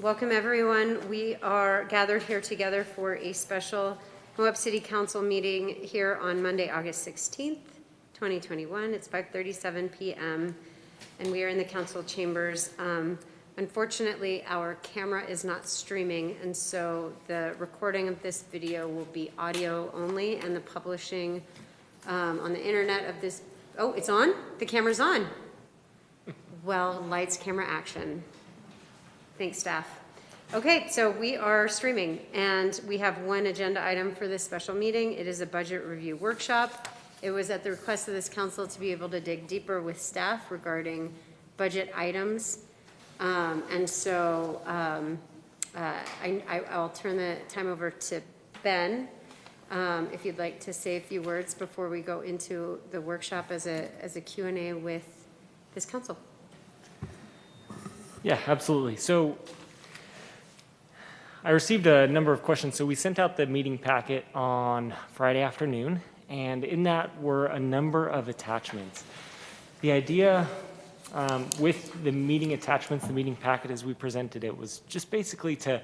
Welcome, everyone. We are gathered here together for a special Moab City Council meeting here on Monday, August 16th, 2021. It's 5:37 p.m. and we are in the council chambers. Unfortunately, our camera is not streaming, and so the recording of this video will be audio only, and the publishing on the internet of this. Oh, it's on? The camera's on. Well, lights, camera, action. Thanks, staff. Okay, so we are streaming, and we have one agenda item for this special meeting. It is a budget review workshop. It was at the request of this council to be able to dig deeper with staff regarding budget items. I'll turn the time over to Ben, if you'd like to say a few words before we go into the workshop as a Q&A with this council. Yeah, absolutely. So I received a number of questions. So we sent out the meeting packet on Friday afternoon, and in that were a number of attachments. The idea with the meeting attachments, the meeting packet as we presented it, was just basically to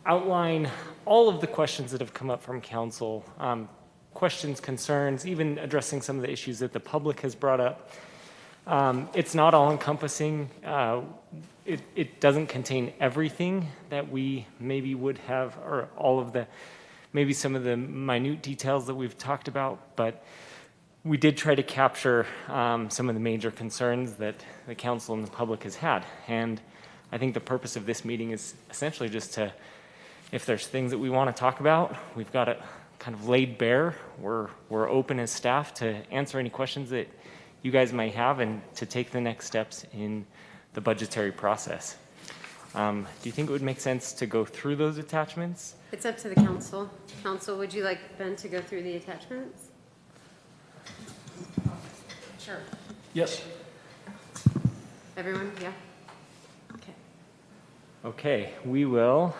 outline all of the questions that have come up from council, questions, concerns, even addressing some of the issues that the public has brought up. It's not all-encompassing. It doesn't contain everything that we maybe would have, or all of the, maybe some of the minute details that we've talked about, but we did try to capture some of the major concerns that the council and the public has had. And I think the purpose of this meeting is essentially just to, if there's things that we want to talk about, we've got it kind of laid bare. We're open as staff to answer any questions that you guys might have and to take the next steps in the budgetary process. Do you think it would make sense to go through those attachments? It's up to the council. Council, would you like Ben to go through the attachments? Sure. Yes. Everyone? Yeah? Okay. Okay, we will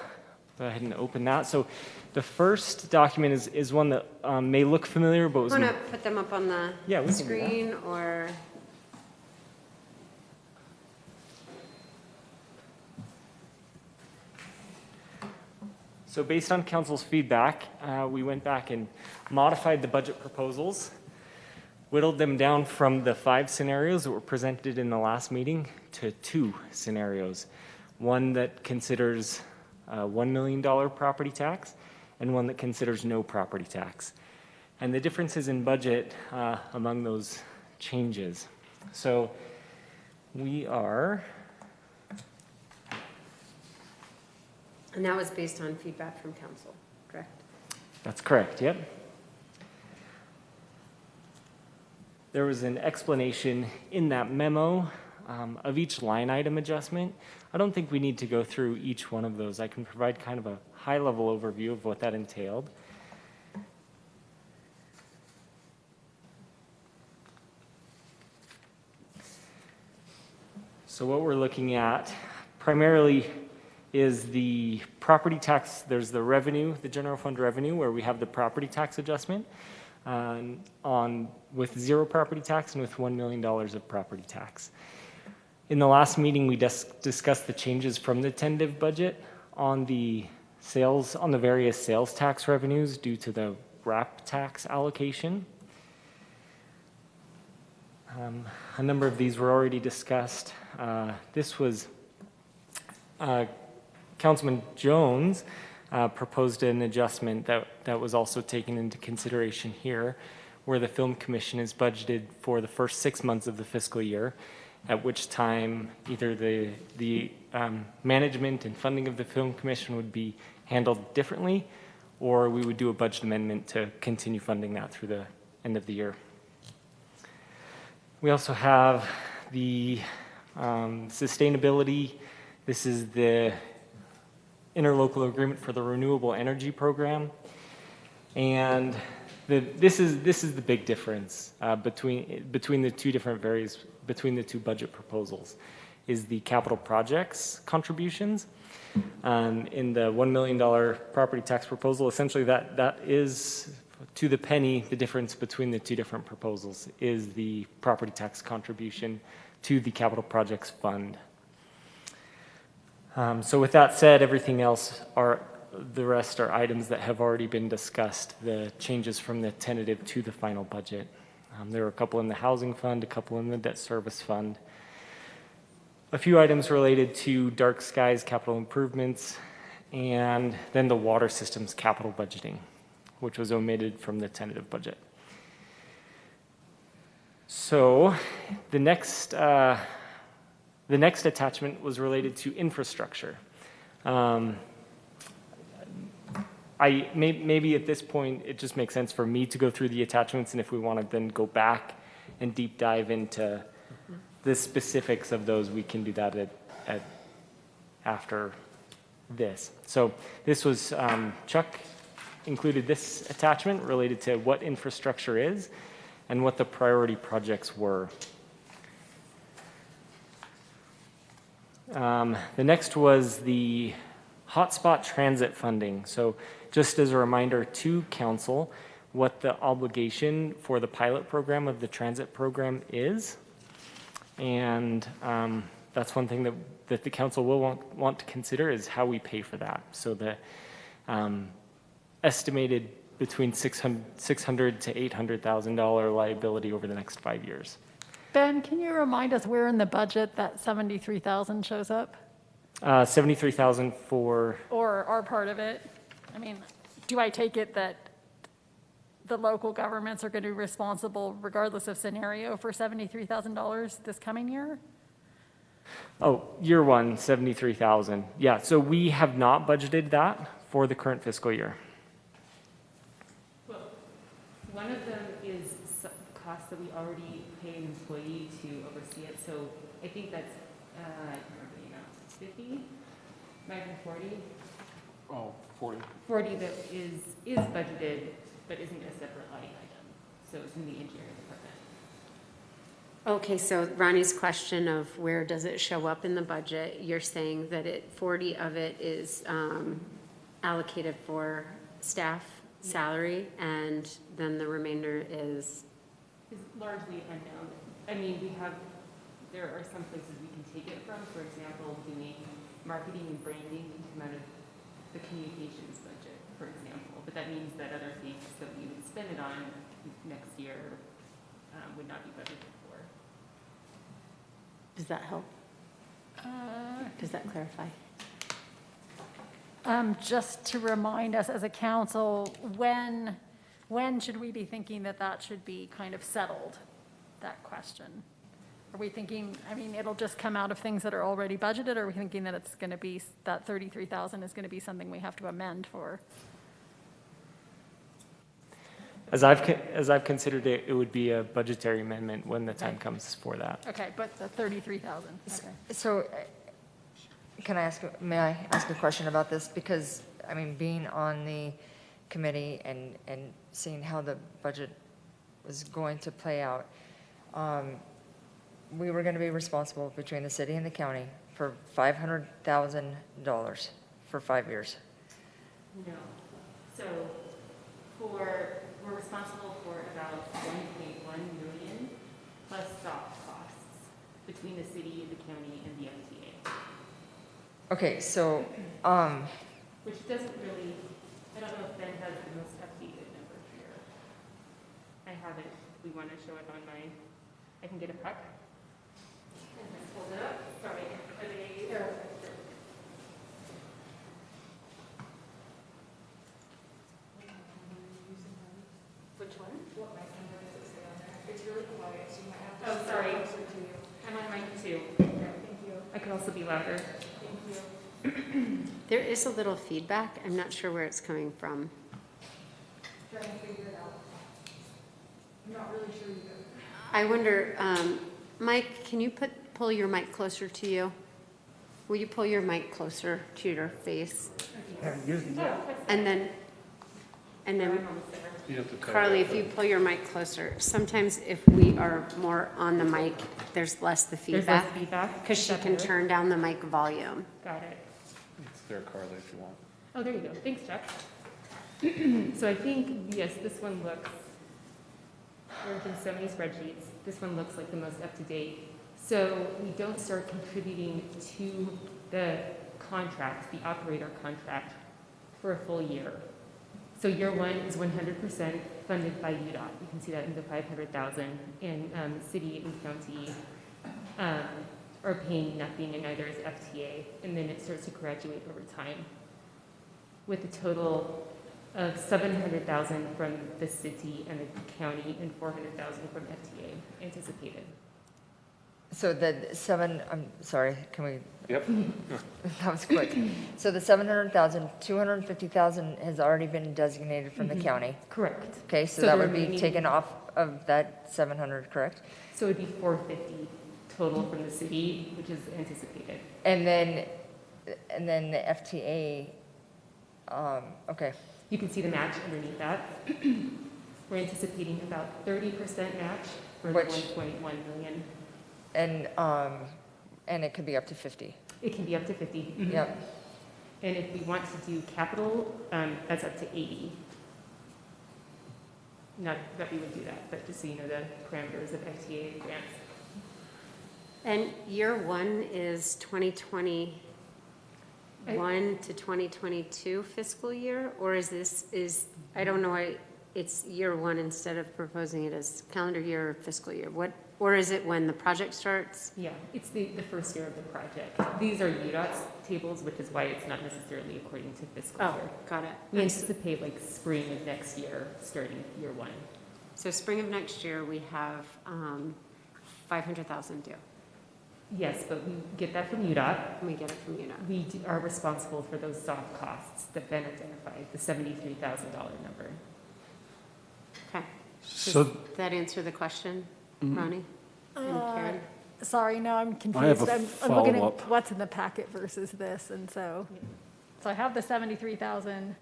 go ahead and open that. So the first document is one that may look familiar, but was... Want to put them up on the screen, or... So based on council's feedback, we went back and modified the budget proposals, whittled them down from the 5 scenarios that were presented in the last meeting to 2 scenarios. One that considers $1 million property tax and one that considers no property tax. And the differences in budget among those changes. So we are... And that was based on feedback from council, correct? That's correct, yep. There was an explanation in that memo of each line item adjustment. I don't think we need to go through each one of those. I can provide kind of a high-level overview of what that entailed. So what we're looking at primarily is the property tax. There's the revenue, the general fund revenue, where we have the property tax adjustment with 0 property tax and with $1 million of property tax. In the last meeting, we discussed the changes from the tentative budget on the various sales tax revenues due to the WRAP tax allocation. A number of these were already discussed. This was Councilman Jones proposed an adjustment that was also taken into consideration here, where the Film Commission is budgeted for the first 6 months of the fiscal year, at which time either the management and funding of the Film Commission would be handled differently, or we would do a budget amendment to continue funding that through the end of the year. We also have the sustainability. This is the interlocal agreement for the renewable energy program, and this is the big difference between the two different between the two budget proposals, is the capital projects contributions. In the $1 million property tax proposal, essentially that is to the penny the difference between the two different proposals is the property tax contribution to the capital projects fund. So with that said, everything else the rest are items that have already been discussed, the changes from the tentative to the final budget. There were a couple in the housing fund, a couple in the debt service fund, a few items related to dark skies capital improvements, and then the water systems capital budgeting, which was omitted from the tentative budget. So the next attachment was related to infrastructure. Maybe at this point, it just makes sense for me to go through the attachments, and if we want to then go back and deep dive into the specifics of those, we can do that after this. So this was, Chuck included this attachment related to what infrastructure is and what the priority projects were. The next was the hotspot transit funding. So just as a reminder to council, what the obligation for the pilot program of the transit program is. And that's one thing that the council will want to consider is how we pay for that. So the estimated between $600,000 to $800,000 liability over the next 5 years. Ben, can you remind us where in the budget that 73,000 shows up? 73,000 for. Or our part of it? I mean, do I take it that the local governments are going to be responsible regardless of scenario for $73,000 this coming year? Oh, year one, 73,000. Yeah, so we have not budgeted that for the current fiscal year. Well, one of them is costs that we already pay an employee to oversee it. So I think that's, 50, might be 40. Oh, 40. 40 that is budgeted, but isn't a separate line item. So it's in the engineering department. Okay, so Ronnie's question of where does it show up in the budget, you're saying that 40 of it is allocated for staff salary, and then the remainder is? It's largely unknown. I mean, there are some places we can take it from. For example, doing marketing and branding can come out of the communications budget, for example. But that means that other things that we would spend it on next year would not be budgeted for. Does that help? Does that clarify? Just to remind us as a council, when should we be thinking that should be kind of settled, that question? Are we thinking, I mean, it'll just come out of things that are already budgeted, or are we thinking that it's going to be, that 33,000 is going to be something we have to amend for? As I've considered it, it would be a budgetary amendment when the time comes for that. Okay, but the 33,000, okay. So, may I ask a question about this? Because, I mean, being on the committee and seeing how the budget was going to play out, we were going to be responsible between the city and the county for $500,000 for 5 years. No. So we're responsible for about 1.1 million plus soft costs between the city, the county, and the MTA. Okay, so, Which doesn't really, I don't know if Ben has the most updated number here. I have it. We want to show it on mine. I can get a puck. And let's hold it up. Sorry. Are they here? Which one? What mic number does it say on there? It's really quiet, so you might have to. Oh, sorry. I'm on mic 2. Thank you. I could also be louder. Thank you. There is a little feedback. I'm not sure where it's coming from. Trying to figure it out. I'm not really sure either. I wonder, Mike, can you pull your mic closer to you? Will you pull your mic closer to your face? And then You have to tell Carly, that. if you pull your mic closer, sometimes if we are more on the mic, there's less the There's less feedback. feedback. Because she can turn down the mic volume. Got it. It's there, Carly, if you want. Oh, there you go. Thanks, Chuck. So I think, yes, this one looks, there have been so many spreadsheets. This one looks like the most up-to-date. So we don't start contributing to the contract, the operator contract, for a full year. So year one is 100% funded by UDOT. You can see that in the 500,000, and city and county are paying nothing, and neither is FTA, and then it starts to graduate over time with a total of 700,000 from the city and the county and 400,000 from FTA anticipated. So I'm sorry, can we, Yep. that was quick. So the 700,000, 250,000 has already been designated from the county. Correct. Okay, so So that the would be remaining- taken off of that 700, correct? So it'd be 450 total from the city, which is anticipated. And then the FTA, okay, You can see the match underneath that. We're anticipating about 30% match for the Which- 1.1 million. and it could be up to 50. It can be up to 50. Mhm. Yep, And if we want to do capital, that's up to 80. Not that we would do that, but just so you know the parameters of FTA grants. And year one is 2021 to 2022 fiscal year? Or is I don't know why it's year one instead of proposing it as calendar year or fiscal year? Or is it when the project starts? Yeah, it's the first year of the project. These are UDOT's tables, which is why it's not necessarily according to fiscal Oh, year. got it. We anticipate like spring of next year, starting year one. So spring of next year, we have 500,000 due. Yes, but we get that from UDOT. And we get it from UNO. We are responsible for those soft costs that Ben identified, the $73,000 number. Okay. So Does that answer the question, Ronnie and Karen? Sorry, no, I'm I have confused. a I'm looking follow-up. at what's in the packet versus this, and so I have the 73,000.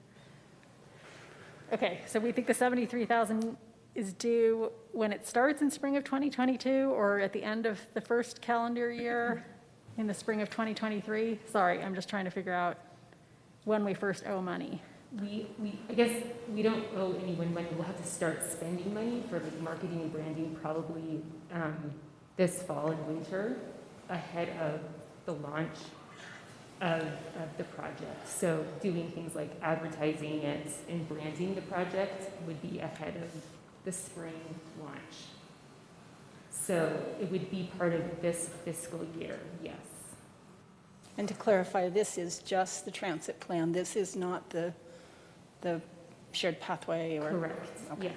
Okay, so we think the 73,000 is due when it starts in spring of 2022 or at the end of the first calendar year in the spring of 2023? Sorry, I'm just trying to figure out when we first owe money. I guess we don't owe anyone money. We'll have to start spending money for like marketing and branding probably this fall and winter ahead of the launch of the project. So doing things like advertising it and branding the project would be ahead of the spring launch. So it would be part of this fiscal year, yes. And to clarify, this is just the transit plan. This is not the shared pathway or? Correct, Okay. yes,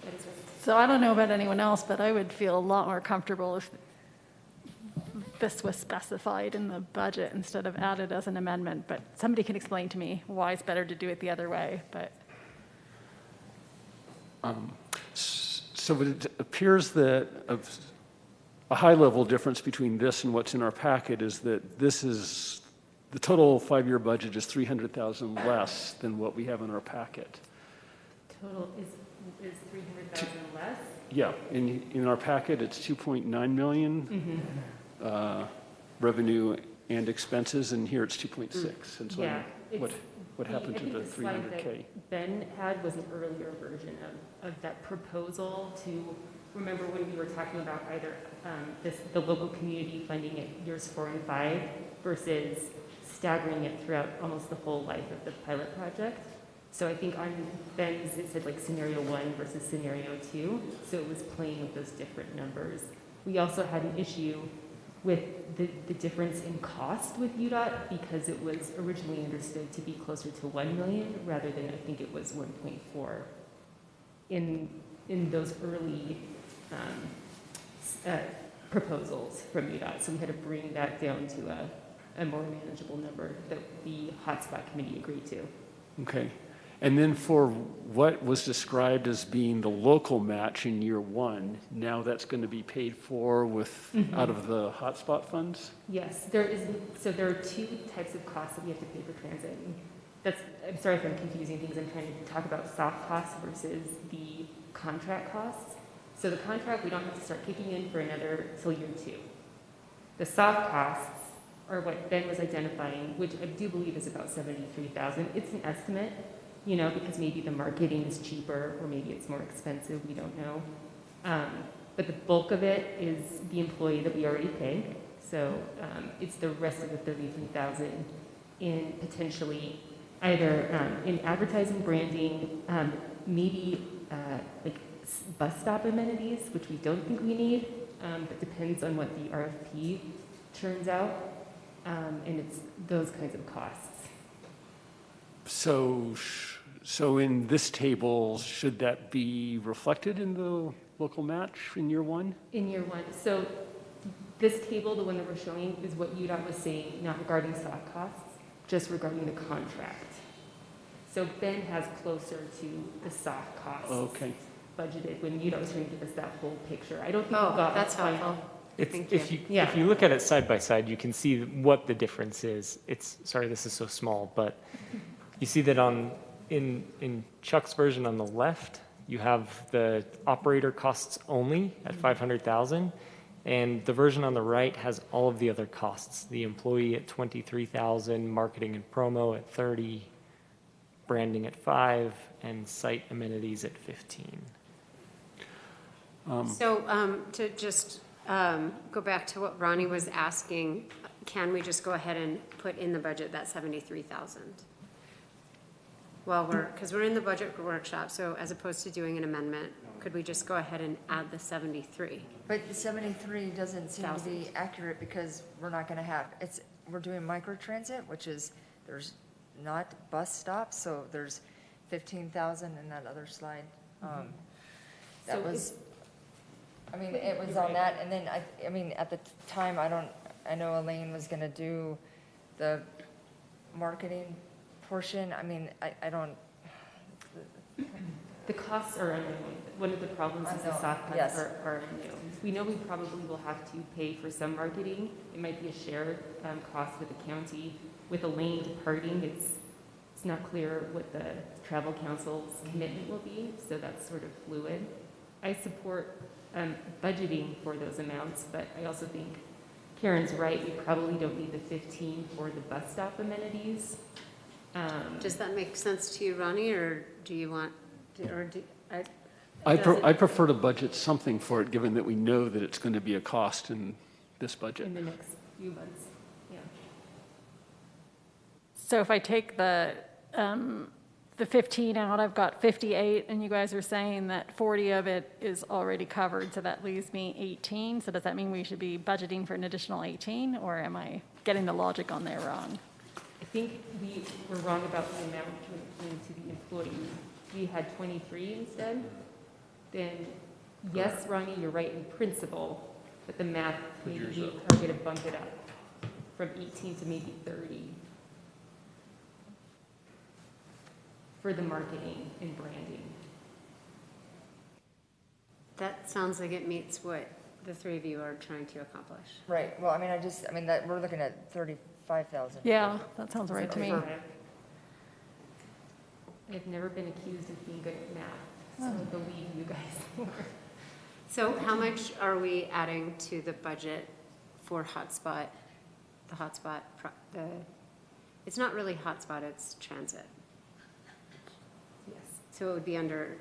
that is right. So I don't know about anyone else, but I would feel a lot more comfortable if this was specified in the budget instead of added as an amendment. But somebody can explain to me why it's better to do it the other way, but. So it appears that a high-level difference between this and what's in our packet is that the total 5-year budget is 300,000 less than what we have in our packet. Total is 300,000 less? Yeah, in our packet, it's 2.9 million revenue and expenses, and here it's 2.6. And so Yeah. what happened to the I think the slide 300K? that Ben had was an earlier version of that proposal to, remember when we were talking about either the local community funding it years 4 and 5 versus staggering it throughout almost the whole life of the pilot project. So I think on Ben's, it said like scenario 1 versus scenario 2. So it was playing with those different numbers. We also had an issue with the difference in cost with UDOT because it was originally understood to be closer to 1 million rather than I think it was 1.4 in those early proposals from UDOT. So we had to bring that down to a more manageable number that the hotspot committee agreed to. Okay. And then for what was described as being the local match in year 1, now that's going to be paid for with out of the hotspot funds? Yes, there are 2 types of costs that we have to pay for transit. And I'm sorry if I'm confusing things. I'm trying to talk about soft costs versus the contract costs. So the contract, we don't have to start kicking in for another till year 2. The soft costs are what Ben was identifying, which I do believe is about 73,000. It's an estimate, because maybe the marketing is cheaper or maybe it's more expensive, we don't know. But the bulk of it is the employee that we already pay. So it's the rest of the 33,000 in potentially either in advertising, branding, maybe like bus stop amenities, which we don't think we need, but depends on what the RFP turns out, and it's those kinds of costs. So in this table, should that be reflected in the local match in year one? In year one, so this table, the one that we're showing, is what UDOT was saying, not regarding soft costs, just regarding the contract. So Ben has closer to the soft costs Okay. budgeted when UDOT was trying to give us that whole picture. I don't think Oh, we got that's final- helpful. Thank If you. you, if you look at it side by side, you can see what the difference is. Sorry, this is so small, but you see that in Chuck's version on the left, you have the operator costs only at 500,000, and the version on the right has all of the other costs. The employee at 23,000, marketing and promo at 30, branding at 5, and site amenities at 15. So to just go back to what Ronnie was asking, can we just go ahead and put in the budget that 73,000? Well, because we're in the budget workshop, so as opposed to doing an amendment, could we just go ahead and add the 73? But the 73 doesn't seem to be accurate because we're not gonna have, we're doing microtransit, which is, there's not bus stops, so there's 15,000 in that other slide. That So was, I mean, it was on that, and then I mean, at the time, I know Elaine was gonna do the marketing portion. I mean, I don't, The costs are unknown. One of the problems is the Unknown, soft costs yes. are unknown. We know we probably will have to pay for some marketing. It might be a shared cost with the county. With Elaine departing, it's not clear what the travel council's commitment will be, so that's sort of fluid. I support budgeting for those amounts, but I also think Karen's right. We probably don't need the 15 for the bus stop amenities. Does that make sense to you, Ronnie, or do you want, or do, I prefer to budget something for it, given that we know that it's going to be a cost in this budget. in the next few months, yeah. So if I take the 15 out, I've got 58, and you guys are saying that 40 of it is already covered, so that leaves me 18. So does that mean we should be budgeting for an additional 18, or am I getting the logic on there wrong? I think we were wrong about the amount given to the employees. We had 23 instead. Then, yes, Ronnie, you're right in principle, but the math, maybe we are going to bump it up from 18 to maybe 30 for the marketing and branding. that sounds like it meets what the three of you are trying to accomplish. right, well, I mean, that, we're looking at 35,000. Yeah, that sounds right to me. I've never been accused of being good at math, so I believe you guys. So how much are we adding to the budget for hotspot, the hotspot, it's not really hotspot, it's transit. Yes. So it would be under,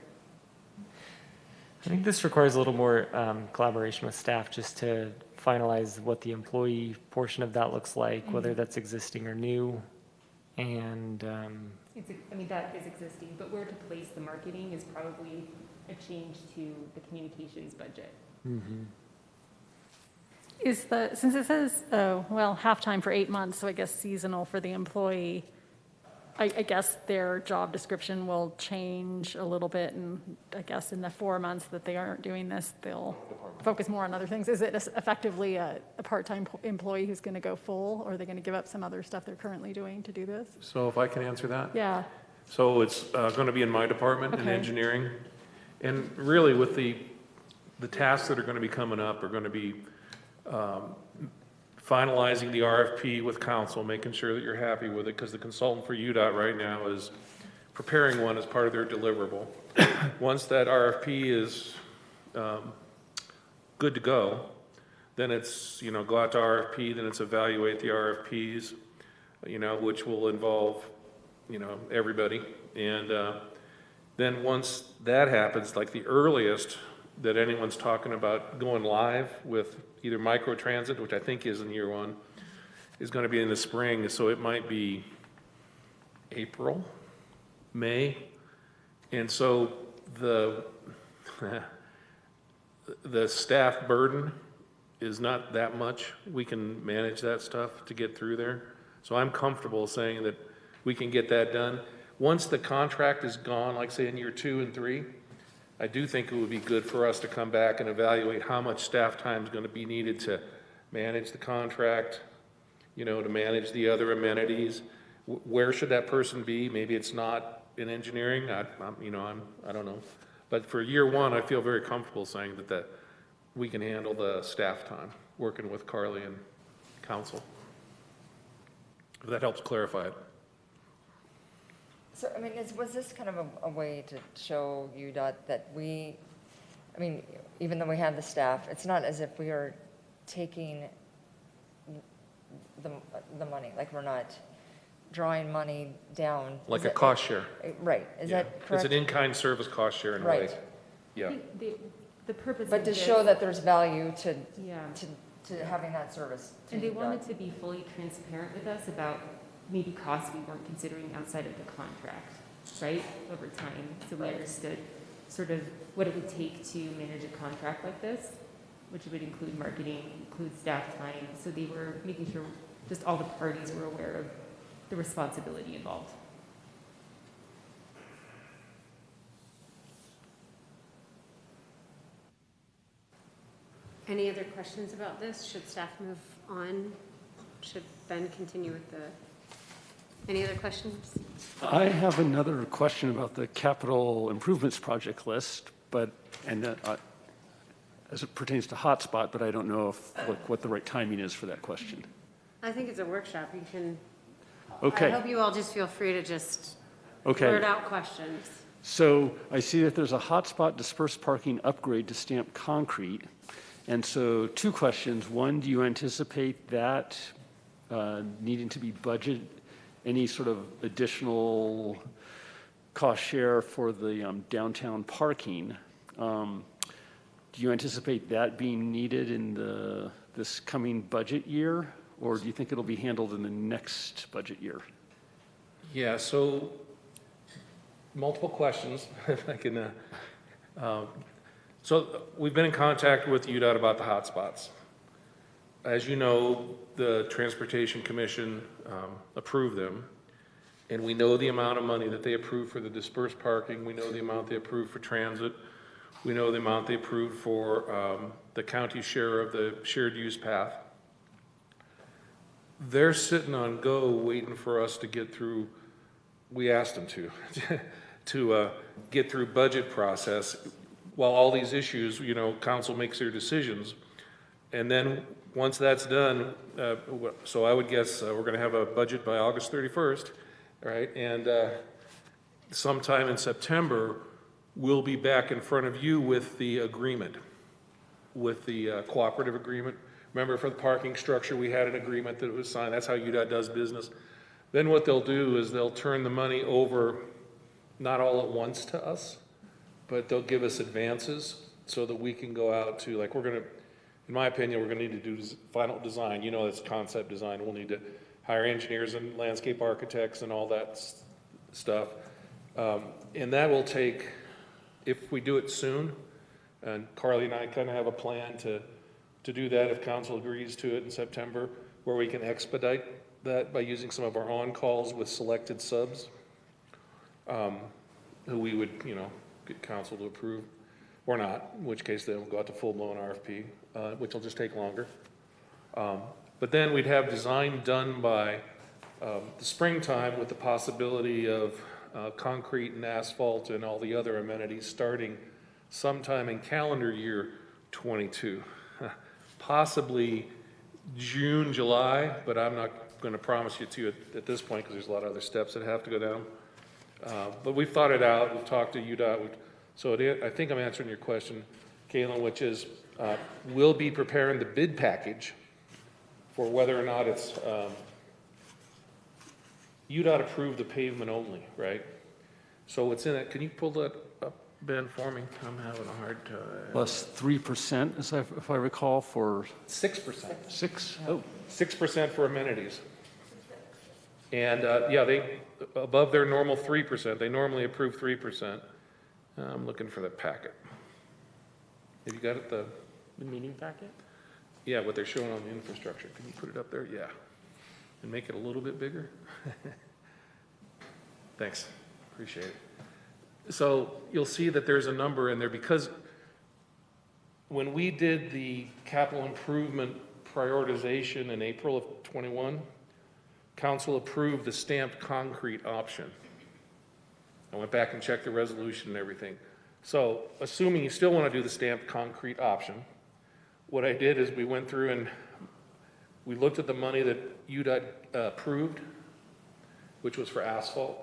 I think this requires a little more collaboration with staff just to finalize what the employee portion of that looks like, whether that's existing or new. And I mean, that is existing, but where to place the marketing is probably a change to the communications budget. Is since it says, halftime for 8 months, so I guess seasonal for the employee, I guess their job description will change a little bit, and I guess in the 4 months that they aren't doing this, they'll focus more on other things. Is it effectively a part-time employee who's going to go full, or are they going to give up some other stuff they're currently doing to do this? So if I can answer that? Yeah, So it's going to be in my department in Okay. engineering. And really with the tasks that are going to be coming up are going to be finalizing the RFP with council, making sure that you're happy with it, because the consultant for UDOT right now is preparing one as part of their deliverable. Once that RFP is good to go, then it's, go out to RFP, then it's evaluate the RFPs, which will involve, everybody. And then once that happens, like the earliest that anyone's talking about going live with either microtransit, which I think is in year one, is going to be in the spring, so it might be April, May. And so the staff burden is not that much. We can manage that stuff to get through there. So I'm comfortable saying that we can get that done. Once the contract is gone, like say in year 2 and 3, I do think it would be good for us to come back and evaluate how much staff time is going to be needed to manage the contract, you know, to manage the other amenities. Where should that person be? Maybe it's not in engineering. I don't know. But for year 1, I feel very comfortable saying that we can handle the staff time, working with Carly and council. If that helps clarify it. So, I mean, was this kind of a way to show UDOT that even though we have the staff, it's not as if we are taking the money, like we're not drawing money down. Like a cost share. Right, is Yeah. that correct? It's an in-kind service cost share in a way. Right. Yeah. The purpose But of to this- show that there's value to Yeah. having that service. to And they UDOT. wanted to be fully transparent with us about maybe costs we weren't considering outside of the contract, right, over time. So we understood sort of what it would take to manage a contract like this, which would include marketing, include staff time. So they were making sure just all the parties were aware of the responsibility involved. Any other questions about this? Should staff move on? Should Ben continue with any other questions? I have another question about the capital improvements project list, as it pertains to hotspot, but I don't know what the right timing is for that question. I think it's a workshop. You can, Okay. I hope you all just feel free to just Okay. blurt out questions. So I see that there's a hotspot dispersed parking upgrade to stamped concrete. And so 2 questions. One, do you anticipate that needing to be budgeted, any sort of additional cost share for the downtown parking? Do you anticipate that being needed in this coming budget year? Or do you think it'll be handled in the next budget year? Yeah, so multiple questions. If I can, so we've been in contact with UDOT about the hotspots. As you know, the Transportation Commission approved them, and we know the amount of money that they approved for the dispersed parking. We know the amount they approved for transit. We know the amount they approved for the county share of the shared use path. They're sitting on go waiting for us to get through, we asked them to get through budget process while all these issues, council makes their decisions. And then once that's done, so I would guess we're going to have a budget by August 31st, right? And sometime in September, we'll be back in front of you with the agreement, with the cooperative agreement. Remember, for the parking structure, we had an agreement that was signed. That's how UDOT does business. Then what they'll do is they'll turn the money over, not all at once to us, but they'll give us advances so that we can go out to, like, in my opinion, we're gonna need to do final design. It's concept design. We'll need to hire engineers and landscape architects and all that stuff. And that will take, if we do it soon, and Carly and I kind of have a plan to do that if council agrees to it in September, where we can expedite that by using some of our on-calls with selected subs, who we would, get council to approve, or not, in which case then we'll go out to full-blown RFP, which will just take longer. But then we'd have design done by the springtime with the possibility of concrete and asphalt and all the other amenities starting sometime in calendar year 22. Possibly June, July, but I'm not going to promise you at this point because there's a lot of other steps that have to go down. But we've thought it out. We've talked to UDOT. I think I'm answering your question, Kalen, which is we'll be preparing the bid package for whether or not it's UDOT approved the pavement only, right? So what's in it? Can you pull that up? Ben, for me? I'm having a hard time. Plus 3%, if I recall, for 6%. 6? Oh, 6% for amenities. And, yeah, they, above their normal 3%, they normally approve 3%. I'm looking for the packet. Have you got it, The meeting packet? yeah, what they're showing on the infrastructure? Can you put it up there? Yeah. And make it a little bit bigger? Thanks, appreciate it. So you'll see that there's a number in there because when we did the capital improvement prioritization in April of '21, council approved the stamped concrete option. I went back and checked the resolution and everything. So assuming you still want to do the stamped concrete option, what I did is we went through and we looked at the money that UDOT approved, which was for asphalt,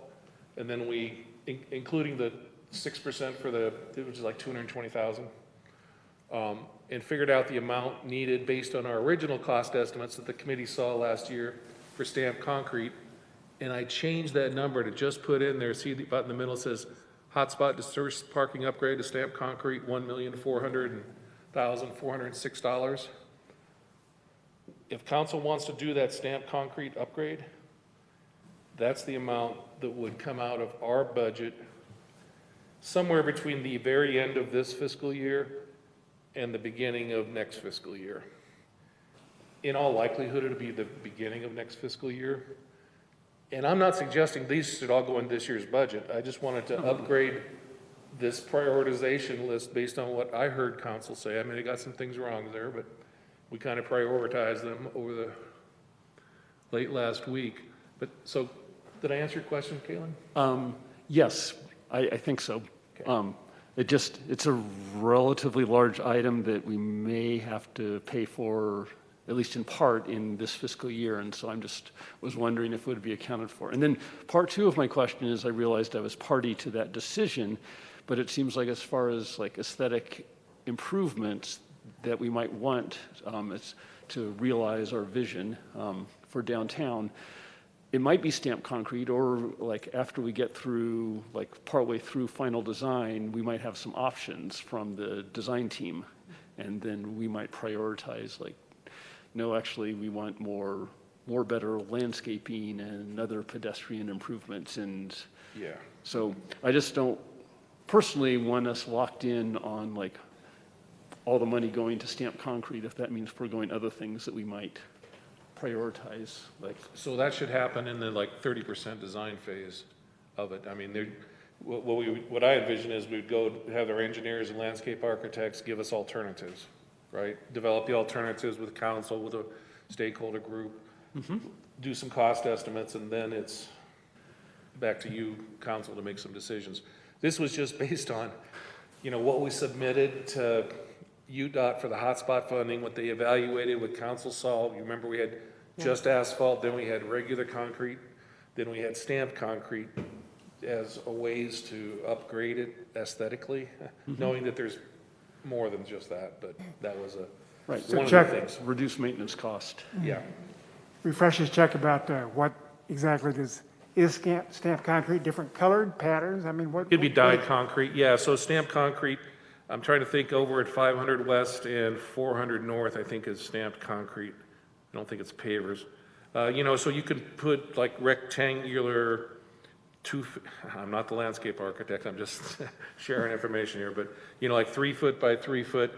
and then we, including the 6% for the, it was like 220,000, and figured out the amount needed based on our original cost estimates that the committee saw last year for stamped concrete, and I changed that number to just put in there, see about in the middle, it says hotspot dispersed parking upgrade to stamped concrete, $1,400,406. If council wants to do that stamped concrete upgrade, that's the amount that would come out of our budget somewhere between the very end of this fiscal year and the beginning of next fiscal year. In all likelihood, it'll be the beginning of next fiscal year. And I'm not suggesting these should all go in this year's budget. I just wanted to upgrade this prioritization list based on what I heard council say. I mean, they got some things wrong there, but we kind of prioritized them over the late last week. But so, did I answer your question, Caitlin? yes, I think so. Okay. It's a relatively large item that we may have to pay for, at least in part, in this fiscal year, and so was wondering if it would be accounted for. And then part two of my question is, I realized I was party to that decision, but it seems like as far as like aesthetic improvements that we might want to realize our vision for downtown, it might be stamped concrete, or like after we get through, like partway through final design, we might have some options from the design team, and then we might prioritize like, no, actually, we want more better landscaping and other pedestrian improvements. And Yeah. so I just don't personally want us locked in on like all the money going to stamped concrete if that means foregoing other things that we might prioritize. Like, So that should happen in the like 30% design phase of it. I mean, what I envision is we'd go have our engineers and landscape architects give us alternatives, right? Develop the alternatives with council, with a stakeholder group, do some cost estimates, and then it's back to you, council, to make some decisions. This was just based on, what we submitted to UDOT for the hotspot funding, what they evaluated, what council saw. You remember we had just asphalt, then we had regular concrete, then we had stamped concrete as a ways to upgrade it aesthetically, knowing that there's more than just that, but that was right, one of check- the things. reduce maintenance cost. Yeah. Refreshers check about what exactly is stamped concrete, different colored patterns? I mean, what? It'd be dyed concrete, yeah, so stamped concrete, I'm trying to think over at 500 West and 400 North, I think is stamped concrete. I don't think it's pavers. So you could put like rectangular I'm not the landscape architect, I'm just sharing information here, but, like 3 foot by 3 foot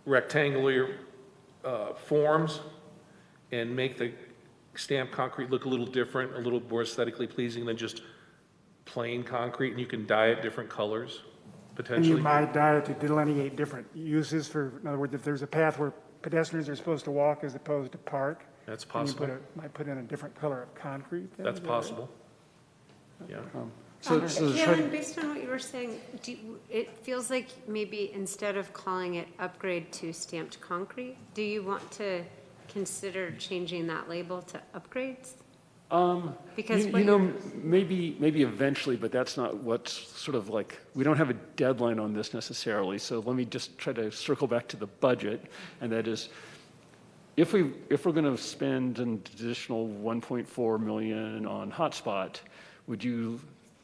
rectangular forms and make the stamped concrete look a little different, a little more aesthetically pleasing than just plain concrete, and you can dye it different colors, And potentially. you might dye it to delineate different uses for, in other words, if there's a path where pedestrians are supposed to walk as opposed to park. That's and you possible. might put in a different color of concrete. then, That's is that right? possible. Yeah. Caitlin, based on what you were saying, it feels like maybe instead of calling it upgrade to stamped concrete, do you want to consider changing that label to upgrades? Because maybe eventually, but that's not what's sort of like, we don't have a deadline on this necessarily. So let me just try to circle back to the budget, and that is, if we're going to spend an additional 1.4 million on hotspot, would you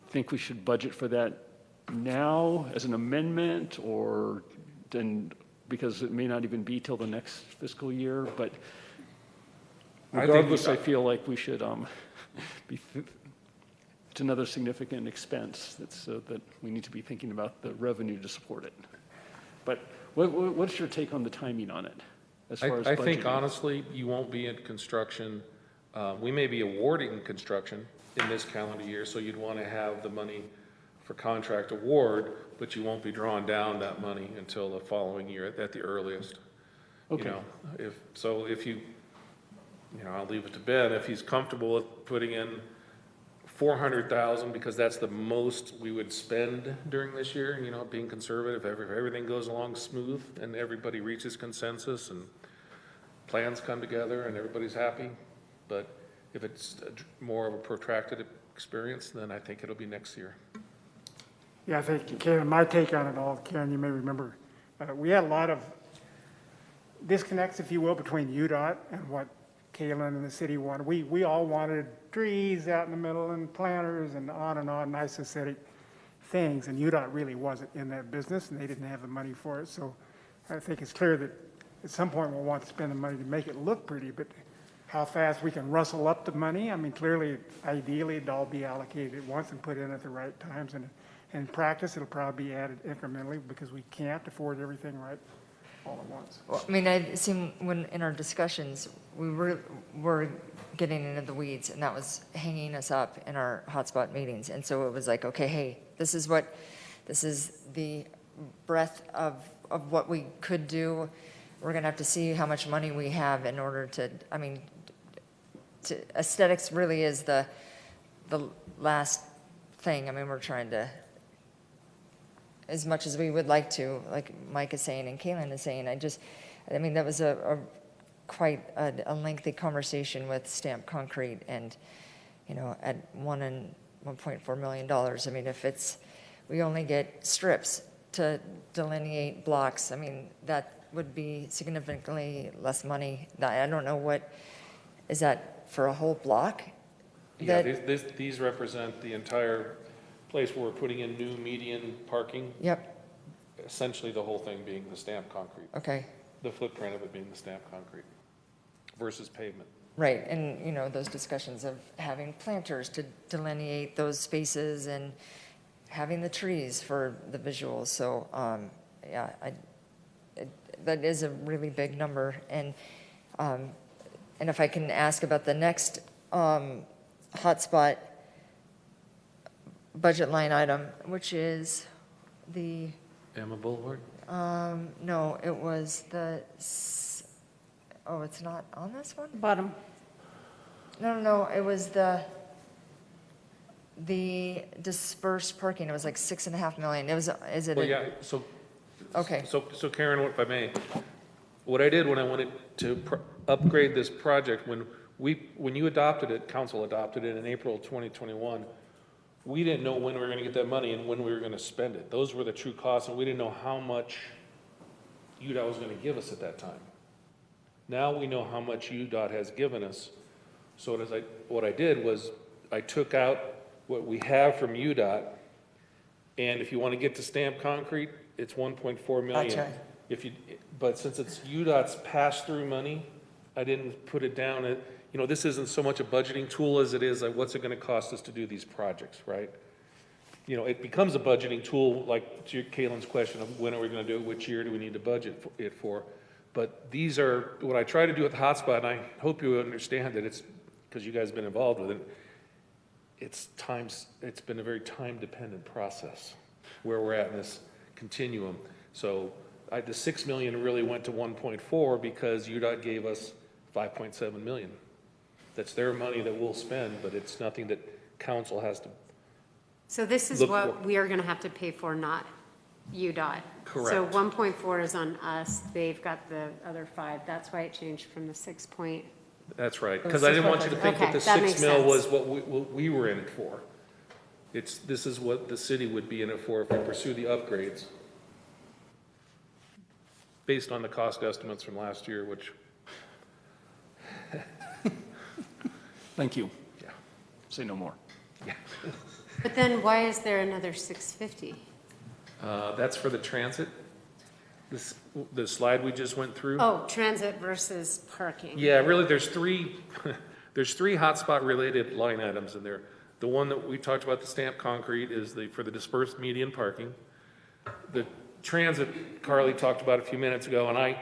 think we should budget for that now as an amendment, or then, because it may not even be till the next fiscal year, but regardless, I feel like we should it's another significant expense that we need to be thinking about the revenue to support it. But what's your take on the timing on it, as far as I think budgeting? honestly, you won't be in construction. We may be awarding construction in this calendar year, so you'd want to have the money for contract award, but you won't be drawing down that money until the following year at the earliest. Okay. You know, if you, I'll leave it to Ben, if he's comfortable with putting in 400,000, because that's the most we would spend during this year, being conservative, if everything goes along smooth and everybody reaches consensus and plans come together and everybody's happy. But if it's more of a protracted experience, then I think it'll be next year. Yeah, I think, Karen, my take on it all, Karen, you may remember, we had a lot of disconnects, if you will, between UDOT and what Kalen and the city wanted. We all wanted trees out in the middle and planters and on, nice aesthetic things, and UDOT really wasn't in that business, and they didn't have the money for it. So I think it's clear that at some point we'll want to spend the money to make it look pretty, but how fast we can rustle up the money, I mean, clearly, ideally, it'd all be allocated at once and put in at the right times, and in practice, it'll probably be added incrementally because we can't afford everything right all at once. Well, I mean, it seemed when in our discussions, we were getting into the weeds, and that was hanging us up in our hotspot meetings. And so it was like, okay, hey, this is the breadth of what we could do. We're going to have to see how much money we have in order to, aesthetics really is the last thing. I mean, we're trying to, as much as we would like to, like Mike is saying and Kaylin is saying, that was quite a lengthy conversation with Stamp Concrete, and, at $1.4 million, I mean, if we only get strips to delineate blocks, I mean, that would be significantly less money. I don't know is that for a whole block? Yeah, these represent the entire place where we're putting in new median parking. Yep, Essentially the whole thing being the stamped concrete. okay, The footprint of it being the stamped concrete versus pavement. right, and, those discussions of having planters to delineate those spaces and having the trees for the visuals, so, yeah, that is a really big number, and if I can ask about the next hotspot budget line item, which is the, Emma Boulevard? no, it was it's not on this one? Bottom. No, it was the dispersed parking, it was like 6.5 million, is it? Well, yeah, so. Okay. So Karen, if I may, what I did when I wanted to upgrade this project, when you adopted it, council adopted it in April 2021, we didn't know when we were going to get that money and when we were going to spend it. Those were the true costs, and we didn't know how much UDOT was going to give us at that time. Now we know how much UDOT has given us. So what I did was I took out what we have from UDOT, and if you want to get to stamped concrete, it's 1.4 million. Gotcha. But since it's UDOT's pass-through money, I didn't put it down at, this isn't so much a budgeting tool as it is like, what's it going to cost us to do these projects, right? It becomes a budgeting tool, like to Kaylin's question of when are we going to do it, which year do we need to budget it for? But these are, what I try to do with the hotspot, and I hope you understand that it's, because you guys have been involved with it, it's been a very time-dependent process where we're at in this continuum. So the 6 million really went to 1.4 because UDOT gave us 5.7 million. That's their money that we'll spend, but it's nothing that council has to. So this is Look what for- we are going to have to pay for, not UDOT. Correct. So 1.4 is on us. They've got the other 5. That's why it changed from the 6 point. That's right, because I didn't want you to think that Okay, the that 6 makes mil was sense. what we were in it for. This is what the city would be in it for if we pursue the upgrades. Based on the cost estimates from last year, which, Thank you. yeah. Say no more. But then why is there another 650? That's for the transit, the slide we just went through. Oh, transit versus parking. Yeah, really, there's three, there's three hotspot related line items in there. The one that we talked about, the stamped concrete, is for the dispersed median parking. The transit, Carly talked about a few minutes ago, and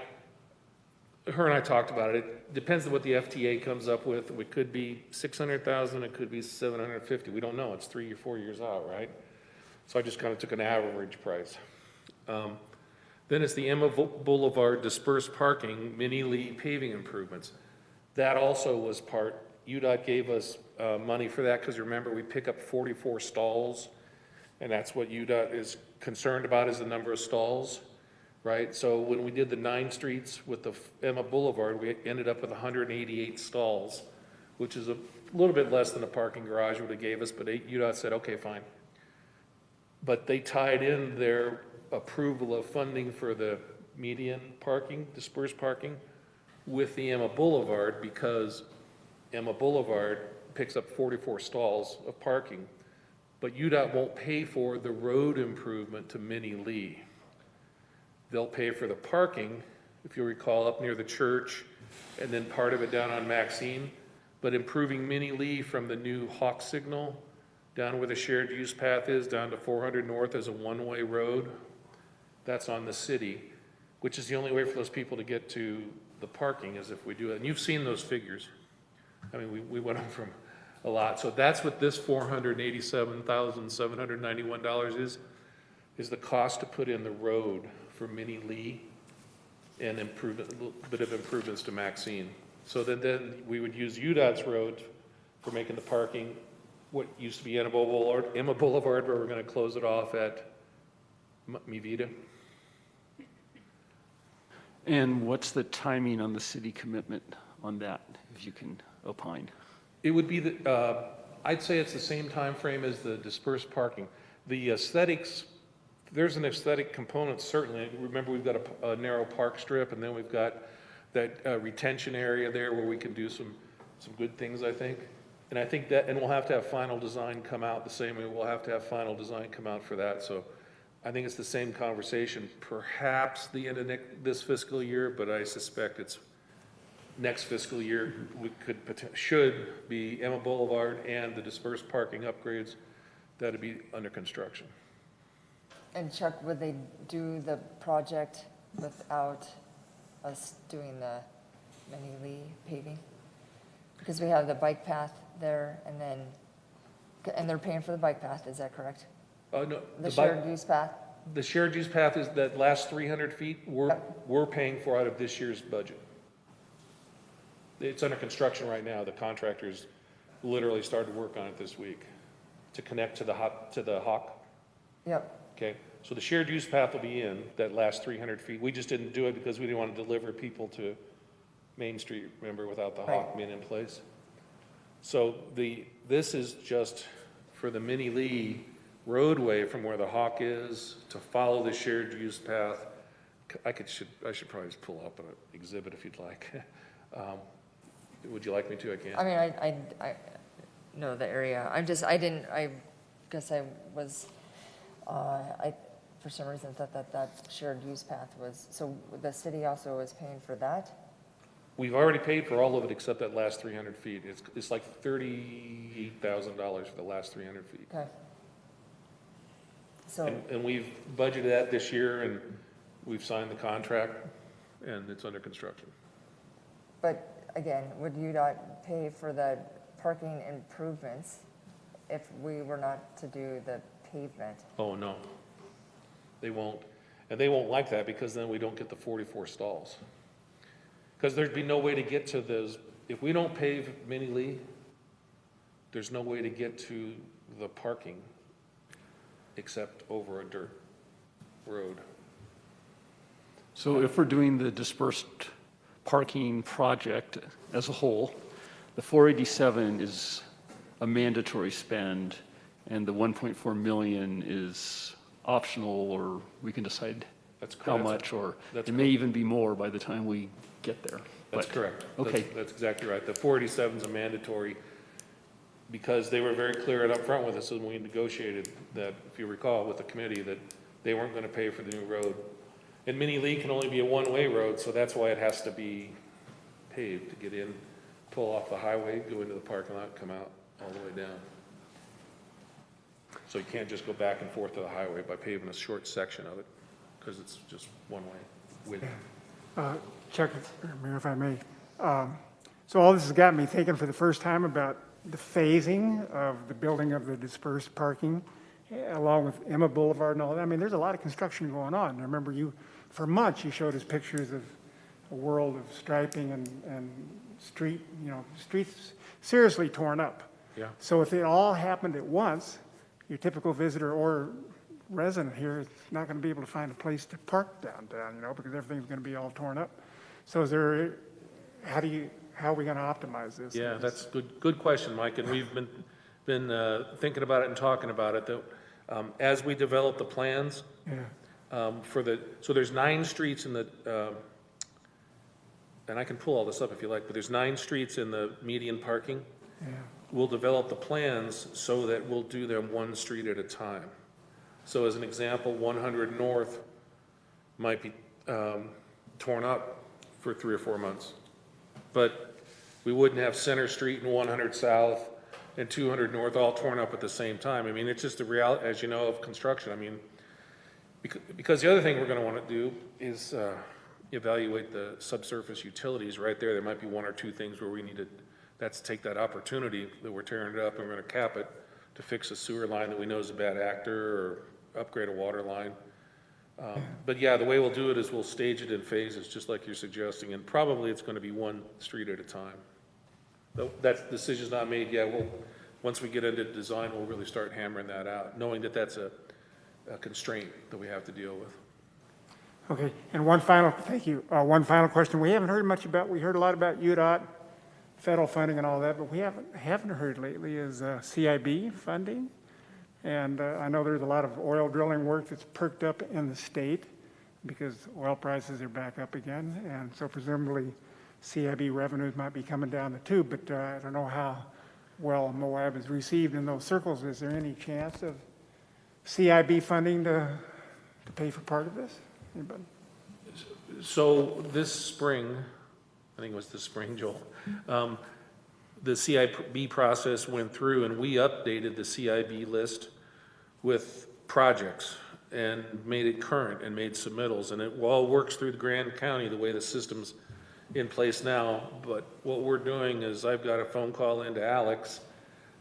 her and I talked about it. It depends on what the FTA comes up with. It could be 600,000, it could be 750. We don't know. It's 3 or 4 years out, right? So I just kind of took an average price. Then it's the Emma Boulevard dispersed parking, mini Lee paving improvements. That also was part, UDOT gave us money for that because remember, we pick up 44 stalls, and that's what UDOT is concerned about, is the number of stalls, right? So when we did the 9 streets with the Emma Boulevard, we ended up with 188 stalls, which is a little bit less than a parking garage would have gave us, but UDOT said, okay, fine. But they tied in their approval of funding for the median parking, dispersed parking, with the Emma Boulevard, because Emma Boulevard picks up 44 stalls of parking, but UDOT won't pay for the road improvement to Mini Lee. They'll pay for the parking, if you recall, up near the church, and then part of it down on Maxine, but improving Mini Lee from the new Hawk signal down where the shared use path is, down to 400 North as a one-way road, that's on the city, which is the only way for those people to get to the parking is if we do it. And you've seen those figures. I mean, we went on from a lot. So that's what this $487,791 is the cost to put in the road for Mini Lee and improvement, a little bit of improvements to Maxine. So then we would use UDOT's road for making the parking, what used to be Emma Boulevard, where we're going to close it off at Mi Vida. And what's the timing on the city commitment on that, if you can opine? It would be I'd say it's the same time frame as the dispersed parking. The aesthetics, there's an aesthetic component, certainly. Remember, we've got a narrow park strip, and then we've got that retention area there where we can do some good things, I think. And I think that, and we'll have to have final design come out the same way we'll have to have final design come out for that. So I think it's the same conversation, perhaps the end of this fiscal year, but I suspect it's next fiscal year. We should be Emma Boulevard and the dispersed parking upgrades that'd be under construction. And Chuck, would they do the project without us doing the Mini Lee paving? Because we have the bike path there, and they're paying for the bike path, is that correct? No, The shared use path? The shared use path is that last 300 feet we're paying for out of this year's budget. It's under construction right now. The contractors literally started work on it this week to connect to the Hawk. Yep. Okay, so the shared use path will be in that last 300 feet. We just didn't do it because we didn't want to deliver people to Main Street, remember, without the Hawk being in place. So this is just for the Mini Lee roadway from where the Hawk is to follow the shared use path. I should probably just pull up an exhibit if you'd like. Would you like me to? I can. I mean, I know the area. I guess I was, for some reason thought that shared use path was, so the city also is paying for that? We've already paid for all of it except that last 300 feet. It's like $38,000 for the last 300 feet. Okay. So. And we've budgeted that this year, and we've signed the contract, and it's under construction. But again, would UDOT pay for the parking improvements if we were not to do the pavement? Oh, no. They won't. And they won't like that because then we don't get the 44 stalls. Because there'd be no way to get to those. If we don't pave Mini Lee, there's no way to get to the parking except over a dirt road. So if we're doing the dispersed parking project as a whole, the 487 is a mandatory spend, and the 1.4 million is optional, or we can decide how much, or it may even be more by the time we get there. That's correct. Okay. That's exactly right. The 487 is a mandatory because they were very clear and upfront with us when we negotiated that, if you recall, with the committee, that they weren't gonna pay for the new road. And Mini Lee can only be a one-way road, so that's why it has to be paved to get in, pull off the highway, go into the parking lot, come out all the way down. So you can't just go back and forth to the highway by paving a short section of it, because it's just one-way width. Chuck, Mayor, if I may. So all this has got me thinking for the first time about the phasing of the building of the dispersed parking, along with Emma Boulevard and all that. I mean, there's a lot of construction going on. I remember for months, you showed us pictures of a world of striping and streets seriously torn up. Yeah. So if it all happened at once, your typical visitor or resident here is not going to be able to find a place to park downtown, because everything's going to be all torn up. So how are we going to optimize this? Yeah, that's good question, Mike, and we've been thinking about it and talking about it, that as we develop the plans, Yeah. so there's 9 streets in the, and I can pull all this up if you like, but there's 9 streets in the median parking. Yeah. We'll develop the plans so that we'll do them one street at a time. So as an example, 100 North might be torn up for 3 or 4 months. But we wouldn't have Center Street and 100 South and 200 North all torn up at the same time. I mean, it's just the reality, as you know, of construction. I mean, because the other thing we're going to want to do is evaluate the subsurface utilities right there. There might be 1 or 2 things where we need to, take that opportunity that we're tearing it up and we're going to cap it to fix a sewer line that we know is a bad actor or upgrade a water line. But yeah, the way we'll do it is we'll stage it in phases, just like you're suggesting, and probably it's going to be one street at a time. Though that decision's not made yet. Once we get into design, we'll really start hammering that out, knowing that that's a constraint that we have to deal with. Okay, and thank you. One final question. We heard a lot about UDOT, federal funding and all that, but we haven't heard lately is CIB funding. And I know there's a lot of oil drilling work that's perked up in the state because oil prices are back up again. And so presumably CIB revenues might be coming down the tube, but I don't know how well Moab is received in those circles. Is there any chance of CIB funding to pay for part of this? Anybody? So this spring, I think it was this spring, Joel, the CIB process went through and we updated the CIB list with projects and made it current and made submittals. And it all works through the Grand County the way the system's in place now. But what we're doing is I've got a phone call into Alex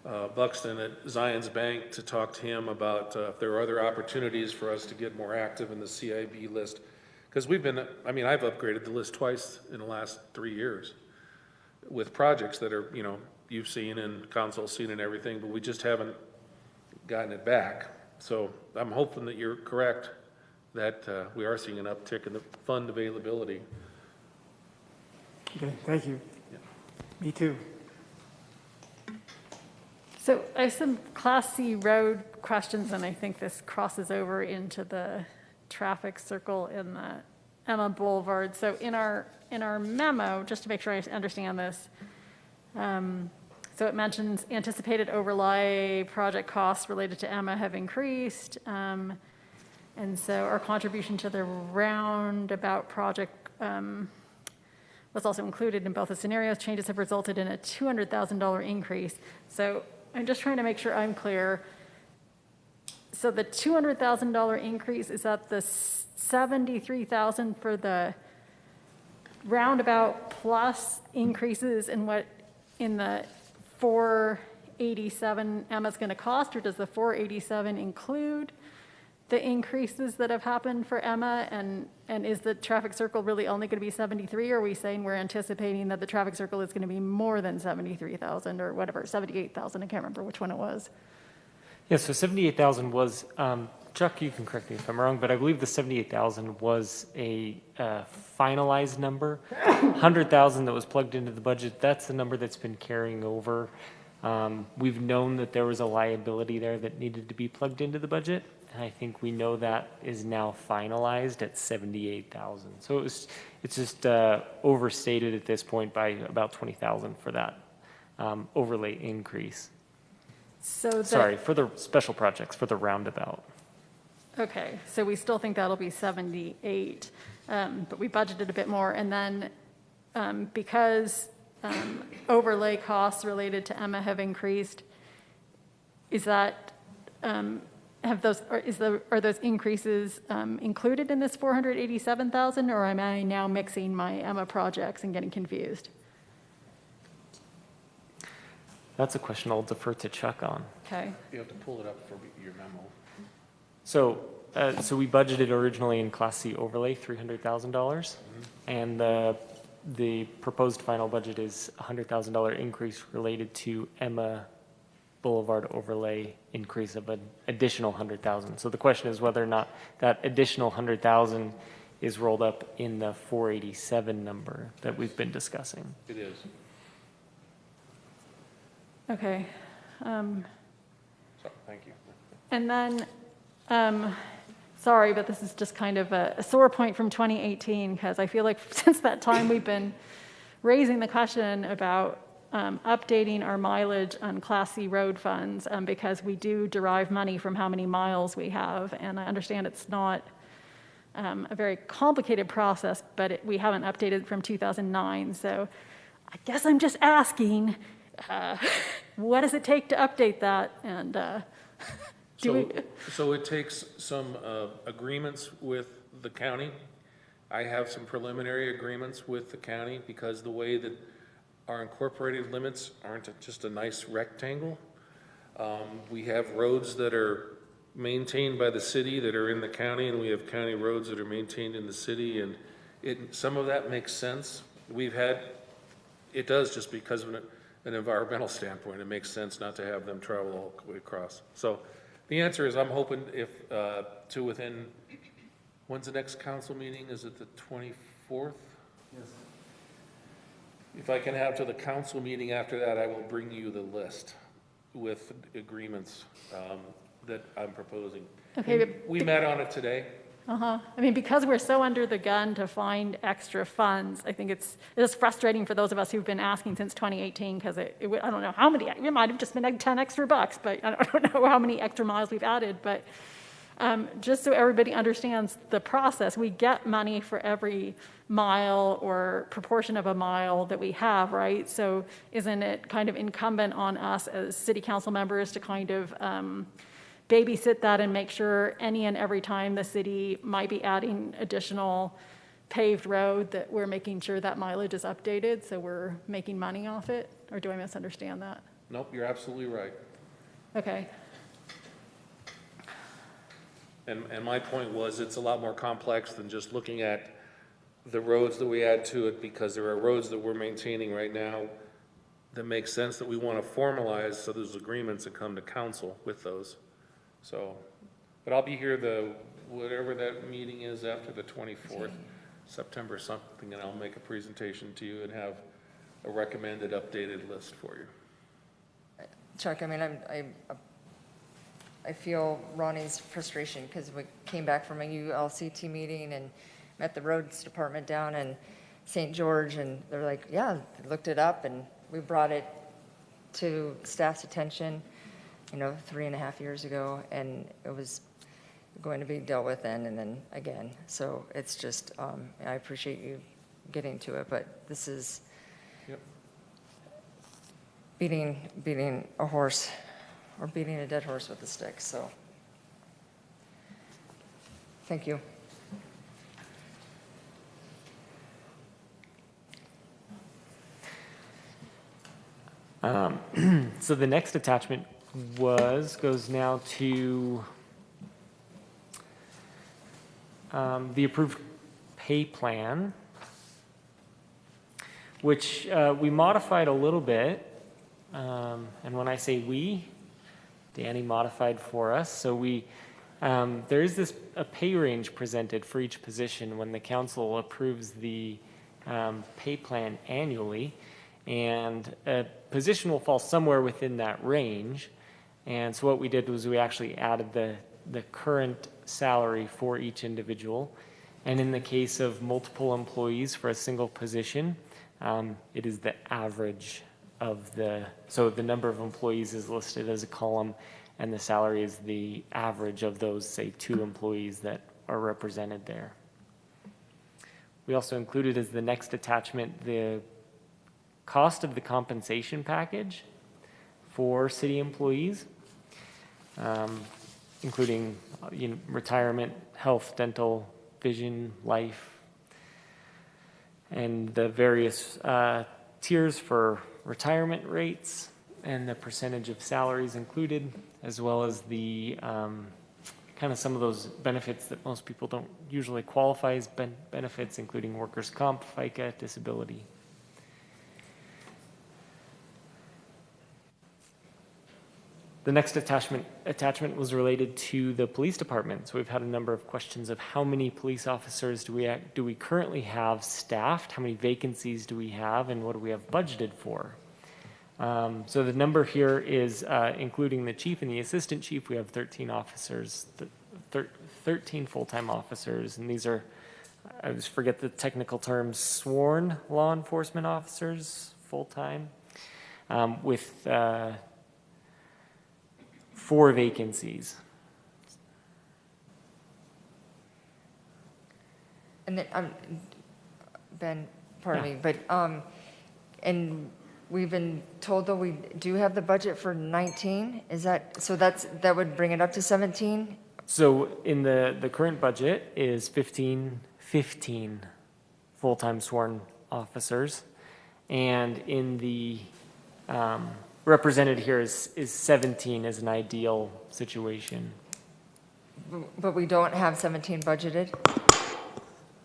Buxton at Zions Bank to talk to him about if there are other opportunities for us to get more active in the CIB list. Because I've upgraded the list twice in the last 3 years with projects that are, you've seen and council's seen and everything, but we just haven't gotten it back. So I'm hoping that you're correct, that we are seeing an uptick in the fund availability. Okay, thank you. Yeah. Me too. So I have some Class C road questions, and I think this crosses over into the traffic circle in the Emma Boulevard. So in our memo, just to make sure I understand this, so it mentions anticipated overlay project costs related to Emma have increased. And so our contribution to the roundabout project was also included in both the scenarios. Changes have resulted in a $200,000 increase. So I'm just trying to make sure I'm clear. So the $200,000 increase, is that the $73,000 for the roundabout plus increases in the 487 Emma's going to cost, or does the 487 include the increases that have happened for Emma? And is the traffic circle really only going to be 73, or are we saying we're anticipating that the traffic circle is going to be more than 73,000 or whatever, 78,000? I can't remember which one it was. Yeah, so 78,000 was, Chuck, you can correct me if I'm wrong, but I believe the 78,000 was a finalized number. 100,000 that was plugged into the budget, that's the number that's been carrying over. We've known that there was a liability there that needed to be plugged into the budget, and I think we know that is now finalized at 78,000. So it's just overstated at this point by about 20,000 for that overlay increase. So Sorry, for the special projects, for the roundabout. Okay, so we still think that'll be 78, but we budgeted a bit more. And then because overlay costs related to Emma have increased, is that, are those increases included in this 487,000, or am I now mixing my Emma projects and getting confused? That's a question I'll defer to Chuck on. Okay. You have to pull it up for your memo. So, so we budgeted originally in Class C overlay $300,000, and the proposed final budget is a $100,000 increase related to Emma Boulevard overlay increase of an additional 100,000. So the question is whether or not that additional 100,000 is rolled up in the 487 number that we've been discussing. It is. Okay. So, thank you. And then, sorry, but this is just kind of a sore point from 2018, because I feel like since that time we've been raising the question about updating our mileage on Class C road funds, because we do derive money from how many miles we have. And I understand it's not a very complicated process, but we haven't updated from 2009. So I guess I'm just asking, what does it take to update that? And So it takes some agreements with the county. I have some preliminary agreements with the county because the way that our incorporated limits aren't just a nice rectangle. We have roads that are maintained by the city that are in the county, and we have county roads that are maintained in the city, and some of that makes sense. It does just because of an environmental standpoint. It makes sense not to have them travel all the way across. So the answer is I'm hoping to within, when's the next council meeting? Is it the 24th? Yes. If I can have to the council meeting after that, I will bring you the list with agreements that I'm proposing. Okay, but we met on it today. I mean, because we're so under the gun to find extra funds, I think it is frustrating for those of us who've been asking since 2018, because I don't know how many, it might have just been like 10 extra bucks, but I don't know how many extra miles we've added. But just so everybody understands the process, we get money for every mile or proportion of a mile that we have, right? So isn't it kind of incumbent on us as city council members to kind of babysit that and make sure any and every time the city might be adding additional paved road that we're making sure that mileage is updated so we're making money off it? Or do I misunderstand that? Nope, you're absolutely right. Okay. And my point was it's a lot more complex than just looking at the roads that we add to it, because there are roads that we're maintaining right now that make sense that we want to formalize, so there's agreements that come to council with those. So, but I'll be here whatever that meeting is after the 24th, September something, and I'll make a presentation to you and have a recommended updated list for you. Chuck, I mean, I feel Ronnie's frustration because we came back from a ULCT meeting and met the roads department down in St. George, and they're like, yeah, they looked it up, and we brought it to staff's attention, 3.5 years ago, and it was going to be dealt with then and then again. So it's just, I appreciate you getting to it, but this is beating a horse or beating a dead horse with a stick. So thank you. So the next attachment goes now to the approved pay plan, which we modified a little bit. And when I say we, Danny modified for us. So there is a pay range presented for each position when the council approves the pay plan annually. And a position will fall somewhere within that range. And so what we did was we actually added the current salary for each individual. And in the case of multiple employees for a single position, it is the average of so the number of employees is listed as a column, and the salary is the average of those, say, 2 employees that are represented there. We also included as the next attachment the cost of the compensation package for city employees, including retirement, health, dental, vision, life, and the various tiers for retirement rates and the percentage of salaries included, as well as the kind of some of those benefits that most people don't usually qualify as benefits, including workers' comp, FICA, disability. The next attachment was related to the police department. So we've had a number of questions of how many police officers do we currently have staffed, how many vacancies do we have, and what do we have budgeted for? So the number here is including the chief and the assistant chief. We have 13 officers, 13 full-time officers, and these are, I always forget the technical terms, sworn law enforcement officers, full-time, with 4 vacancies. And then, Ben, pardon me, but, and we've been told that we do have the budget for 19, is that, so that would bring it up to 17? So in the current budget is 15 full-time sworn officers, and in the represented here is 17 as an ideal situation. But we don't have 17 budgeted?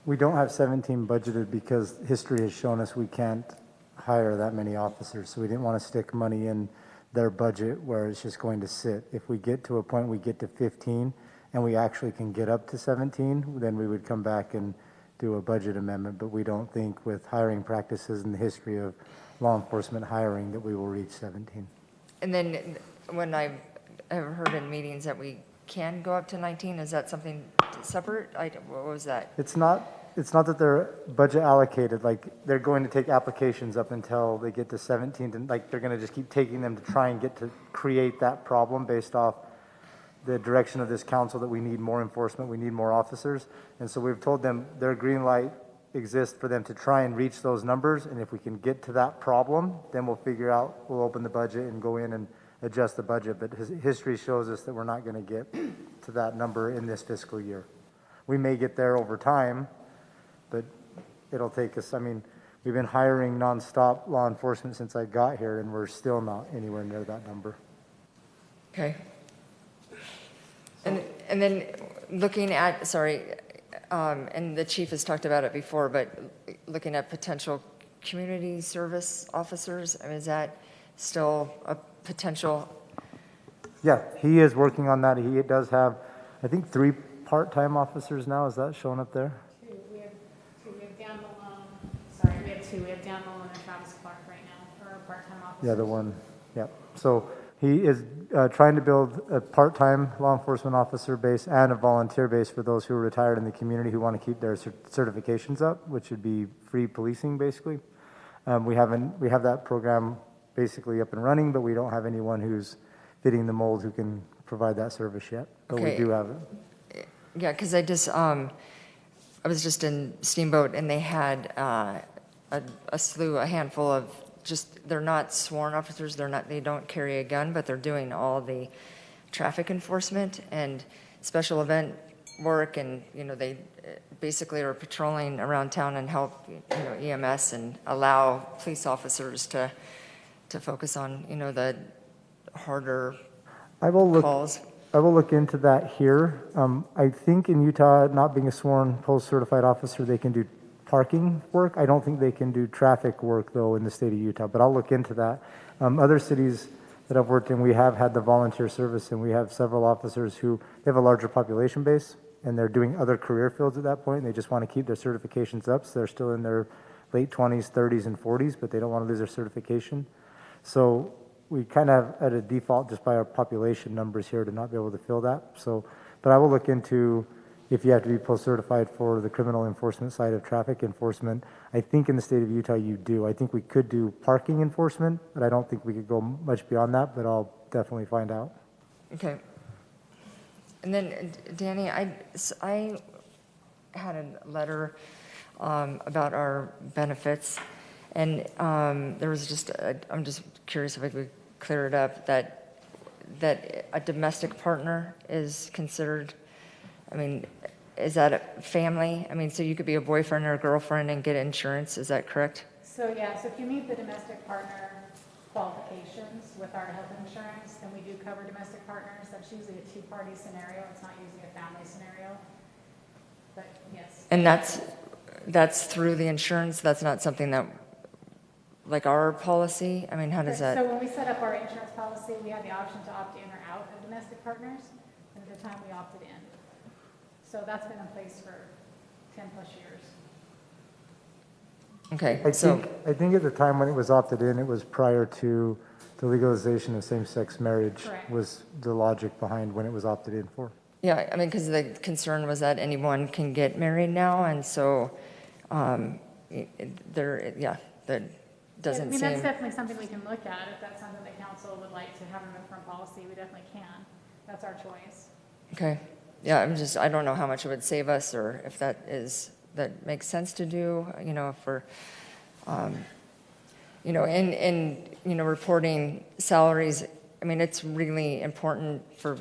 We don't have 17 budgeted because history has shown us we can't hire that many officers. So we didn't want to stick money in their budget where it's just going to sit. If we get to a point we get to 15 and we actually can get up to 17, then we would come back and do a budget amendment. But we don't think with hiring practices and the history of law enforcement hiring that we will reach 17. And then when I have heard in meetings that we can go up to 19, is that something separate? What was that? It's not that they're budget allocated, like they're going to take applications up until they get to 17, and like they're going to just keep taking them to try and get to create that problem based off the direction of this council that we need more enforcement, we need more officers. And so we've told them their green light exists for them to try and reach those numbers, and if we can get to that problem, then we'll open the budget and go in and adjust the budget. But history shows us that we're not going to get to that number in this fiscal year. We may get there over time, but it'll take us, I mean, we've been hiring nonstop law enforcement since I got here, and we're still not anywhere near that number. Okay. And then looking at, and the chief has talked about it before, but looking at potential community service officers, I mean, is that still a potential? Yeah, he is working on that. He does have, I think, 3 part-time officers now. Is that showing up there? We have Dan Malone, we have 2. We have Dan Malone and Travis Clark right now for our part-time officers. Yeah, the one, yeah. So he is trying to build a part-time law enforcement officer base and a volunteer base for those who are retired in the community who want to keep their certifications up, which would be free policing, basically. We have that program basically up and running, but we don't have anyone who's fitting the mold who can provide that service yet. But Okay. we do have it. Yeah, because I was just in Steamboat, and they had a handful of they're not sworn officers, they don't carry a gun, but they're doing all the traffic enforcement and special event work, and, they basically are patrolling around town and help, EMS and allow police officers to focus on, the harder calls. I will look into that here. I think in Utah, not being a sworn post-certified officer, they can do parking work. I don't think they can do traffic work, though, in the state of Utah, but I'll look into that. Other cities that I've worked in, we have had the volunteer service, and we have several officers who they have a larger population base, and they're doing other career fields at that point, and they just want to keep their certifications up, so they're still in their late 20s, 30s, and 40s, but they don't want to lose their certification. So we kind of at a default just by our population numbers here to not be able to fill that. So, but I will look into if you have to be post-certified for the criminal enforcement side of traffic enforcement. I think in the state of Utah you do. I think we could do parking enforcement, but I don't think we could go much beyond that, but I'll definitely find out. Okay. And then, Danny, I had a letter about our benefits, and there was just, I'm just curious if I could clear it up, that a domestic partner is considered, I mean, is that a family? I mean, so you could be a boyfriend or a girlfriend and get insurance, is that correct? So, yeah, so if you meet the domestic partner qualifications with our health insurance, then we do cover domestic partners. That's usually a two-party scenario. It's not usually a family scenario. But yes. And that's through the insurance? That's not something that, like our policy? I mean, how does that? So when we set up our insurance policy, we had the option to opt in or out of domestic partners. And at the time, we opted in. So that's been in place for 10 plus years. Okay, I think at the time when it was opted in, it was prior to the legalization of same-sex marriage. Correct. Was the logic behind when it was opted in for. yeah, I mean, because the concern was that anyone can get married now, and so that doesn't I mean, seem. that's definitely something we can look at. If that's something the council would like to have in the firm policy, we definitely can. That's our choice. Okay, yeah, I don't know how much it would save us, or if that makes sense to do, for, reporting salaries. I mean, it's really important for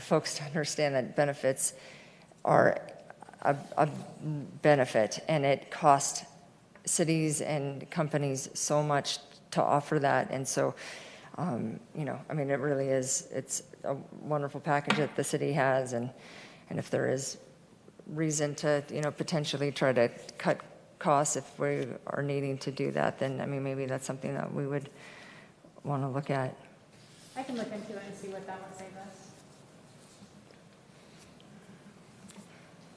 folks to understand that benefits are a benefit, and it costs cities and companies so much to offer that. And so, I mean, it really is, it's a wonderful package that the city has, and if there is reason to, potentially try to cut costs if we are needing to do that, then, I mean, maybe that's something that we would want to look at. I can look into it and see what that would save us.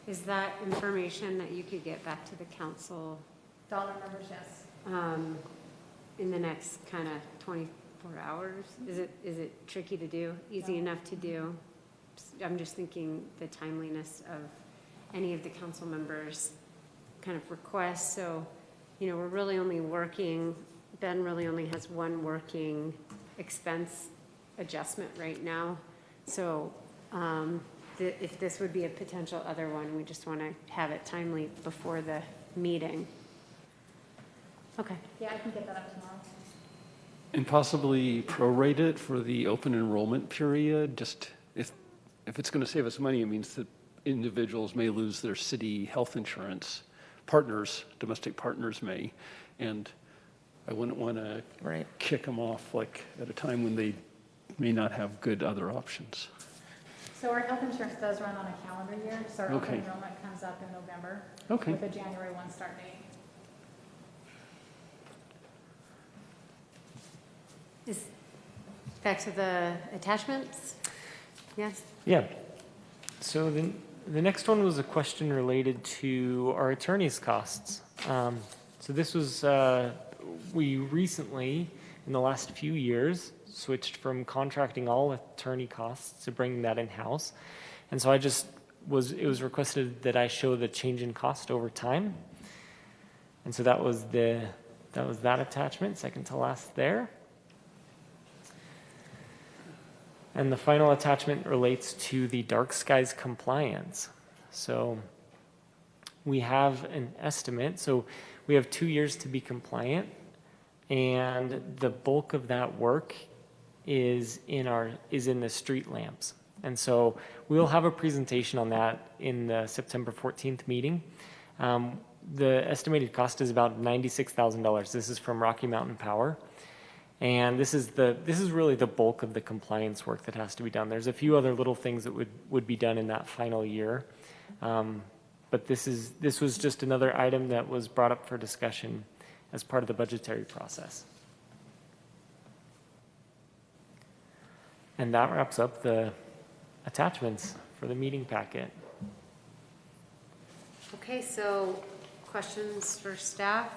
Is that information that you could get back to the council Dollar numbers, yes. in the next kind of 24 hours? Is it tricky to do, easy enough to do? I'm just thinking the timeliness of any of the council members' kind of requests. So, we're really only working, Ben really only has one working expense adjustment right now. So if this would be a potential other one, we just want to have it timely before the meeting. Okay. Yeah, I can get that up tomorrow. And possibly prorate it for the open enrollment period, just if it's going to save us money, it means that individuals may lose their city health insurance. Partners, domestic partners may, and I wouldn't want to kick them off like at a time when they may not have good other options. So our health insurance does run on a calendar year, so our open Okay. enrollment comes up in November Okay. with a January 1 start date. Back to the attachments? Yes? Yeah. So the next one was a question related to our attorney's costs. So this was, we recently, in the last few years, switched from contracting all attorney costs to bringing that in-house. And so it was requested that I show the change in cost over time. And so that was that attachment, second to last there. And the final attachment relates to the dark skies compliance. So we have an estimate. So we have 2 years to be compliant, and the bulk of that work is in the street lamps. And so we'll have a presentation on that in the September 14th meeting. The estimated cost is about $96,000. This is from Rocky Mountain Power. And this is really the bulk of the compliance work that has to be done. There's a few other little things that would be done in that final year. But this was just another item that was brought up for discussion as part of the budgetary process. And that wraps up the attachments for the meeting packet. Okay, so questions for staff?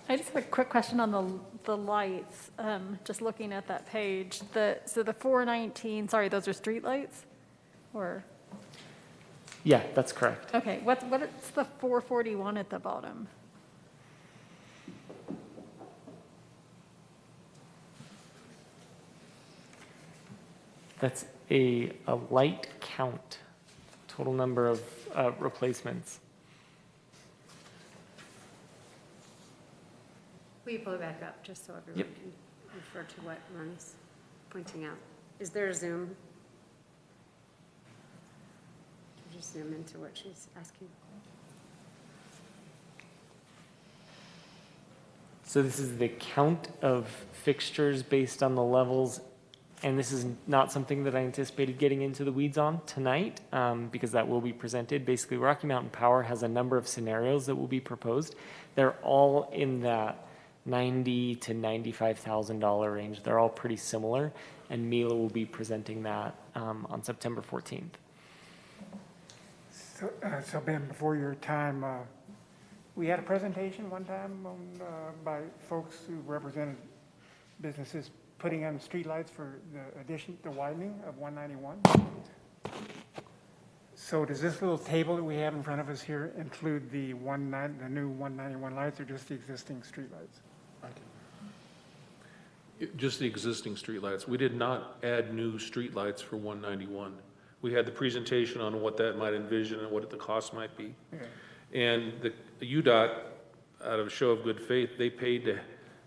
I just have a quick question on the lights, just looking at that page. So the 419, sorry, those are street lights? Or, Yeah, that's correct. okay, what's the 441 at the bottom? That's a light count, total number of replacements. Will you pull it back up, just so everyone Yep. can refer to what Ronnie's pointing out? Is there a zoom? Just zoom into what she's asking. So this is the count of fixtures based on the levels, and this is not something that I anticipated getting into the weeds on tonight, because that will be presented. Basically, Rocky Mountain Power has a number of scenarios that will be proposed. They're all in that $90,000 to $95,000 range. They're all pretty similar, and Mila will be presenting that on September 14th. So Ben, before your time, we had a presentation one time by folks who represented businesses putting in streetlights for the widening of 191. So does this little table that we have in front of us here include the new 191 lights or just the existing streetlights? Just the existing streetlights. We did not add new streetlights for 191. We had the presentation on what that might envision and what the cost might be. Okay. And the UDOT, out of a show of good faith, they paid to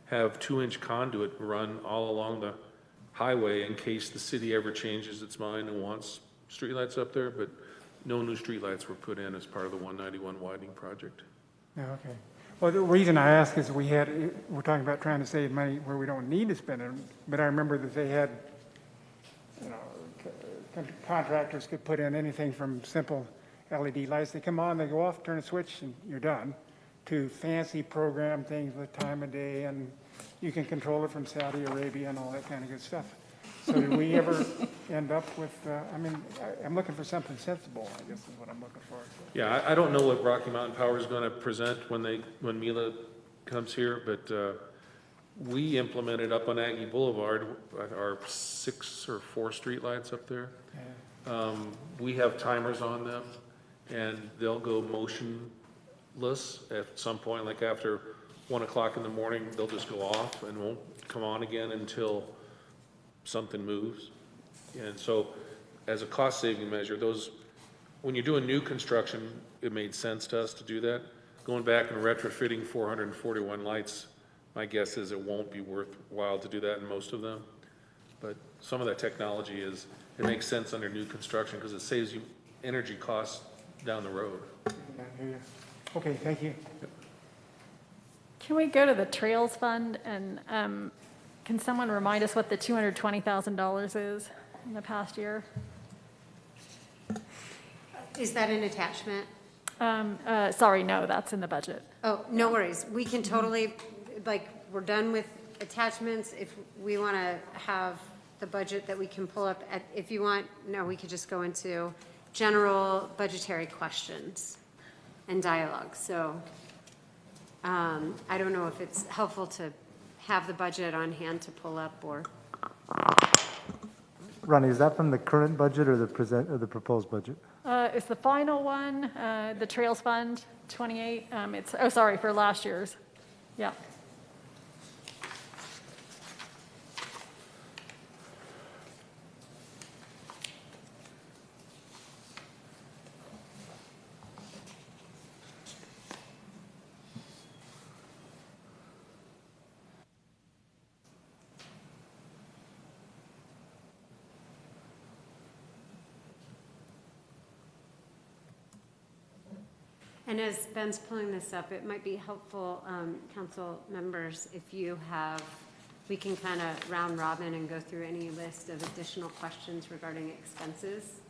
have 2-inch conduit run all along the highway in case the city ever changes its mind and wants streetlights up there, but no new streetlights were put in as part of the 191 widening project. Yeah, okay. Well, the reason I ask is we're talking about trying to save money where we don't need to spend it, but I remember that they had, contractors could put in anything from simple LED lights. They come on, they go off, turn a switch, and you're done, to fancy program things with time of day, and you can control it from Saudi Arabia and all that kind of good stuff. So did we ever end up with, I'm looking for something sensible, I guess is what I'm looking for. Yeah, I don't know what Rocky Mountain Power is going to present when Mila comes here, but we implemented up on Aggie Boulevard our 6 or 4 streetlights up there. Yeah. We have timers on them, and they'll go motionless at some point, like after 1 o'clock in the morning, they'll just go off and won't come on again until something moves. And so as a cost saving measure, when you're doing new construction, it made sense to us to do that. Going back and retrofitting 441 lights, my guess is it won't be worthwhile to do that in most of them. But some of that technology it makes sense under new construction because it saves you energy costs down the road. Yeah, I hear you. Okay, thank you. Can we go to the Trails Fund, and can someone remind us what the $220,000 is in the past year? Is that an attachment? Sorry, no, that's in the budget. Oh, no worries. We can totally, we're done with attachments. If we want to have the budget that we can pull up, if you want, no, we could just go into general budgetary questions and dialogue. So I don't know if it's helpful to have the budget on hand to pull up or. Ronnie, is that from the current budget or the proposed budget? It's the final one, the Trails Fund, 28. For last year's. Yeah. And as Ben's pulling this up, it might be helpful, council members, if we can kind of round robin and go through any list of additional questions regarding expenses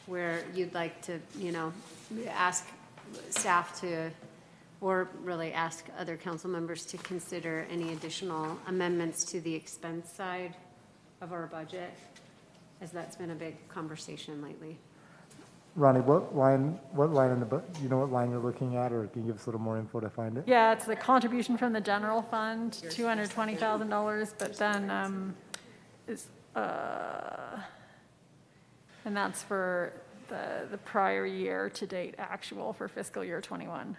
where you'd like to, ask staff to, or really ask other council members to consider any additional amendments to the expense side of our budget, as that's been a big conversation lately. Ronnie, what line in the, you know what line you're looking at, or can you give us a little more info to find it? Yeah, it's the contribution from the general fund, $220,000, but then and that's for the prior year to date actual for fiscal year '21.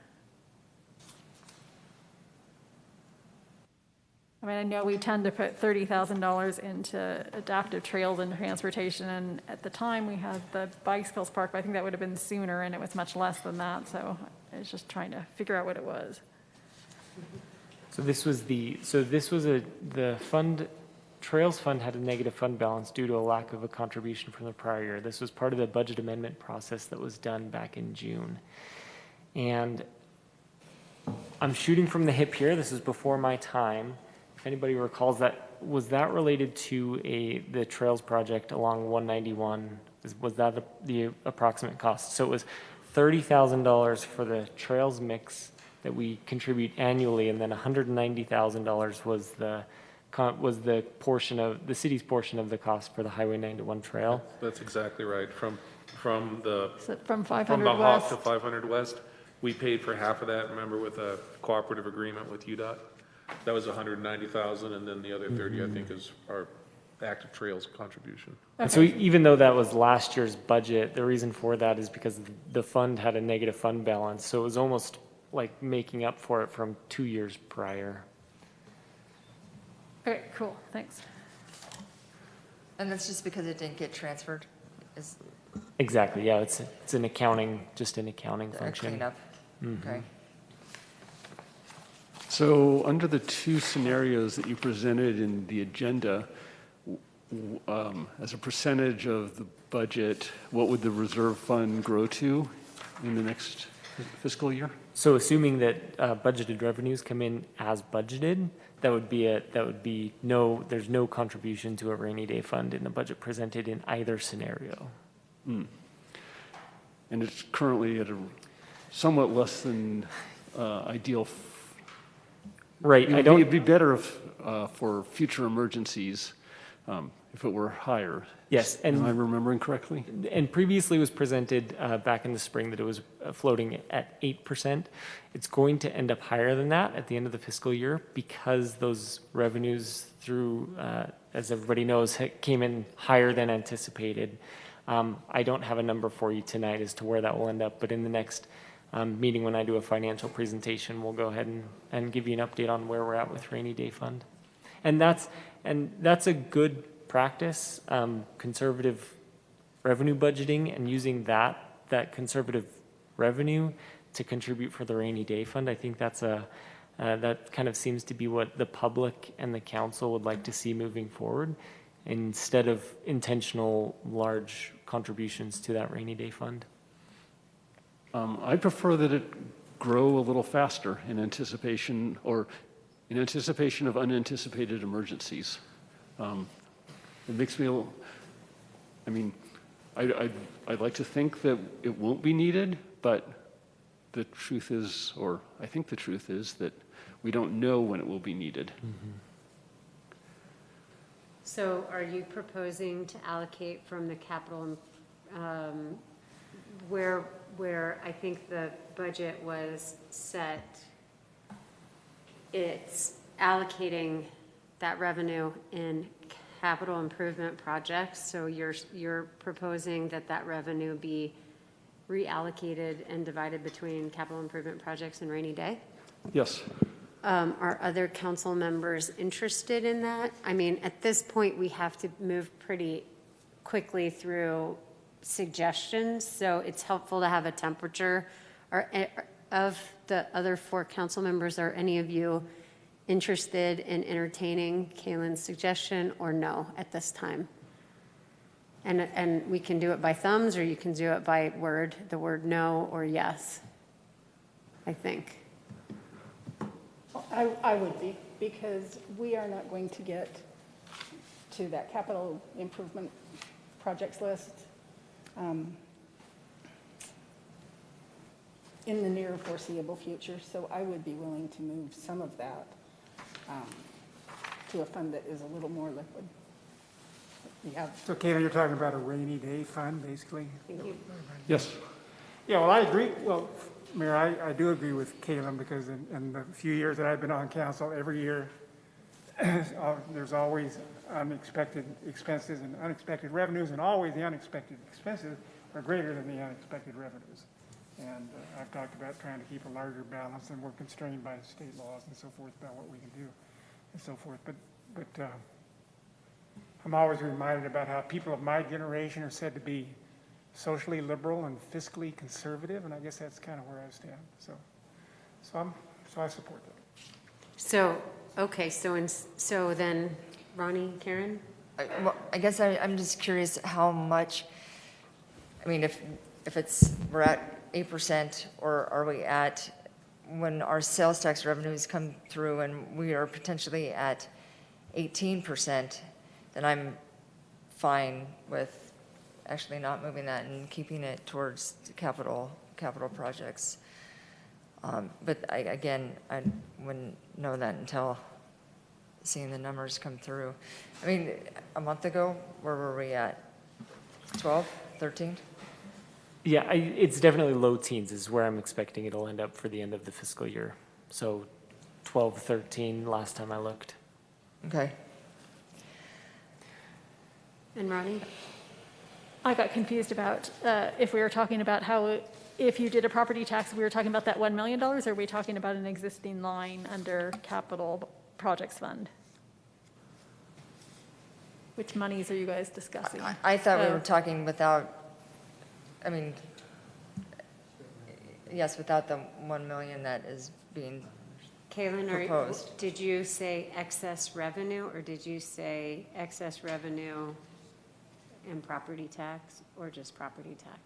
I mean, I know we tend to put $30,000 into adaptive trails and transportation, and at the time, we had the bicycles park, but I think that would have been sooner, and it was much less than that, so I was just trying to figure out what it was. So the Trails Fund had a negative fund balance due to a lack of a contribution from the prior year. This was part of the budget amendment process that was done back in June. And I'm shooting from the hip here. This is before my time. If anybody recalls that, was that related to the Trails project along 191? Was that the approximate cost? So it was $30,000 for the Trails mix that we contribute annually, and then $190,000 was the portion of the city's portion of the cost for the Highway 91 trail. That's exactly right. From the So from from 500 the Hawk west. to 500 West, we paid for half of that, remember, with a cooperative agreement with UDOT? That was 190,000, and then the other 30, I think, is our active trails contribution. And so even though that was last year's budget, the reason for that is because the fund had a negative fund balance. So it was almost like making up for it from 2 years prior. Okay, cool, thanks. And that's just because it didn't get transferred, is Exactly, yeah, it's an accounting, just an accounting a function. cleanup? Okay. So under the two scenarios that you presented in the agenda, as a percentage of the budget, what would the reserve fund grow to in the next fiscal year? So assuming that budgeted revenues come in as budgeted, there's no contribution to a rainy day fund in the budget presented in either scenario. And it's currently at a somewhat less than ideal. Right, It'd be better if, for future emergencies, if it were higher. Yes, and Am I remembering correctly? And previously was presented back in the spring that it was floating at 8%. It's going to end up higher than that at the end of the fiscal year because those revenues through, as everybody knows, came in higher than anticipated. I don't have a number for you tonight as to where that will end up, but in the next meeting when I do a financial presentation, we'll go ahead and give you an update on where we're at with rainy day fund. And that's a good practice, conservative revenue budgeting and using that conservative revenue to contribute for the rainy day fund. I think that kind of seems to be what the public and the council would like to see moving forward, instead of intentional large contributions to that rainy day fund. I prefer that it grow a little faster in anticipation of unanticipated emergencies. It makes me, I'd like to think that it won't be needed, but the truth is, or I think the truth is, that we don't know when it will be needed. So are you proposing to allocate from the capital, where I think the budget was set, it's allocating that revenue in capital improvement projects, so you're proposing that revenue be reallocated and divided between capital improvement projects and rainy day? Yes. Are other council members interested in that? I mean, at this point, we have to move pretty quickly through suggestions, so it's helpful to have a temperature. Of the other 4 council members, are any of you interested in entertaining Kaylin's suggestion or no at this time? And we can do it by thumbs, or you can do it by word, the word no or yes, I think. I would be, because we are not going to get to that capital improvement projects list in the near foreseeable future, so I would be willing to move some of that to a fund that is a little more liquid. We have, So Kayla, you're talking about a rainy day fund, basically? Thank you. Yes. Yeah, well, I agree. Well, Mayor, I do agree with Kayla, because in the few years that I've been on council, every year, there's always unexpected expenses and unexpected revenues, and always the unexpected expenses are greater than the unexpected revenues. And I've talked about trying to keep a larger balance, and we're constrained by state laws and so forth about what we can do. and so forth. But I'm always reminded about how people of my generation are said to be socially liberal and fiscally conservative, and I guess that's kind of where I stand. So I support that. So, okay, so then, Ronnie, Karen? Well, I guess I'm just curious how much, I mean, if we're at 8%, or are we at, when our sales tax revenues come through and we are potentially at 18%, then I'm fine with actually not moving that and keeping it towards capital projects. But again, I wouldn't know that until seeing the numbers come through. I mean, a month ago, where were we at? 12, 13? Yeah, it's definitely low teens is where I'm expecting it'll end up for the end of the fiscal year. So 12, 13 last time I looked. Okay. And Ronnie? I got confused about if we were talking about how, if you did a property tax, we were talking about that $1 million, or are we talking about an existing line under capital projects fund? Which monies are you guys discussing? I thought we were talking without, I mean, yes, without the 1 million that is being Kaylin, proposed. did you say excess revenue, or did you say excess revenue and property tax, or just property tax?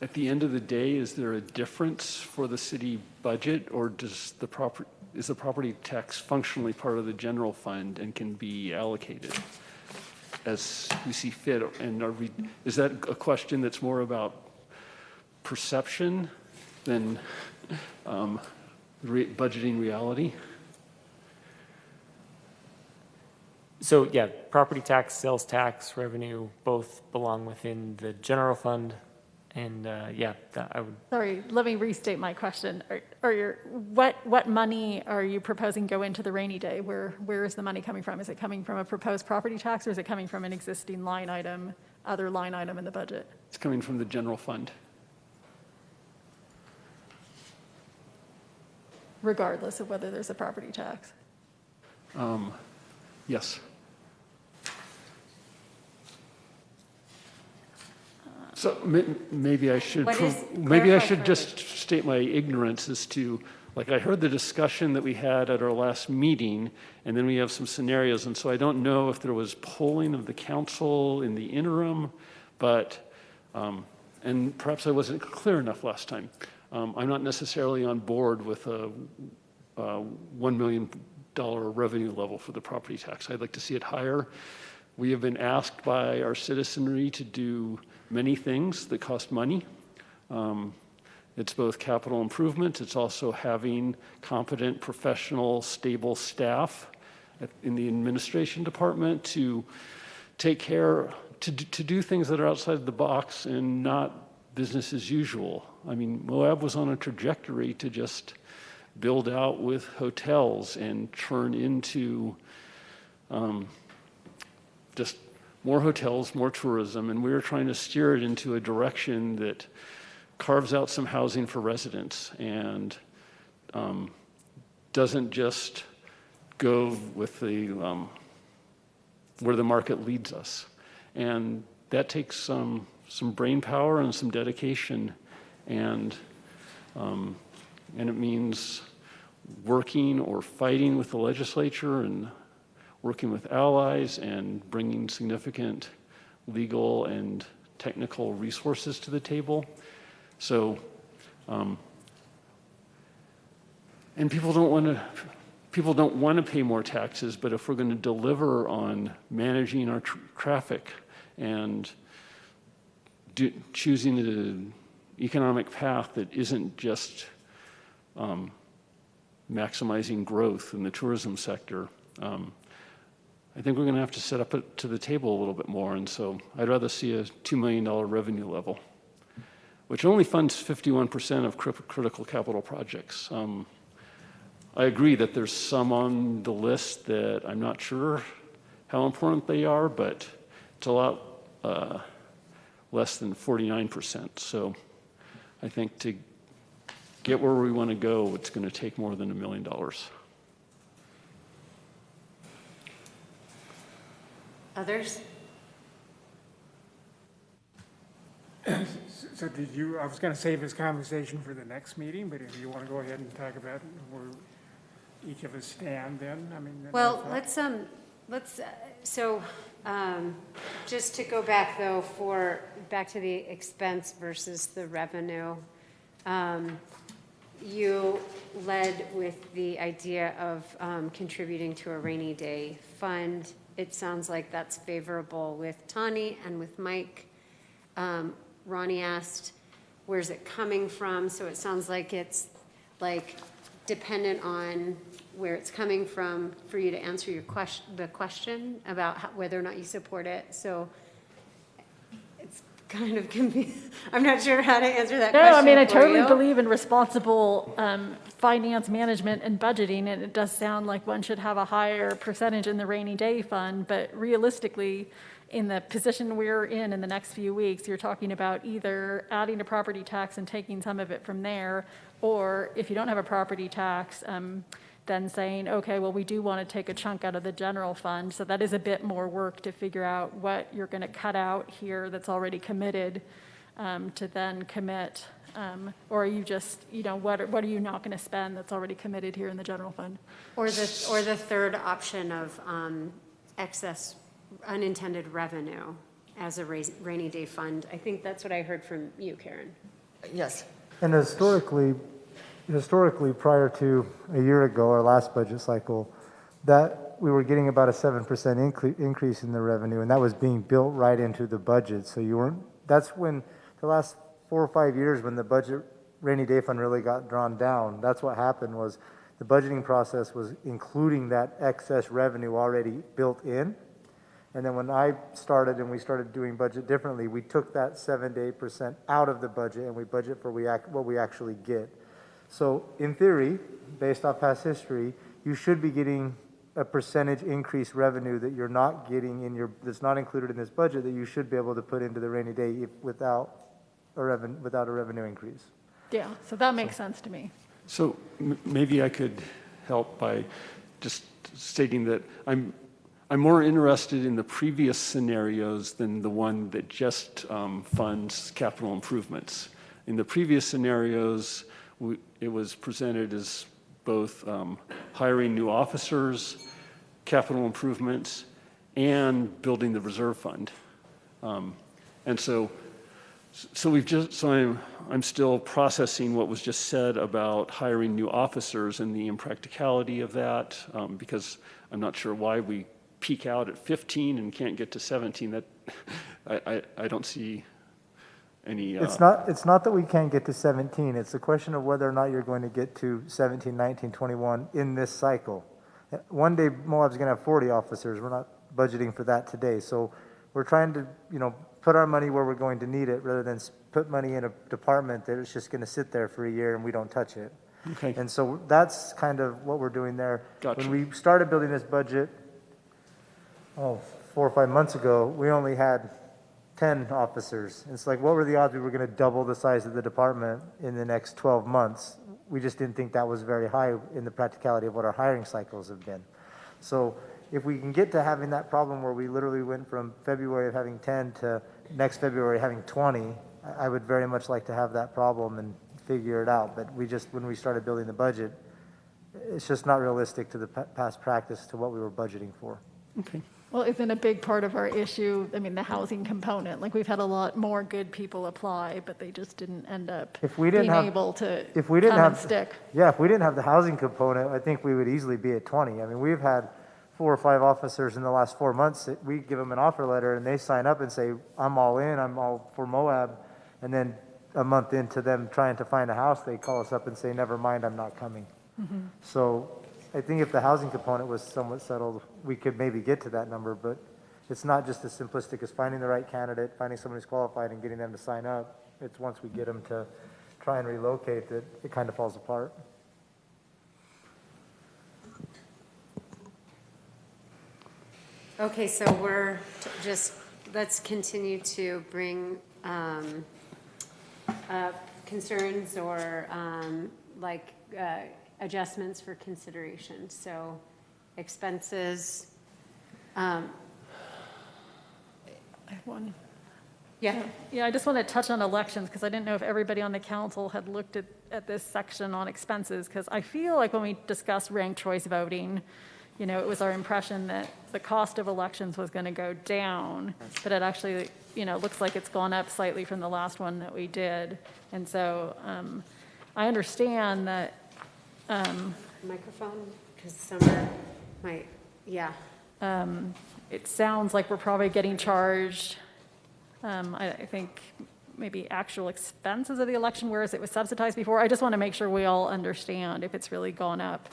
At the end of the day, is there a difference for the city budget, or is the property tax functionally part of the general fund and can be allocated as we see fit? And is that a question that's more about perception than budgeting reality? So yeah, property tax, sales tax, revenue, both belong within the general fund. And yeah, I would. Sorry, let me restate my question. What money are you proposing go into the rainy day? Where is the money coming from? Is it coming from a proposed property tax, or is it coming from an existing line item, other line item in the budget? It's coming from the general fund. Regardless of whether there's a property tax? Yes. So maybe I should just state my ignorance as to, like, I heard the discussion that we had at our last meeting, and then we have some scenarios, and so I don't know if there was polling of the council in the interim, but and perhaps I wasn't clear enough last time. I'm not necessarily on board with a $1 million revenue level for the property tax. I'd like to see it higher. We have been asked by our citizenry to do many things that cost money. It's both capital improvement, it's also having competent, professional, stable staff in the administration department to take care, to do things that are outside the box and not business as usual. I mean, Moab was on a trajectory to just build out with hotels and turn into just more hotels, more tourism, and we were trying to steer it into a direction that carves out some housing for residents and doesn't just go with the where the market leads us. And that takes some brain power and some dedication, and it means working or fighting with the legislature and working with allies and bringing significant legal and technical resources to the table. So, and people don't want to pay more taxes, but if we're going to deliver on managing our traffic and choosing an economic path that isn't just maximizing growth in the tourism sector, I think we're going to have to set up to the table a little bit more. And so I'd rather see a $2 million revenue level, which only funds 51% of critical capital projects. I agree that there's some on the list that I'm not sure how important they are, but it's a lot less than 49%. So I think to get where we want to go, it's going to take more than $1 million. Others? So did you, I was going to save this conversation for the next meeting, but if you want to go ahead and talk about where each of us stand then, I mean. then Well, I thought- just to go back though, back to the expense versus the revenue. You led with the idea of contributing to a rainy day fund. It sounds like that's favorable with Tani and with Mike. Ronnie asked, where's it coming from? So it sounds like it's like dependent on where it's coming from for you to answer the question about whether or not you support it. So it's kind of confusing. I'm not sure how to answer that No, question I mean, I for totally you. believe in responsible finance management and budgeting, and it does sound like one should have a higher percentage in the rainy day fund, but realistically, in the position we're in the next few weeks, you're talking about either adding a property tax and taking some of it from there, or if you don't have a property tax, then saying, okay, well, we do want to take a chunk out of the general fund. So that is a bit more work to figure out what you're going to cut out here that's already committed to then commit. Or are you just, what are you not going to spend that's already committed here in the general fund? Or the third option of excess unintended revenue as a rainy day fund. I think that's what I heard from you, Karen. Yes. And historically, prior to a year ago, our last budget cycle, that we were getting about a 7% increase in the revenue, and that was being built right into the budget. So that's when the last 4 or 5 years when the budget rainy day fund really got drawn down, that's what happened was the budgeting process was including that excess revenue already built in. And then when I started and we started doing budget differently, we took that 7 to 8% out of the budget and we budget for what we actually get. So in theory, based off past history, you should be getting a percentage increase revenue that you're not getting that's not included in this budget that you should be able to put into the rainy day without a revenue increase. Yeah, so that makes sense to me. So maybe I could help by just stating that I'm more interested in the previous scenarios than the one that just funds capital improvements. In the previous scenarios, it was presented as both hiring new officers, capital improvements, and building the reserve fund. And so I'm still processing what was just said about hiring new officers and the impracticality of that, because I'm not sure why we peak out at 15 and can't get to 17. That I don't see any. It's not that we can't get to 17. It's a question of whether or not you're going to get to 17, 19, 21 in this cycle. One day Moab's going to have 40 officers. We're not budgeting for that today. So we're trying to, put our money where we're going to need it rather than put money in a department that is just going to sit there for a year and we don't touch it. Okay. And so that's kind of what we're doing there. Gotcha. When we started building this budget, 4 or 5 months ago, we only had 10 officers. It's like, what were the odds we were going to double the size of the department in the next 12 months? We just didn't think that was very high in the practicality of what our hiring cycles have been. So if we can get to having that problem where we literally went from February of having 10 to next February having 20, I would very much like to have that problem and figure it out. But when we started building the budget, it's just not realistic to the past practice to what we were budgeting for. Okay. Well, isn't a big part of our issue, the housing component? Like, we've had a lot more good people apply, but they just didn't end up being able to come and stick. Yeah, if we didn't have the housing component, I think we would easily be at 20. I mean, we've had 4 or 5 officers in the last 4 months that we give them an offer letter and they sign up and say, I'm all in, I'm all for Moab. And then a month into them trying to find a house, they call us up and say, never mind, I'm not coming. Mm-hmm. So I think if the housing component was somewhat settled, we could maybe get to that number, but it's not just as simplistic as finding the right candidate, finding someone who's qualified and getting them to sign up. It's once we get them to try and relocate that it kind of falls apart. Okay, so let's continue to bring concerns or adjustments for consideration. So expenses, I have one. yeah. Yeah, I just want to touch on elections, because I didn't know if everybody on the council had looked at this section on expenses, because I feel like when we discussed ranked choice voting, you know, it was our impression that the cost of elections was going to go down, but it actually, you know, looks like it's gone up slightly from the last one that we did. And so I understand that, Microphone, because summer might, yeah. it sounds like we're probably getting charged, I think, maybe actual expenses of the election, whereas it was subsidized before. I just want to make sure we all understand if it's really gone up.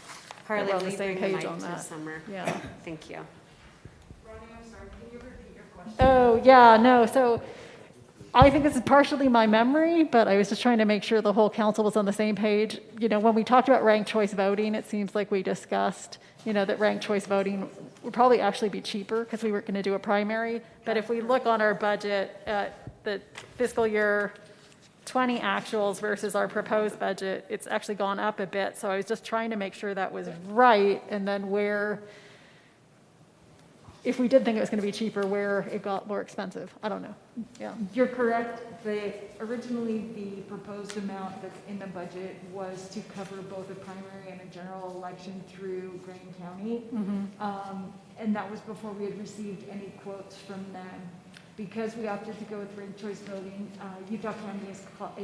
Harley, We're on will the you same bring the page mic on to that. Summer? Yeah. Thank you. Ronnie, I'm sorry, can you repeat your question? Oh, yeah, no, so I think this is partially my memory, but I was just trying to make sure the whole council was on the same page. You know, when we talked about ranked choice voting, it seems like we discussed, you know, that ranked choice voting would probably actually be cheaper because we weren't going to do a primary. But if we look on our budget at the fiscal year 20 actuals versus our proposed budget, it's actually gone up a bit. So I was just trying to make sure that was right, and then where, if we did think it was going to be cheaper, where it got more expensive. I don't know. Yeah. You're correct. Originally, the proposed amount that's in the budget was to cover both a primary and a general election through Greene County. And that was before we had received any quotes from them. Because we opted to go with ranked choice voting, Utah County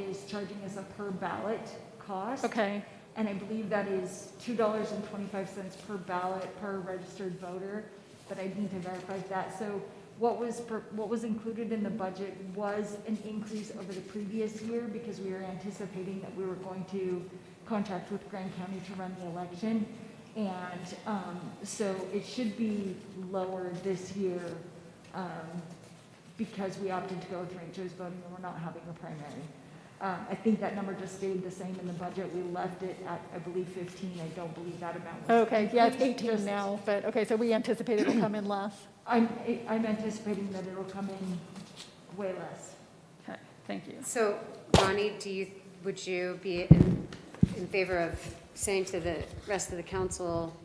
is charging us a per ballot cost. Okay. And I believe that is $2.25 per ballot per registered voter, but I need to verify that. So what was included in the budget was an increase over the previous year, because we were anticipating that we were going to contract with Greene County to run the election. And so it should be lower this year, because we opted to go with ranked choice voting and we're not having a primary. I think that number just stayed the same in the budget. We left it at, I believe, 15. I don't believe that amount was. Okay, yeah, it's increased. 18 now, but, okay, so we anticipate it'll come in less. I'm anticipating that it'll come in way less. Okay, thank you. So, Ronnie, would you be in favor of saying to the rest of the council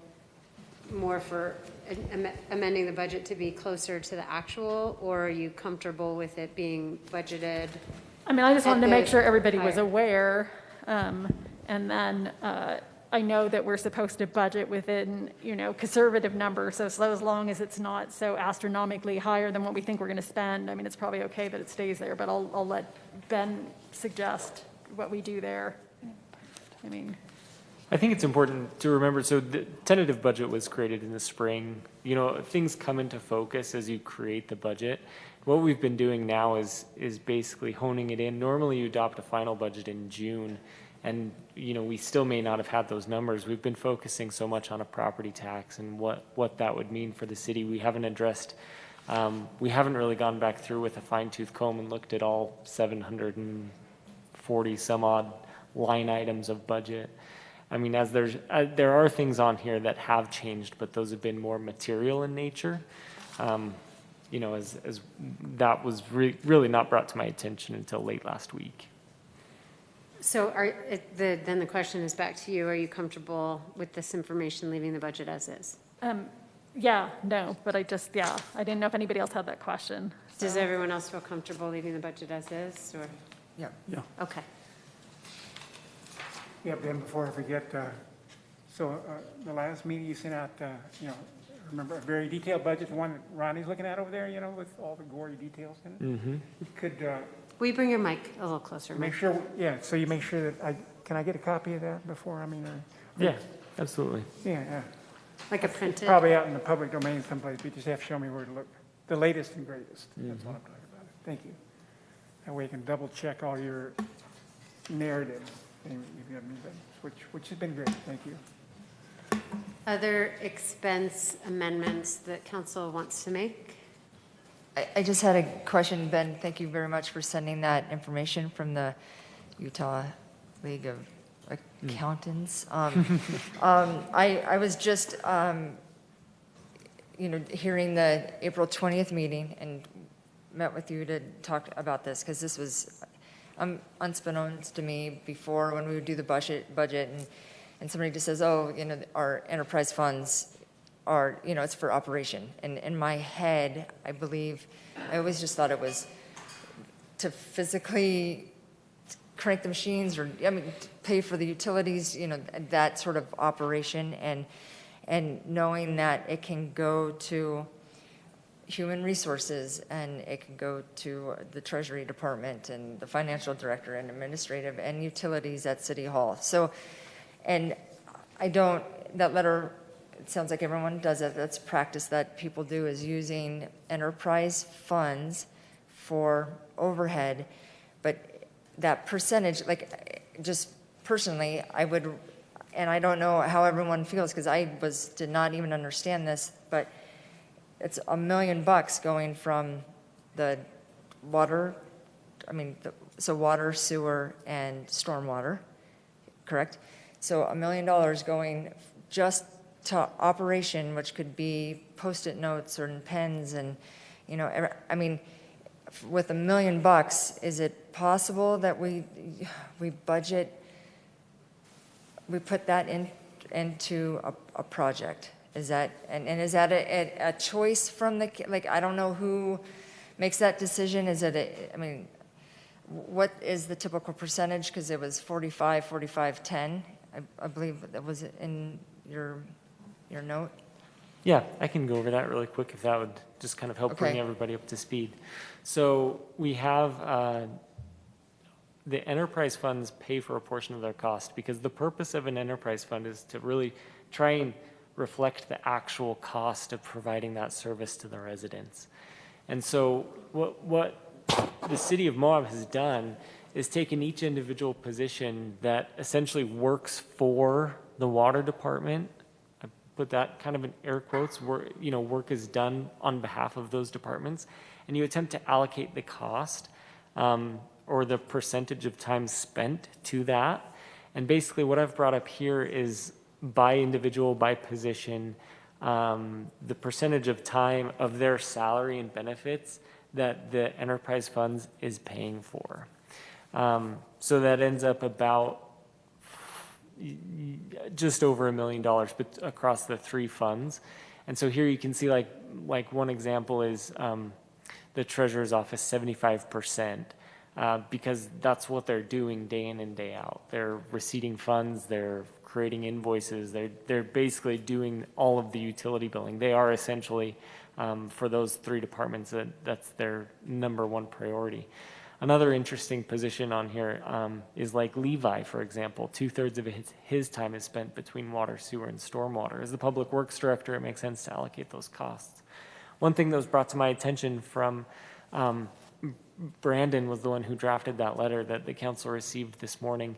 more for amending the budget to be closer to the actual, or are you comfortable with it being budgeted? I mean, I just wanted to make sure everybody was higher. aware. And then I know that we're supposed to budget within, you know, conservative numbers. So as long as it's not so astronomically higher than what we think we're going to spend, I mean, it's probably okay that it stays there. But I'll let Ben suggest what we do there. I mean, I think it's important to remember, so the tentative budget was created in the spring. You know, things come into focus as you create the budget. What we've been doing now is basically honing it in. Normally you adopt a final budget in June, and you know, we still may not have had those numbers. We've been focusing so much on a property tax and what that would mean for the city. We haven't addressed, we haven't really gone back through with a fine-tooth comb and looked at all 740 some odd line items of budget. I mean, as there are things on here that have changed, but those have been more material in nature. You know, as that was really not brought to my attention until late last week. So then the question is back to you. Are you comfortable with this information leaving the budget as is? yeah, no, but I didn't know if anybody else had that question. Does everyone else feel comfortable leaving the budget as is, or? Yeah. Yeah. Okay. Yeah, Ben, before I forget, so the last meeting you sent out, you know, remember a very detailed budget, the one that Ronnie's looking at over there, you know, with all the gory details in it? Mm-hmm. Could Will you bring your mic a little closer? make Mike? sure, yeah, so you make sure that can I get a copy of that before, Yeah, absolutely. Yeah. Like a printed? Probably out in the public domain someplace, but you just have to show me where to look. The latest and greatest, that's what I'm talking about. Thank you. That way you can double check all your narrative, and you've got me, which has been great, thank you. Other expense amendments that council wants to make? I just had a question, Ben. Thank you very much for sending that information from the Utah League of Accountants. I was just, you know, hearing the April 20th meeting and met with you to talk about this, because this was unbeknownst to me before when we would do the budget, and somebody just says, oh, our enterprise funds are, it's for operation. And in my head, I always just thought it was to physically crank the machines, or, to pay for the utilities, that sort of operation, and knowing that it can go to human resources, and it can go to the Treasury Department, and the financial director, and administrative, and utilities at City Hall. So, and that letter, it sounds like everyone does it, that's practice that people do, is using enterprise funds for overhead, but that percentage, like, just personally, I would, and I don't know how everyone feels, because I did not even understand this, but it's $1 million going from the water, so water, sewer, and stormwater, correct? So $1 million going just to operation, which could be Post-it notes or pens, and, with $1 million, is it possible that we budget, we put that into a project? Is that, and is that a choice from I don't know who makes that decision? Is it, what is the typical percentage? Because it was 45, 45, 10. I believe that was in your note. Yeah, I can go over that really quick if that would just kind of help bring everybody up to speed. So we have the enterprise funds pay for a portion of their cost, because the purpose of an enterprise fund is to really try and reflect the actual cost of providing that service to the residents. And so what the city of Moab has done is taken each individual position that essentially works for the water department. I put that kind of in air quotes, where, work is done on behalf of those departments, and you attempt to allocate the cost or the percentage of time spent to that. And basically what I've brought up here is by individual, by position, the percentage of time of their salary and benefits that the enterprise funds is paying for. So that ends up about just over $1 million, but across the three funds. And so here you can see like one example is the treasurer's office, 75%. Because that's what they're doing day in and day out. They're receiving funds, they're creating invoices, they're basically doing all of the utility billing. They are essentially, for those three departments, that's their number one priority. Another interesting position on here is like Levi, for example. 2/3 of his time is spent between water, sewer, and stormwater. As the public works director, it makes sense to allocate those costs. One thing that was brought to my attention from Brandon was the one who drafted that letter that the council received this morning.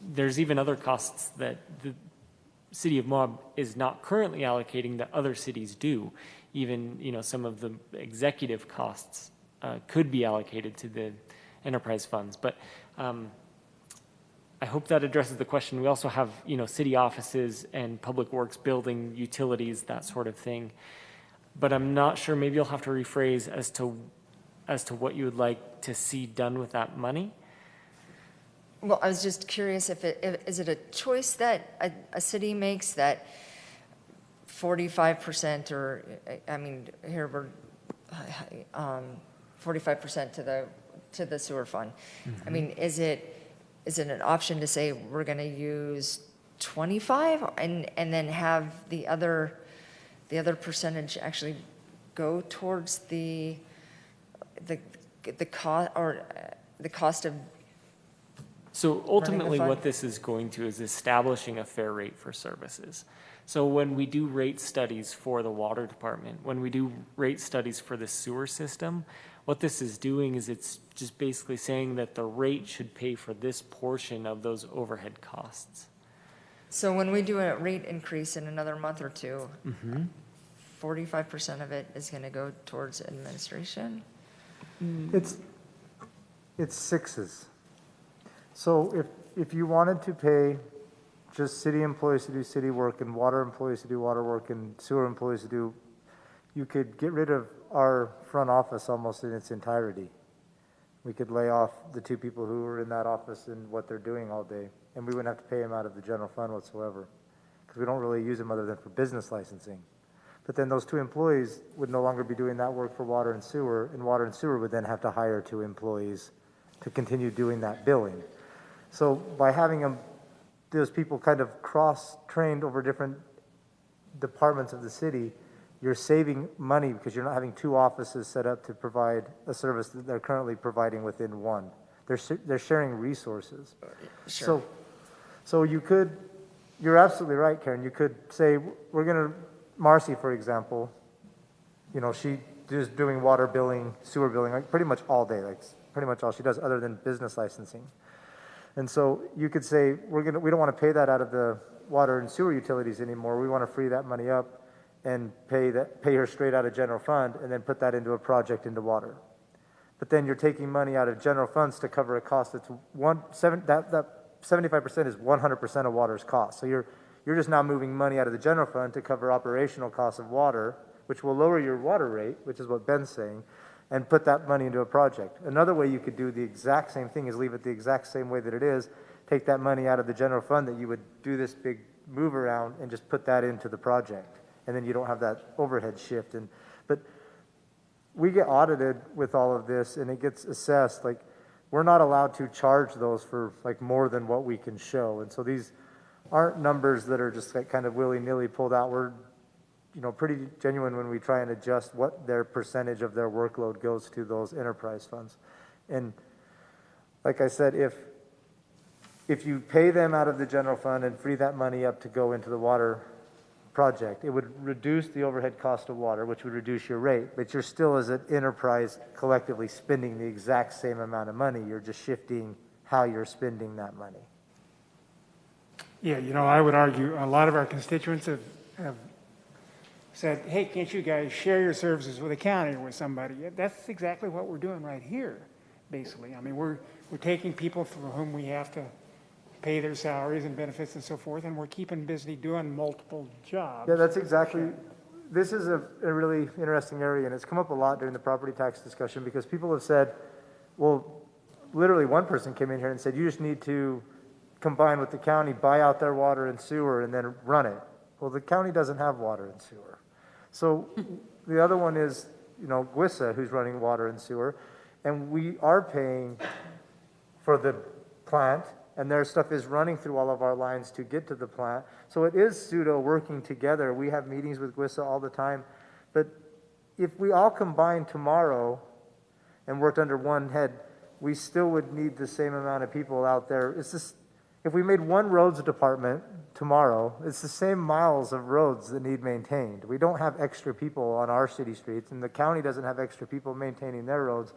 There's even other costs that the city of Moab is not currently allocating that other cities do. Even, some of the executive costs could be allocated to the enterprise funds. But I hope that addresses the question. We also have, city offices and public works building, utilities, that sort of thing. But I'm not sure, maybe you'll have to rephrase as to what you would like to see done with that money. Well, I was just curious is it a choice that a city makes that 45%, or, here we're 45% to the sewer fund. Mm-hmm. Is it an option to say we're going to use 25 and then have the other percentage actually go towards the cost, or the cost of? So ultimately what this is going to is establishing a fair rate for services. So when we do rate studies for the water department, when we do rate studies for the sewer system, what this is doing is it's just basically saying that the rate should pay for this portion of those overhead costs. So when we do a rate increase in another month or two, mm-hmm. 45% of it is going to go towards administration? It's sixes. So if you wanted to pay just city employees to do city work and water employees to do water work and sewer employees to do, you could get rid of our front office almost in its entirety. We could lay off the 2 people who were in that office and what they're doing all day, and we wouldn't have to pay them out of the general fund whatsoever, because we don't really use them other than for business licensing. But then those 2 employees would no longer be doing that work for water and sewer would then have to hire 2 employees to continue doing that billing. So by having those people kind of cross-trained over different departments of the city, you're saving money because you're not having 2 offices set up to provide a service that they're currently providing within one. They're sharing resources. Sure. So you're absolutely right, Karen. You could say, Marcy, for example, she is doing water billing, sewer billing, like pretty much all day, like pretty much all she does other than business licensing. And so you could say, we don't want to pay that out of the water and sewer utilities anymore. We want to free that money up and pay her straight out of general fund and then put that into a project into water. But then you're taking money out of general funds to cover a cost that's 75% is 100% of water's cost. So you're just now moving money out of the general fund to cover operational costs of water, which will lower your water rate, which is what Ben's saying, and put that money into a project. Another way you could do the exact same thing is leave it the exact same way that it is, take that money out of the general fund that you would do this big move around and just put that into the project. And then you don't have that overhead shift. But we get audited with all of this and it gets assessed. Like, we're not allowed to charge those for like more than what we can show. And so these aren't numbers that are just like kind of willy-nilly pulled out. We're pretty genuine when we try and adjust what their percentage of their workload goes to those enterprise funds. And like I said, if you pay them out of the general fund and free that money up to go into the water project, it would reduce the overhead cost of water, which would reduce your rate, but you're still as an enterprise collectively spending the exact same amount of money. You're just shifting how you're spending that money. Yeah, I would argue a lot of our constituents have said, hey, can't you guys share your services with the county or with somebody? That's exactly what we're doing right here, basically. I mean, we're taking people for whom we have to pay their salaries and benefits and so forth, and we're keeping busy doing multiple jobs. Yeah, that's exactly, this is a really interesting area, and it's come up a lot during the property tax discussion because people have said, well, literally one person came in here and said, you just need to combine with the county, buy out their water and sewer, and then run it. Well, the county doesn't have water and sewer. So the other one is, GWISA, who's running water and sewer, and we are paying for the plant, and their stuff is running through all of our lines to get to the plant. So it is pseudo working together. We have meetings with GWISA all the time. But if we all combined tomorrow and worked under one head, we still would need the same amount of people out there. It's just, if we made one roads department tomorrow, it's the same miles of roads that need maintained. We don't have extra people on our city streets, and the county doesn't have extra people maintaining their roads.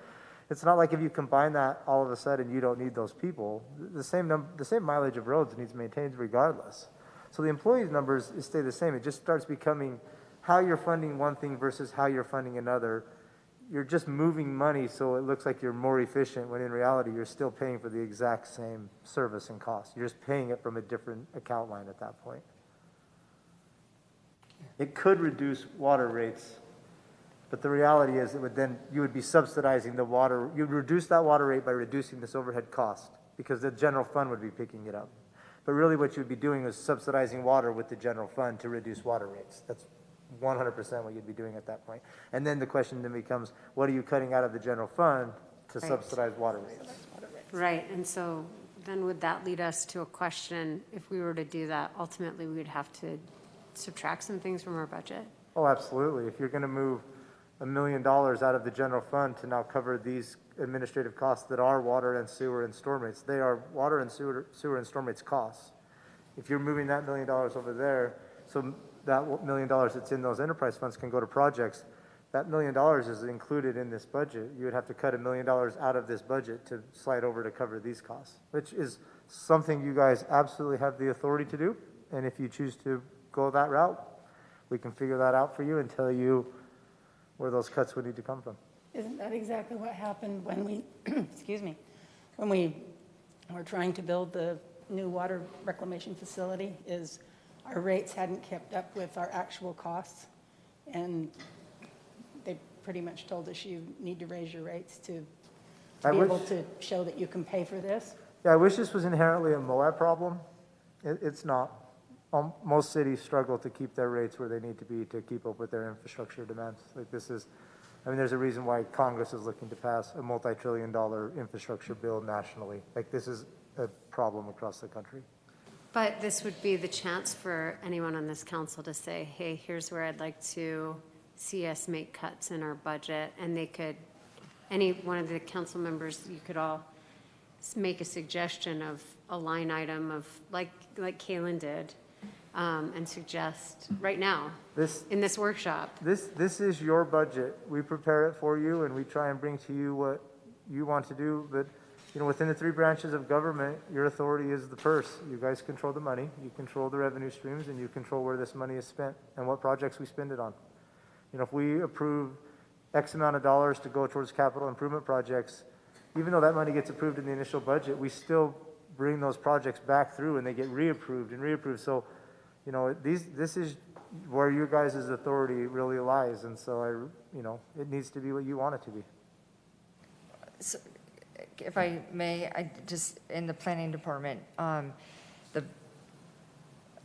It's not like if you combine that, all of a sudden you don't need those people. The same mileage of roads needs maintained regardless. So the employees numbers stay the same. It just starts becoming how you're funding one thing versus how you're funding another. You're just moving money so it looks like you're more efficient when in reality you're still paying for the exact same service and cost. You're just paying it from a different account line at that point. It could reduce water rates, but the reality is you would be subsidizing the water. You'd reduce that water rate by reducing this overhead cost because the general fund would be picking it up. But really what you'd be doing is subsidizing water with the general fund to reduce water rates. That's 100% what you'd be doing at that point. And then the question then becomes, what are you cutting out of the general fund to subsidize water rates? Right, and so then would that lead us to a question, if we were to do that, ultimately we would have to subtract some things from our budget? Oh, absolutely. If you're going to move $1 million out of the general fund to now cover these administrative costs that are water and sewer and storm rates. They are water and sewer and storm rates costs. If you're moving that $1 million over there, so that $1 million that's in those enterprise funds can go to projects. That $1 million is included in this budget. You would have to cut $1 million out of this budget to slide over to cover these costs, which is something you guys absolutely have the authority to do. And if you choose to go that route, we can figure that out for you and tell you where those cuts would need to come from. Isn't that exactly what happened when we, excuse me, when we were trying to build the new water reclamation facility, is our rates hadn't kept up with our actual costs, and they pretty much told us you need to raise your rates to I be wish- able to show that you can pay for this. Yeah, I wish this was inherently a Moab problem. It's not. Most cities struggle to keep their rates where they need to be to keep up with their infrastructure demands. Like this is, I mean, there's a reason why Congress is looking to pass a multi-trillion-dollar infrastructure bill nationally. Like this is a problem across the country. But this would be the chance for anyone on this council to say, hey, here's where I'd like to see us make cuts in our budget. And they could, any one of the council members, you could all make a suggestion of a line item of, like Kaylin did, and suggest right now, in this workshop. This is your budget. We prepare it for you and we try and bring to you what you want to do. But, you know, within the three branches of government, your authority is the purse. You guys control the money, you control the revenue streams, and you control where this money is spent and what projects we spend it on. You know, if we approve X amount of dollars to go towards capital improvement projects, even though that money gets approved in the initial budget, we still bring those projects back through and they get reapproved and reapproved. So, you know, this is where your guys' authority really lies. And so it needs to be what you want it to be. So, if I may, I just, in the planning department,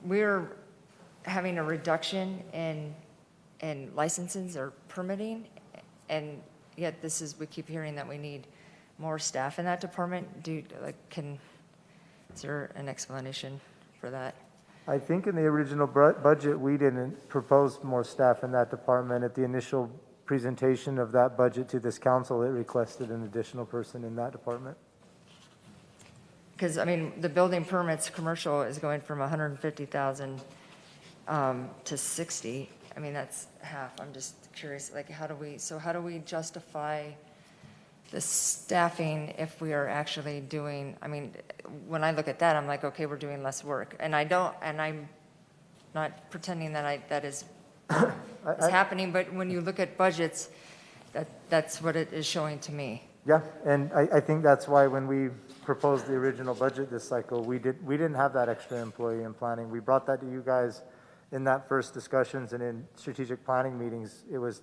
we're having a reduction in licenses or permitting, and yet we keep hearing that we need more staff in that department. Is there an explanation for that? I think in the original budget, we didn't propose more staff in that department. At the initial presentation of that budget to this council, it requested an additional person in that department. Because, I mean, the building permits, commercial, is going from 150,000 to 60. I mean, that's half. I'm just curious, like, how do we justify the staffing if we are actually doing, I mean, when I look at that, I'm like, okay, we're doing less work. And I'm not pretending that is happening, but when you look at budgets, that's what it is showing to me. Yeah, and I think that's why when we proposed the original budget this cycle, we didn't have that extra employee in planning. We brought that to you guys in that first discussions and in strategic planning meetings. It was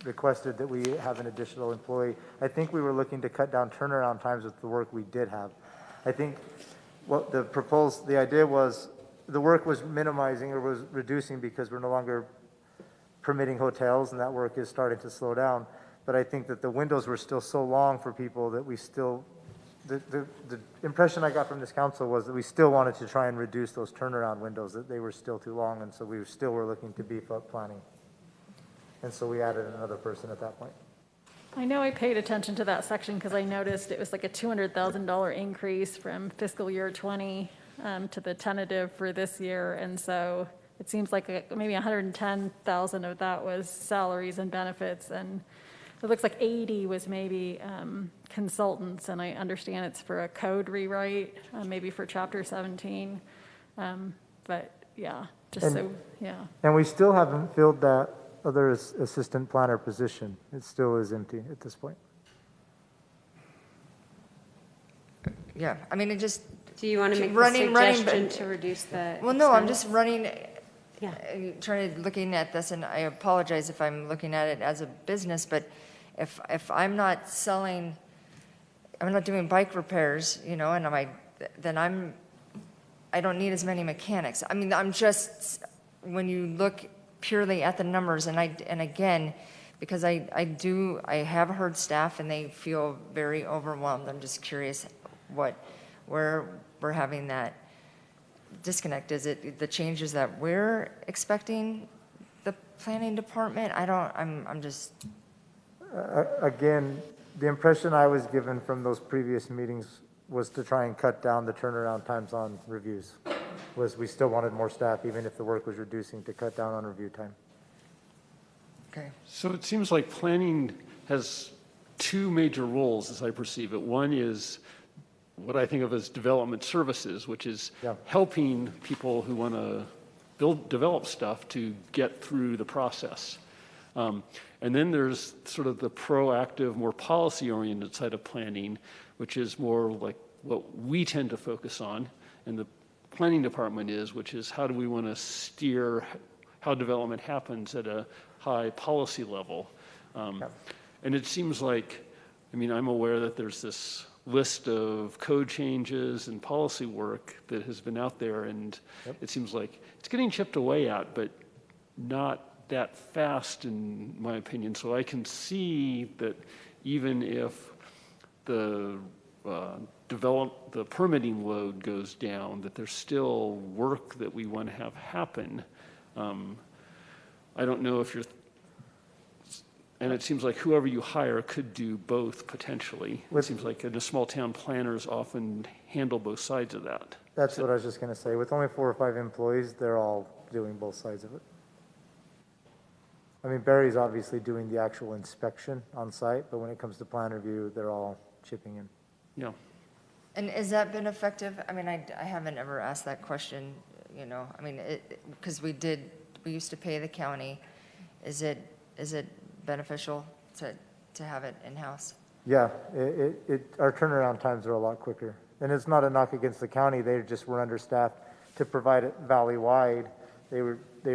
requested that we have an additional employee. I think we were looking to cut down turnaround times with the work we did have. I think what the idea was, the work was minimizing or was reducing because we're no longer permitting hotels and that work is starting to slow down. But I think that the windows were still so long for people that we still, the impression I got from this council was that we still wanted to try and reduce those turnaround windows, that they were still too long, and so we still were looking to beef up planning. And so we added another person at that point. I know I paid attention to that section because I noticed it was like a $200,000 increase from fiscal year 20 to the tentative for this year. And so it seems like maybe 110,000 of that was salaries and benefits. And it looks like 80 was maybe consultants. And I understand it's for a code rewrite, maybe for Chapter 17. But yeah, And we still haven't filled that other assistant planner position. It still is empty at this point. Yeah, I mean, it just. Do you want to make running, the suggestion to reduce the Well, no, I'm expense? just running, Yeah. looking at this, and I apologize if I'm looking at it as a business, but if I'm not selling, I'm not doing bike repairs, you know, and I don't need as many mechanics. I mean, when you look purely at the numbers, and again, because I have heard staff and they feel very overwhelmed. I'm just curious where we're having that disconnect. Is it the changes that we're expecting the planning department? I'm just. Again, the impression I was given from those previous meetings was to try and cut down the turnaround times on reviews. We still wanted more staff, even if the work was reducing, to cut down on review time. Okay. So it seems like planning has two major roles, as I perceive it. One is what I think of as development services, which is helping people who want to develop stuff to get through the process. And then there's sort of the proactive, more policy-oriented side of planning, which is more like what we tend to focus on, and the planning department which is how do we want to steer how development happens at a high policy level. And it seems like, I mean, I'm aware that there's this list of code changes and policy work that has been out there, and it seems like it's getting chipped away at, but not that fast, in my opinion. So I can see that even if the the permitting load goes down, that there's still work that we want to have happen. I don't know if you're, and it seems like whoever you hire could do both potentially. It seems like in a small town, planners often handle both sides of that. That's what I was just going to say. With only 4 or 5 employees, they're all doing both sides of it. I mean, Barry's obviously doing the actual inspection on site, but when it comes to plan review, they're all chipping in. Yeah. And has that been effective? I mean, I haven't ever asked that question, you know, I mean, because we used to pay the county. Is it beneficial to have it in-house? Yeah, our turnaround times are a lot quicker. And it's not a knock against the county, they just were understaffed to provide it valley-wide. They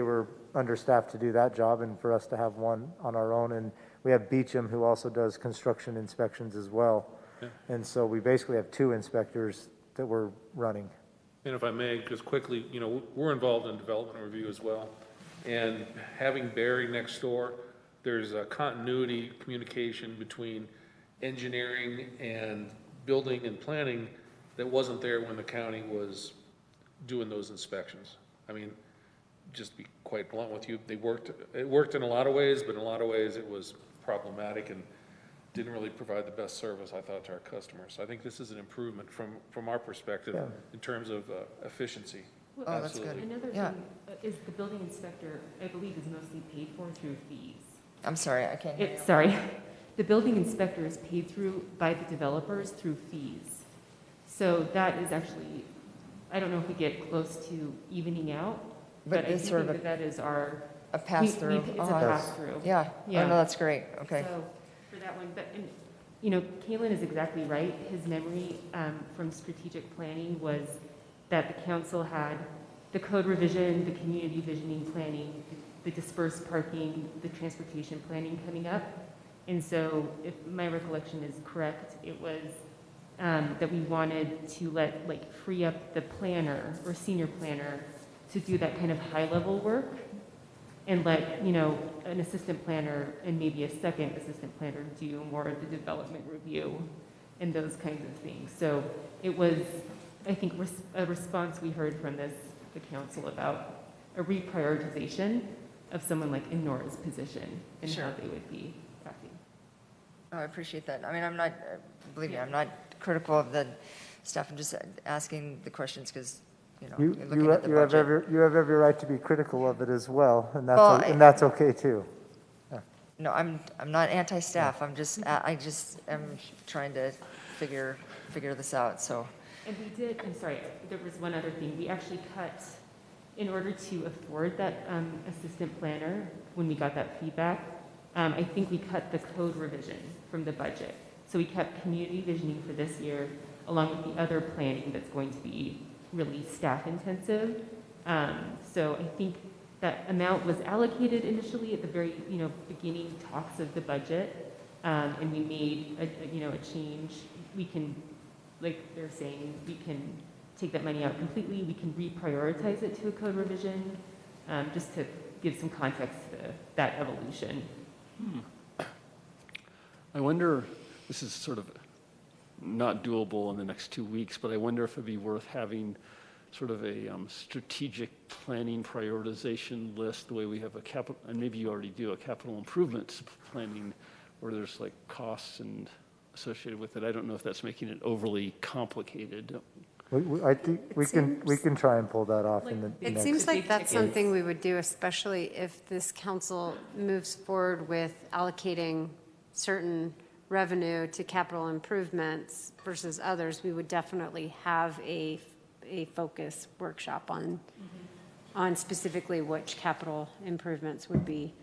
were understaffed to do that job, and for us to have one on our own. And we have Beecham, who also does construction inspections as well. Yeah. And so we basically have 2 inspectors that we're running. And if I may, just quickly, you know, we're involved in development review as well. And having Barry next door, there's a continuity communication between engineering and building and planning that wasn't there when the county was doing those inspections. I mean, just to be quite blunt with you, it worked in a lot of ways, but in a lot of ways it was problematic and didn't really provide the best service, I thought, to our customers. So I think this is an improvement from our perspective in terms of efficiency. Well, Oh, that's good. Another Yeah. thing is the building inspector, I believe, is mostly paid for through fees. I'm sorry, I can't hear you. Sorry. The building inspector is paid by the developers through fees. So that is actually, I don't know if we get close to evening out, but I it's do sort think of that is our. a pass-through. It's a Uh-huh. pass-through. Yeah, Yeah. oh, no, that's great, okay. So, for that one, but, and, you know, Kalen is exactly right. His memory from strategic planning was that the council had the code revision, the community visioning planning, the dispersed parking, the transportation planning coming up. And so, if my recollection is correct, it was that we wanted to free up the planner or senior planner to do that kind of high-level work, and let, you know, an assistant planner and maybe a second assistant planner do more of the development review and those kinds of things. So it was, I think, a response we heard from the council about a reprioritization of someone like in Nora's position and Sure. how they would be acting. Oh, I appreciate that. I mean, I'm not, believe me, I'm not critical of the stuff. I'm just asking the questions because, you know, You you're looking at the budget. you have every right to be critical of it as well, and Well, that's okay too. No, I'm not anti-staff. I just am trying to figure this out, so. And we did, I'm sorry, there was one other thing. We actually cut, in order to afford that assistant planner, when we got that feedback, I think we cut the code revision from the budget. So we kept community visioning for this year, along with the other planning that's going to be really staff intensive. So I think that amount was allocated initially at the very, you know, beginning talks of the budget. And we made a change. We can, like they're saying, we can take that money out completely. We can reprioritize it to a code revision, just to give some context to that evolution. I wonder, this is sort of not doable in the next 2 weeks, but I wonder if it'd be worth having sort of a strategic planning prioritization list, the way we have a capital, and maybe you already do, a capital improvements planning where there's like costs and associated with it. I don't know if that's making it overly complicated. I think we can try and pull that off in the It next. seems like that's tickets. something we would do, especially if this council moves forward with allocating certain revenue to capital improvements versus others. We would definitely have a focus workshop on specifically which capital improvements would be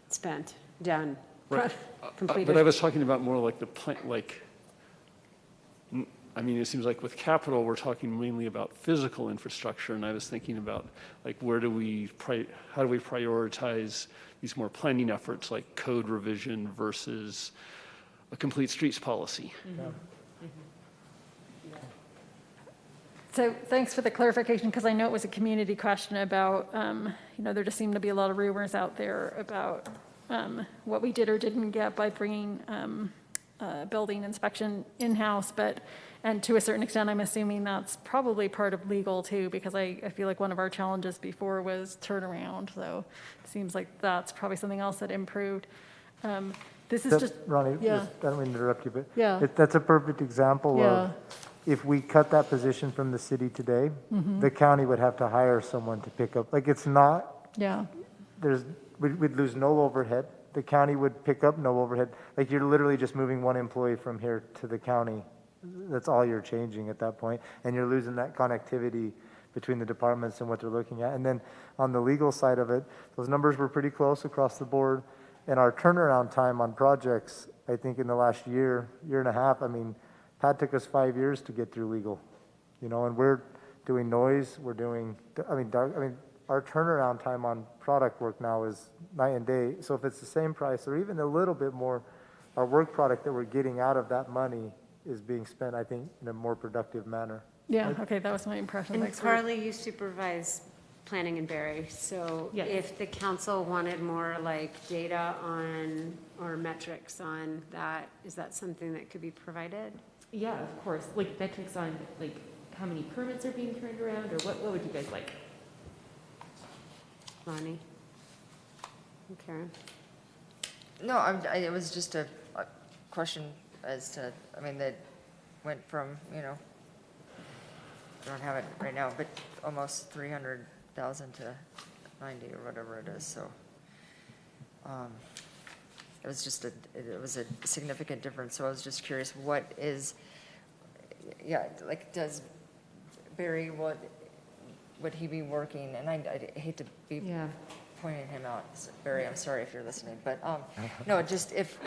spent, done, Right. completed. But I was talking about more like the plan, like I mean, it seems like with capital, we're talking mainly about physical infrastructure, and I was thinking about, like, how do we prioritize these more planning efforts, like code revision versus a complete streets policy? So thanks for the clarification, because I know it was a community question about, there just seemed to be a lot of rumors out there about what we did or didn't get by bringing building inspection in-house, and to a certain extent, I'm assuming that's probably part of legal too, because I feel like one of our challenges before was turnaround, so it seems like that's probably something else that improved. This is just, Ronnie, yeah. I don't mean to interrupt you, but Yeah. that's a perfect example of, if we cut that position from the city today, the county would have to hire someone to pick up, like, it's not, Yeah, we'd lose no overhead. The county would pick up no overhead. Like, you're literally just moving one employee from here to the county. That's all you're changing at that point. And you're losing that connectivity between the departments and what they're looking at. And then on the legal side of it, those numbers were pretty close across the board. And our turnaround time on projects, I think in the last year and a half, I mean, Pat took us 5 years to get through legal, and we're doing noise, we're doing, our turnaround time on product work now is night and day. So if it's the same price or even a little bit more, our work product that we're getting out of that money is being spent, I think, in a more productive manner. yeah, okay, that was my impression. And Thanks for- Carly, you supervise planning in Barry, so Yes. if the council wanted more like data on, or metrics on that, is that something that could be provided? Yeah, of course, like metrics on like how many permits are being turned around, or what would you guys like? Lonnie? Okay. No, it was just a question as to, that went from, I don't have it right now, but almost 300,000 to 90 or whatever it is, so. It was just it was a significant difference, so I was just curious, what is, does Barry, would he be working, and I hate to be Yeah. pointing him out, Barry, I'm sorry if you're listening, but, no, just if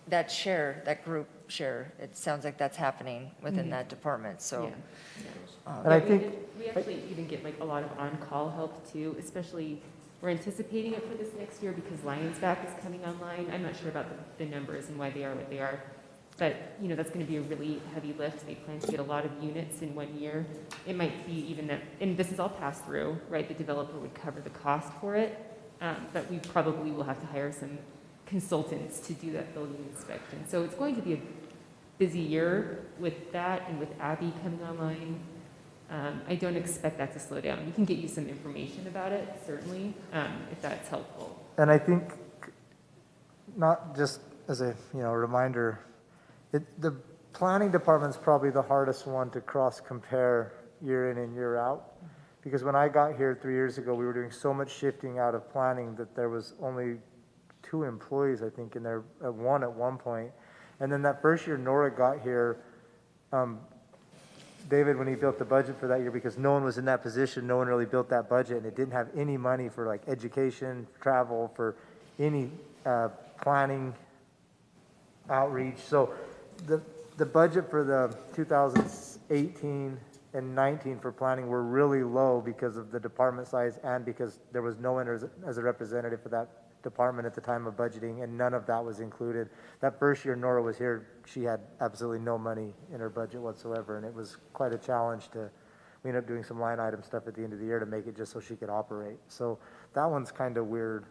that group share, it sounds like that's happening within that department, so. And I Yeah, think- we actually even get like a lot of on-call help too, especially, we're anticipating it for this next year because Lions Back is coming online. I'm not sure about the numbers and why they are what they are, but, that's going to be a really heavy lift. They plan to get a lot of units in 1 year. It might be even that, and this is all passed through, right? The developer would cover the cost for it, but we probably will have to hire some consultants to do that building inspection. So it's going to be a busy year with that and with Abby coming online. I don't expect that to slow down. We can get you some information about it, certainly, if that's helpful. And I think, not just as a, reminder, the planning department's probably the hardest one to cross-compare year in and year out. Because when I got here 3 years ago, we were doing so much shifting out of planning that there was only 2 employees, I think, in there, one at one point. And then that first year Nora got here, David, when he built the budget for that year, because no one was in that position, no one really built that budget, and it didn't have any money for like education, travel, for any planning, outreach. So the budget for the 2018 and 19 for planning were really low because of the department size and because there was no one as a representative for that department at the time of budgeting, and none of that was included. That first year Nora was here, she had absolutely no money in her budget whatsoever, and it was quite a challenge we ended up doing some line item stuff at the end of the year to make it just so she could operate. So that one's kind of weird.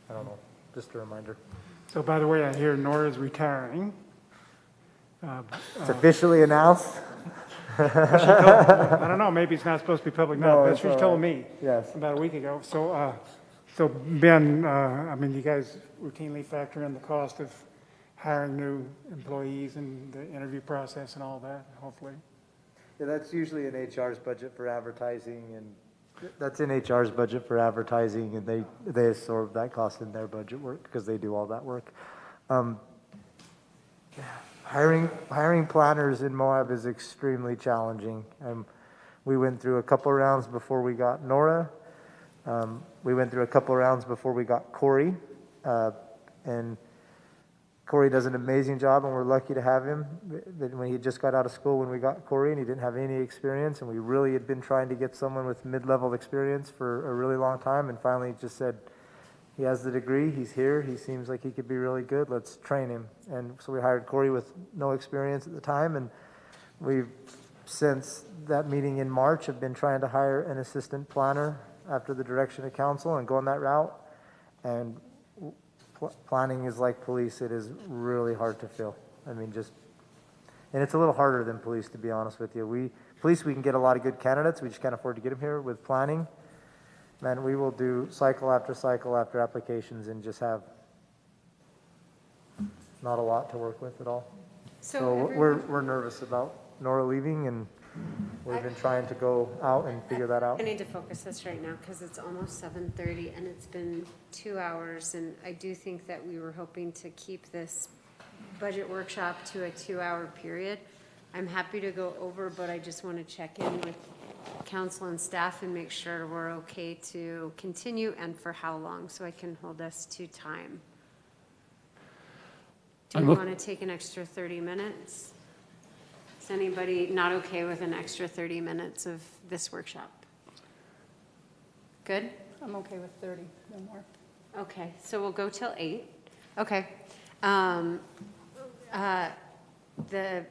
I don't know, just a reminder. So by the way, I hear Nora's retiring. It's officially announced? I don't know, maybe it's not supposed to be public now, No, but it's she all told right. me Yes. about a week ago. So Ben, you guys routinely factor in the cost of hiring new employees and the interview process and all that, hopefully. Yeah, that's usually in HR's budget for advertising, and that's in HR's budget for advertising, and they absorb that cost in their budget work because they do all that work. Hiring planners in Moab is extremely challenging. We went through a couple rounds before we got Nora. We went through a couple rounds before we got Corey, and Corey does an amazing job, and we're lucky to have him. When he just got out of school, when we got Corey, and he didn't have any experience, and we really had been trying to get someone with mid-level experience for a really long time, and finally just said, he has the degree, he's here, he seems like he could be really good, let's train him. And so we hired Corey with no experience at the time, and we've, since that meeting in March, have been trying to hire an assistant planner after the direction of council and going that route. And planning is like police, it is really hard to fill. I mean, and it's a little harder than police, to be honest with you. Police, we can get a lot of good candidates, we just can't afford to get them here. With planning, man, we will do cycle after applications and just have not a lot to work with at all. So we're nervous about Nora leaving, and we've been trying to go out and figure that out. I need to focus this right now because it's almost 7:30 and it's been 2 hours. And I do think that we were hoping to keep this budget workshop to a 2-hour period. I'm happy to go over, but I just want to check in with council and staff and make sure we're okay to continue and for how long, so I can hold us to time. Do we want to take an extra 30 minutes? Is anybody not okay with an extra 30 minutes of this workshop? Good? I'm okay with 30, no more. Okay, so we'll go till 8. Okay. The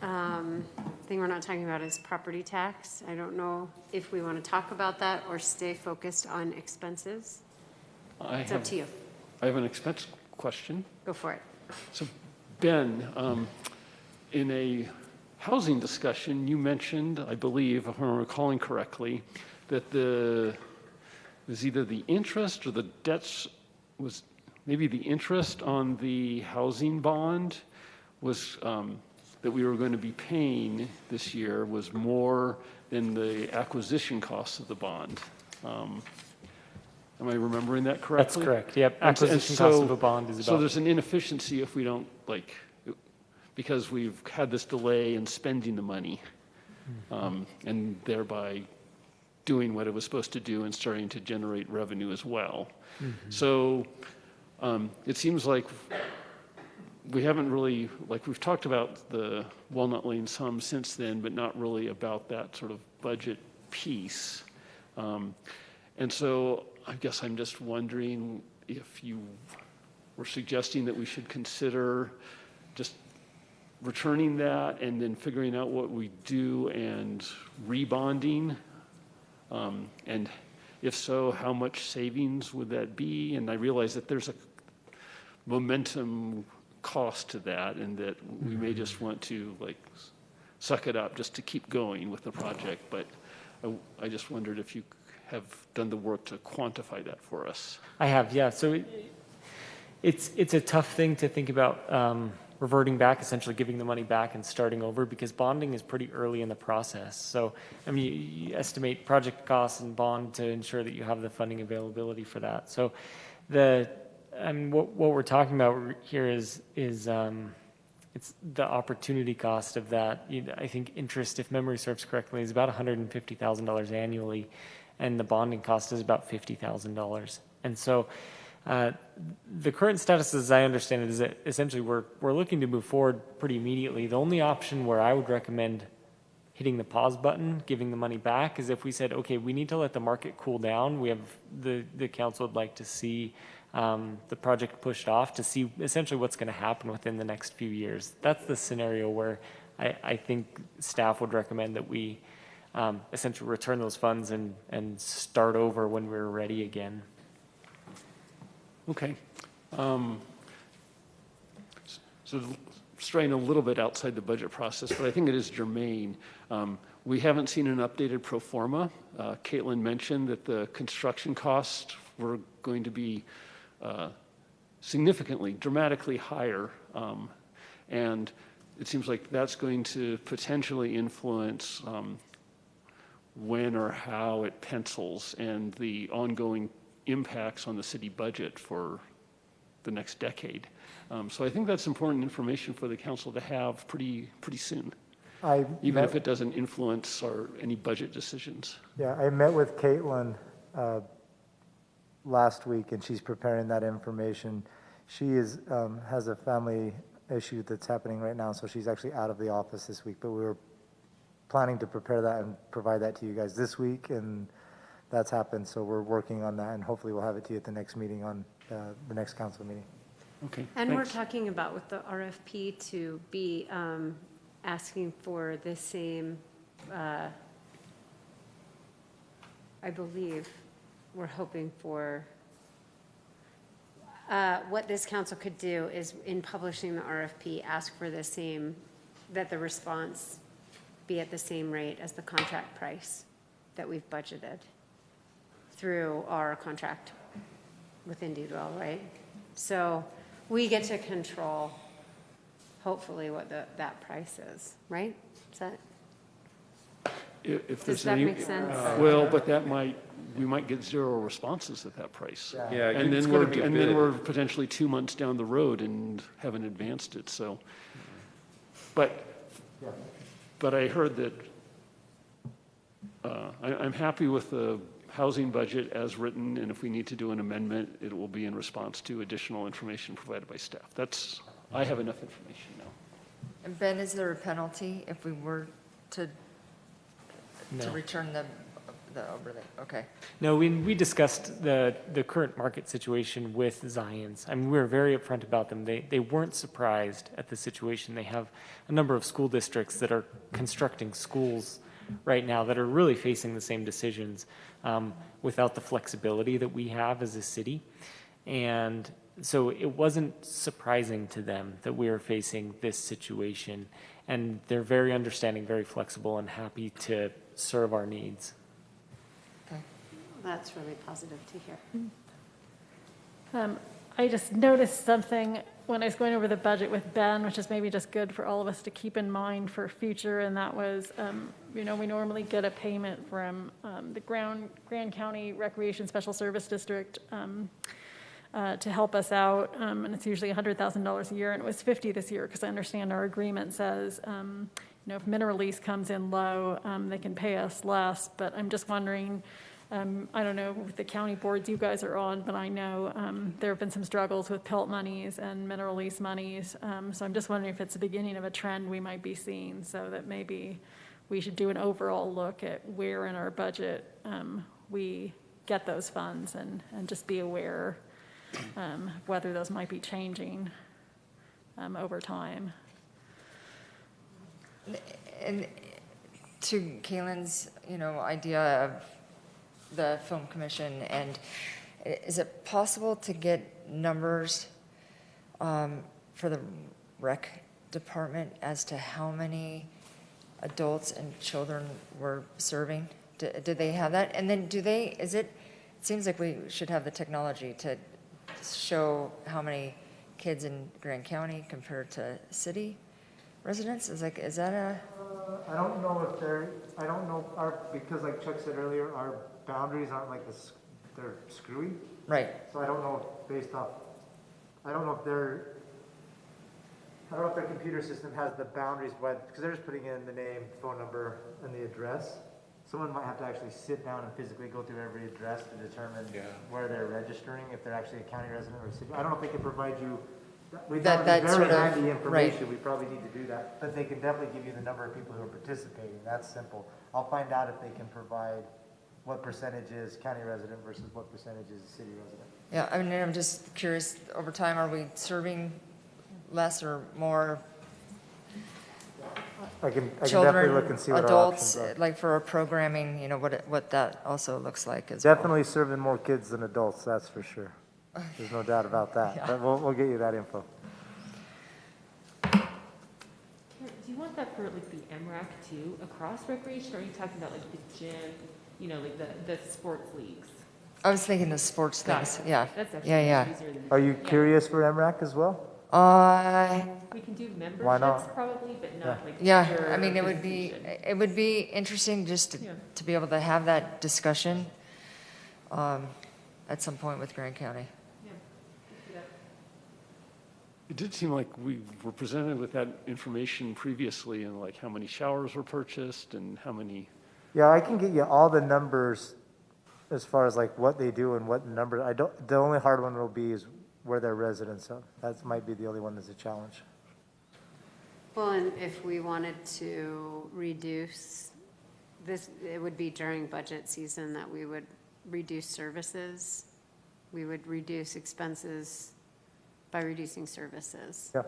thing we're not talking about is property tax. I don't know if we want to talk about that or stay focused on expenses. It's up to you. I have an expense question. Go for it. So, Ben, in a housing discussion, you mentioned, I believe, if I'm recalling correctly, that it was either the interest or the debts was maybe the interest on the housing bond was that we were going to be paying this year was more than the acquisition costs of the bond. Am I remembering that correctly? That's correct, yep. Acquisition cost of a bond is about. So there's an inefficiency if we don't, because we've had this delay in spending the money, and thereby doing what it was supposed to do and starting to generate revenue as well. So it seems like we haven't really, we've talked about the Walnut Lane some since then, but not really about that sort of budget piece. And so I guess I'm just wondering if you were suggesting that we should consider just returning that and then figuring out what we do and rebonding. And if so, how much savings would that be? And I realize that there's a momentum cost to that, and that we may just want to suck it up just to keep going with the project. But I just wondered if you have done the work to quantify that for us. I have, yeah. So it's a tough thing to think about reverting back, essentially giving the money back and starting over, because bonding is pretty early in the process. So, I mean, you estimate project costs and bond to ensure that you have the funding availability for that. So what we're talking about here is it's the opportunity cost of that. I think interest, if memory serves correctly, is about $150,000 annually, and the bonding cost is about $50,000. And so the current status, as I understand it, is that essentially we're looking to move forward pretty immediately. The only option where I would recommend hitting the pause button, giving the money back, is if we said, okay, we need to let the market cool down. We have the council would like to see the project pushed off to see essentially what's going to happen within the next few years. That's the scenario where I think staff would recommend that we essentially return those funds and start over when we're ready again. Okay. So straying a little bit outside the budget process, but I think it is germane. We haven't seen an updated pro forma. Caitlin mentioned that the construction costs were going to be significantly, dramatically higher. And it seems like that's going to potentially influence when or how it pencils and the ongoing impacts on the city budget for the next decade. So I think that's important information for the council to have pretty soon, even if it doesn't influence any budget decisions. Yeah, I met with Caitlin last week, and she's preparing that information. She is, has a family issue that's happening right now, so she's actually out of the office this week, but we were planning to prepare that and provide that to you guys this week, and that's happened, so we're working on that, and hopefully we'll have it to you at the next meeting on, the next council meeting. Okay, And we're thanks. talking about with the RFP to be asking for the same, I believe, we're hoping for, what this council could do is in publishing the RFP, ask for the same, that the response be at the same rate as the contract price that we've budgeted through our contract with Individual, right? So we get to control, hopefully, what that price is, right? Is that, If does there's that any, make sense? well, but we might get 0 responses at that price. Yeah, And it's then gonna be a and then bid. we're potentially 2 months down the road and haven't advanced it, so. But I heard that, I'm happy with the housing budget as written, and if we need to do an amendment, it will be in response to additional information provided by staff. I have enough information now. And Ben, is there a penalty if we were to No. return the overlay? Okay. No, we discussed the current market situation with Zions. I mean, we were very upfront about them. They weren't surprised at the situation. They have a number of school districts that are constructing schools right now that are really facing the same decisions without the flexibility that we have as a city. And so it wasn't surprising to them that we are facing this situation. And they're very understanding, very flexible, and happy to serve our needs. that's really positive to hear. I just noticed something when I was going over the budget with Ben, which is maybe just good for all of us to keep in mind for future, and that was, we normally get a payment from the Grand County Recreation Special Service District to help us out, and it's usually $100,000 a year, and it was $50 this year, because I understand our agreement says, if mineral lease comes in low, they can pay us less, but I'm just wondering, I don't know, with the county boards you guys are on, but I know there have been some struggles with PILT monies and mineral lease monies. So I'm just wondering if it's the beginning of a trend we might be seeing, so that maybe we should do an overall look at where in our budget we get those funds and just be aware whether those might be changing over time. And to Kaylin's, idea of the film commission, and is it possible to get numbers for the rec department as to how many adults and children we're serving? Do they have that? And then it seems like we should have the technology to show how many kids in Grand County compared to city residents? Is that a? I don't know because like Chuck said earlier, our boundaries aren't like they're screwy. Right. So I don't know I don't know if their computer system has the boundaries, but, because they're just putting in the name, phone number, and the address. Someone might have to actually sit down and physically go through every address to determine where they're registering, if they're actually a county resident or a city. I don't know if they can provide you, That very sort of- handy information, right. we probably need to do that. But they can definitely give you the number of people who are participating, that's simple. I'll find out if they can provide what percentage is county resident versus what percentage is city resident. Yeah, I mean, I'm just curious, over time, are we serving less or more I can definitely children, look and see what our adults, options are. like for our programming, what that also looks like as well? Definitely serving more kids than adults, that's for sure. There's no doubt about that, Yeah. but we'll get you that info. Karen, do you want that for like the MRAC too, across recreation, or are you talking about like the gym, like the sports leagues? I was thinking the sports Got things, it. yeah. That's actually Yeah, much easier than. Are you Yeah. curious for MRAC as well? We can do Why not? memberships probably, but not like. Yeah, pure I mean, participation. it would be interesting just Yeah. to be able to have that discussion at some point with Grand County. Yeah. let's do that. It did seem like we were presented with that information previously, and like how many showers were purchased and how many. Yeah, I can get you all the numbers as far as like what they do and what number. The only hard one will be is where they're residents of. That might be the only one that's a challenge. Well, and if we wanted to reduce this, it would be during budget season that we would reduce services. We would reduce expenses by reducing services. Yeah.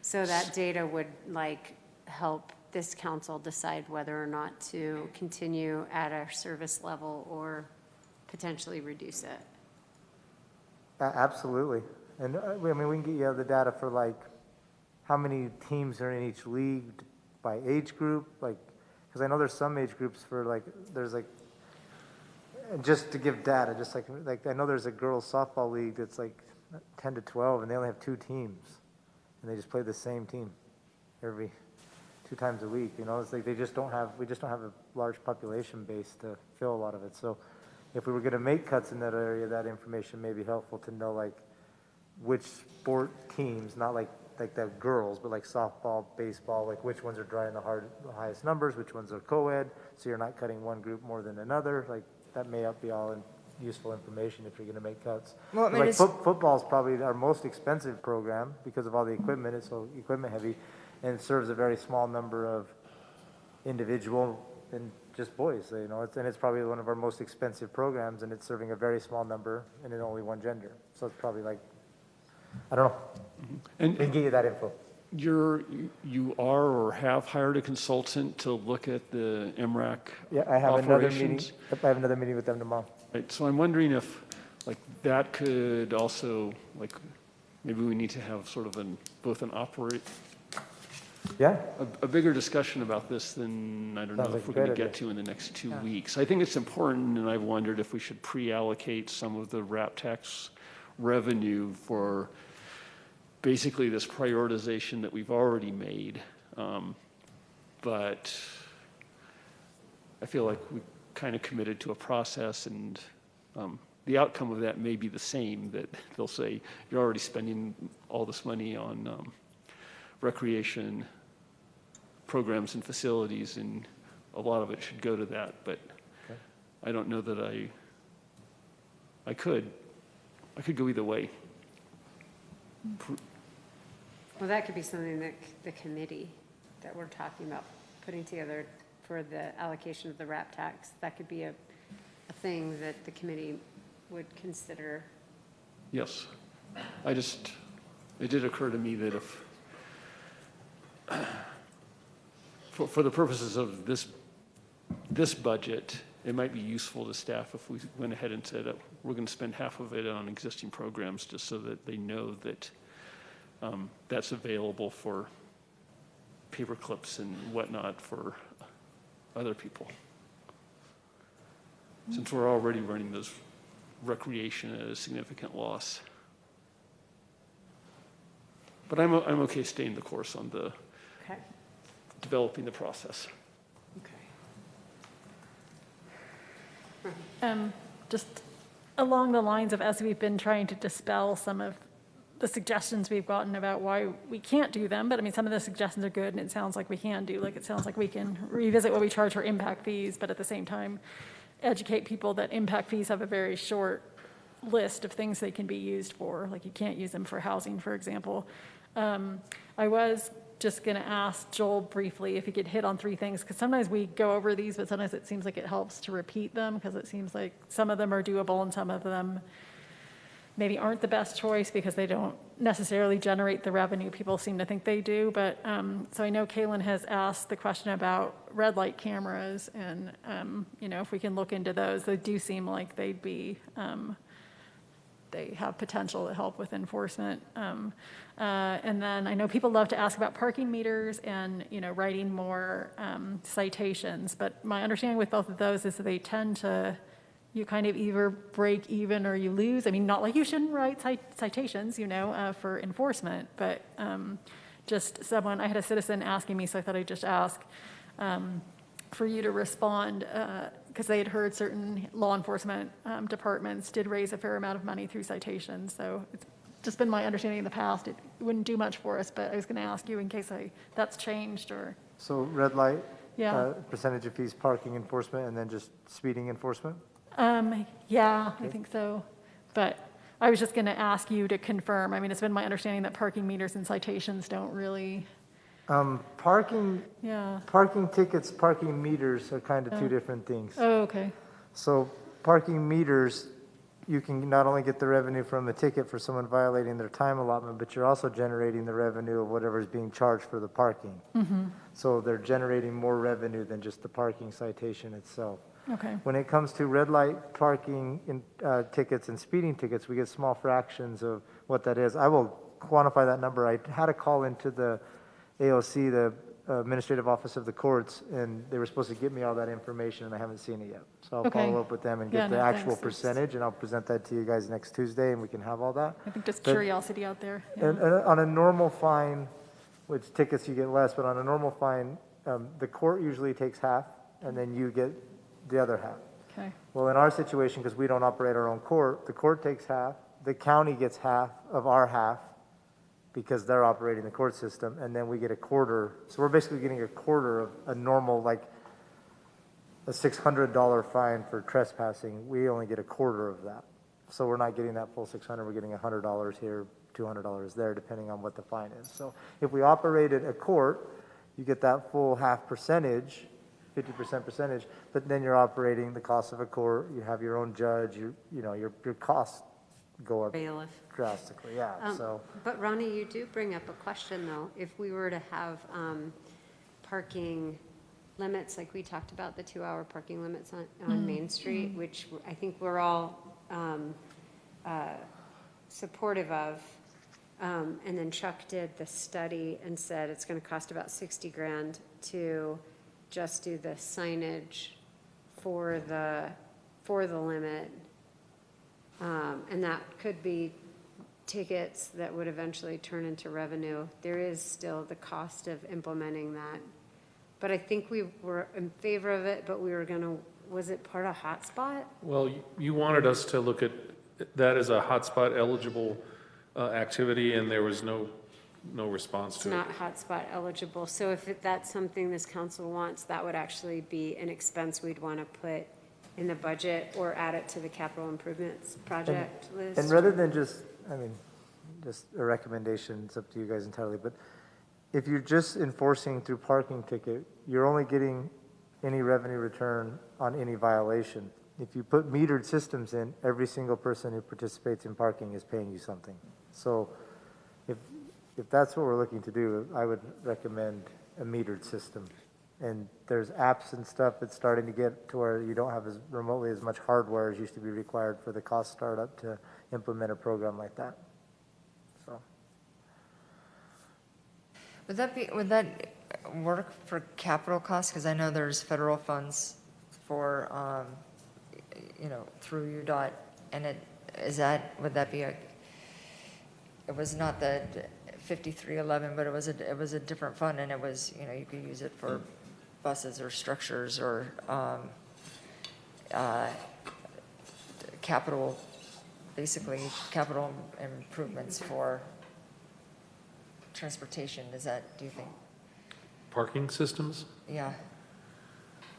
So that data would like help this council decide whether or not to continue at our service level or potentially reduce it. Absolutely. And I mean, we can get you the data for like how many teams are in each league by age group, like, because I know there's some age groups for like, there's like, just to give data, just like I know there's a girls softball league that's like 10 to 12 and they only have 2 teams and they just play the same team every 2 times a week. You know, it's like we just don't have a large population base to fill a lot of it. So if we were going to make cuts in that area, that information may be helpful to know, like which sport teams, not like the girls, but like softball, baseball, like which ones are drawing the highest numbers, which ones are co-ed, so you're not cutting one group more than another. Like that may not be all useful information if you're going to make cuts. Well, I mean, like football is probably our most expensive program because of all the equipment. It's so equipment heavy, and it serves a very small number of individual and just boys. You know, it's probably one of our most expensive programs, and it's serving a very small number and in only one gender. So it's probably like, I don't know. And we can get you that info. You are or have hired a consultant to look at the MRAC Yeah, I have another meeting. operations? I have another meeting with them tomorrow. Right, so I'm wondering if, like, that could also, like, maybe we need to have sort of Yeah, a bigger discussion about this than, I don't know Sounds like if a we're going to great get to in the next 2 weeks. I think it's important, and I've wondered if we should pre-allocate some of the RAP tax revenue for basically this prioritization that we've already made. But I feel like we kind of committed to a process, and the outcome of that may be the same, that they'll say, you're already spending all this money on recreation programs and facilities, and a lot of it should go to that, but Okay. I don't know that I could go either way. Well, that could be something that the committee that we're talking about putting together for the allocation of the RAP tax, that could be a thing that the committee would consider. Yes. It did occur to me that if, for the purposes of this budget, it might be useful to staff if we went ahead and said, we're going to spend half of it on existing programs, just so that they know that that's available for paper clips and whatnot for other people. Since we're already running those recreation at a significant loss. But I'm okay staying the course on the Okay. developing the process. Okay. Just along the lines of, as we've been trying to dispel some of the suggestions we've gotten about why we can't do them, but I mean, some of the suggestions are good, and it sounds like we can do, like, it sounds like we can revisit what we charge for impact fees, but at the same time, educate people that impact fees have a very short list of things they can be used for, like you can't use them for housing, for example. I was just gonna ask Joel briefly if he could hit on 3 things, because sometimes we go over these, but sometimes it seems like it helps to repeat them, because it seems like some of them are doable and some of them maybe aren't the best choice because they don't necessarily generate the revenue people seem to think they do. But so I know Kaylin has asked the question about red light cameras, and if we can look into those. They do seem like they'd be they have potential to help with enforcement. And then I know people love to ask about parking meters and writing more citations. But my understanding with both of those is that they tend to, you kind of either break even or you lose. I mean, not like you shouldn't write citations, for enforcement, but just someone, I had a citizen asking me, so I thought I'd just ask for you to respond, because they had heard certain law enforcement departments did raise a fair amount of money through citations. So it's just been my understanding in the past, it wouldn't do much for us, but I was gonna ask you in case that's changed or. So red light, Yeah. percentage of fees, parking enforcement, and then just speeding enforcement? Yeah, I think so. But I was just going to ask you to confirm. I mean, it's been my understanding that parking meters and citations don't really, Parking, yeah. parking tickets, parking meters are kind of two different things. Oh, okay. So parking meters, you can not only get the revenue from a ticket for someone violating their time allotment, but you're also generating the revenue of whatever is being charged for the parking. So they're generating more revenue than just the parking citation itself. Okay. When it comes to red light parking tickets and speeding tickets, we get small fractions of what that is. I will quantify that number. I had a call into the AOC, the Administrative Office of the Courts, and they were supposed to get me all that information, and I haven't seen it yet. So I'll Okay. follow up with them and Yeah, get the no, actual thanks. percentage, and I'll present that to you guys next Tuesday, and we can have all that. I think just But- curiosity out there. Yeah. And on a normal fine, which tickets you get less, but on a normal fine, the court usually takes half, and then you get the other half. Okay. Well, in our situation, because we don't operate our own court, the court takes half, the county gets half of our half, because they're operating the court system, and then we get a quarter. So we're basically getting a quarter of a normal, like a $600 fine for trespassing. We only get a quarter of that. So we're not getting that full 600, we're getting $100 here, $200 there, depending on what the fine is. So if we operated a court, you get that full half percentage, 50% percentage, but then you're operating the cost of a court, you have your own judge, your costs go up Bailiff. drastically, yeah, so. But Ronnie, you do bring up a question, though. If we were to have parking limits, like we talked about, the 2-hour parking limits on Main Street, which I think we're all supportive of, and then Chuck did the study and said it's going to cost about 60 grand to just do the signage for the limit. And that could be tickets that would eventually turn into revenue. There is still the cost of implementing that. But I think we were in favor of it, but we were going to, was it part of hotspot? Well, you wanted us to look at that as a hotspot eligible activity, and there was no response It's to it. not hotspot eligible. So if that's something this council wants, that would actually be an expense we'd want to put in the budget or add it to the capital improvements project list. And rather than just a recommendation, it's up to you guys entirely, but if you're just enforcing through parking ticket, you're only getting any revenue return on any violation. If you put metered systems in, every single person who participates in parking is paying you something. So if that's what we're looking to do, I would recommend a metered system. And there's apps and stuff that's starting to get to where you don't have as remotely as much hardware as used to be required for the cost startup to implement a program like that. So. Would that work for capital costs? Because I know there's federal funds for, through UDOT, and would that be it was not the 5311, but it was a different fund, and it was, you could use it for buses or structures or capital improvements for transportation. Do you think? Parking systems? Yeah.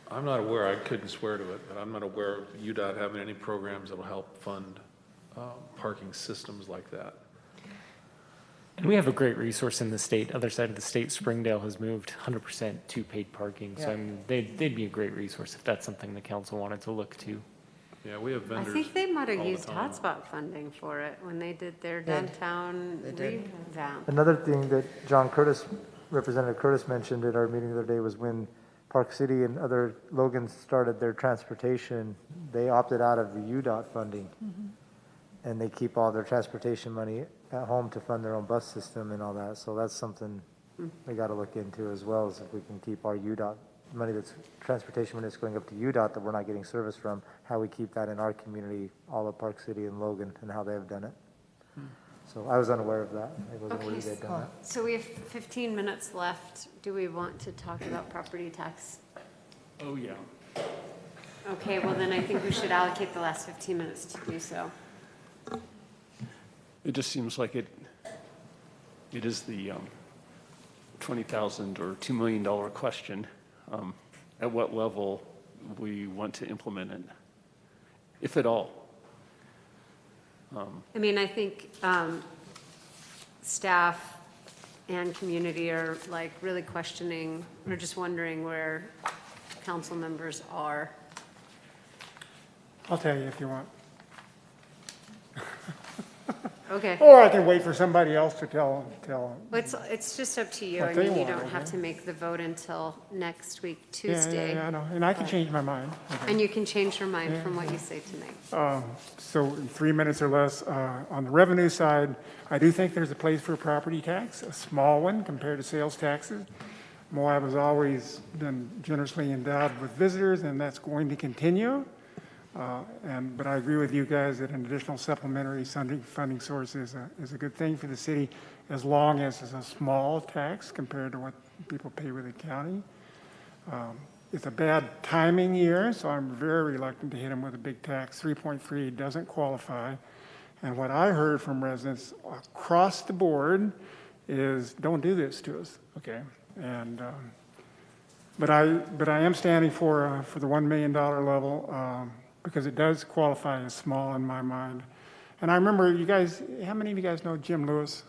I'm not aware, I couldn't swear to it, but I'm not aware of UDOT having any programs that'll help fund parking systems like that. And we have a great resource in the state. Other side of the state, Springdale has moved 100% to paid parking. So Yeah. I mean, they'd be a great resource if that's something the council wanted to look to. Yeah, we have I vendors. think they might have all the used time. hotspot funding for it when they did their They did. downtown They did. revamp. Another thing that Representative Curtis mentioned at our meeting the other day was when Park City and other Logan started their transportation, they opted out of the UDOT funding. And they keep all their transportation money at home to fund their own bus system and all that. So that's something we got to look into as well, as if we can keep our UDOT money transportation money that's going up to UDOT that we're not getting service from, how we keep that in our community, all of Park City and Logan, and how they have done it. So I was unaware of that. I wasn't aware Okay, they'd done that. so we have 15 minutes left. Do we want to talk about property tax? Oh, yeah. Okay, well then I think we should allocate the last 15 minutes to do so. It just seems like it is the $20,000 or $2 million question, at what level we want to implement it. if at all. I mean, I think staff and community are like really questioning, or just wondering where council members are. I'll tell you if you want. Okay. Or I can wait for somebody else to tell. Well, it's just up to you. What I they mean, you want, don't have okay. to make the vote until next week, Yeah, Tuesday. I know, and I can change my mind. Okay. And you can change your mind from what you say tonight. So in 3 minutes or less, on the revenue side, I do think there's a place for a property tax, a small one compared to sales taxes. Moab has always been generously endowed with visitors, and that's going to continue. But I agree with you guys that an additional supplementary funding source is a good thing for the city, as long as it's a small tax compared to what people pay with the county. It's a bad timing year, so I'm very reluctant to hit them with a big tax. 3.3 doesn't qualify. And what I heard from residents across the board is, don't do this to us, okay? And, but I am standing for the $1 million level, because it does qualify as small in my mind. And I remember you guys, how many of you guys know Jim Lewis?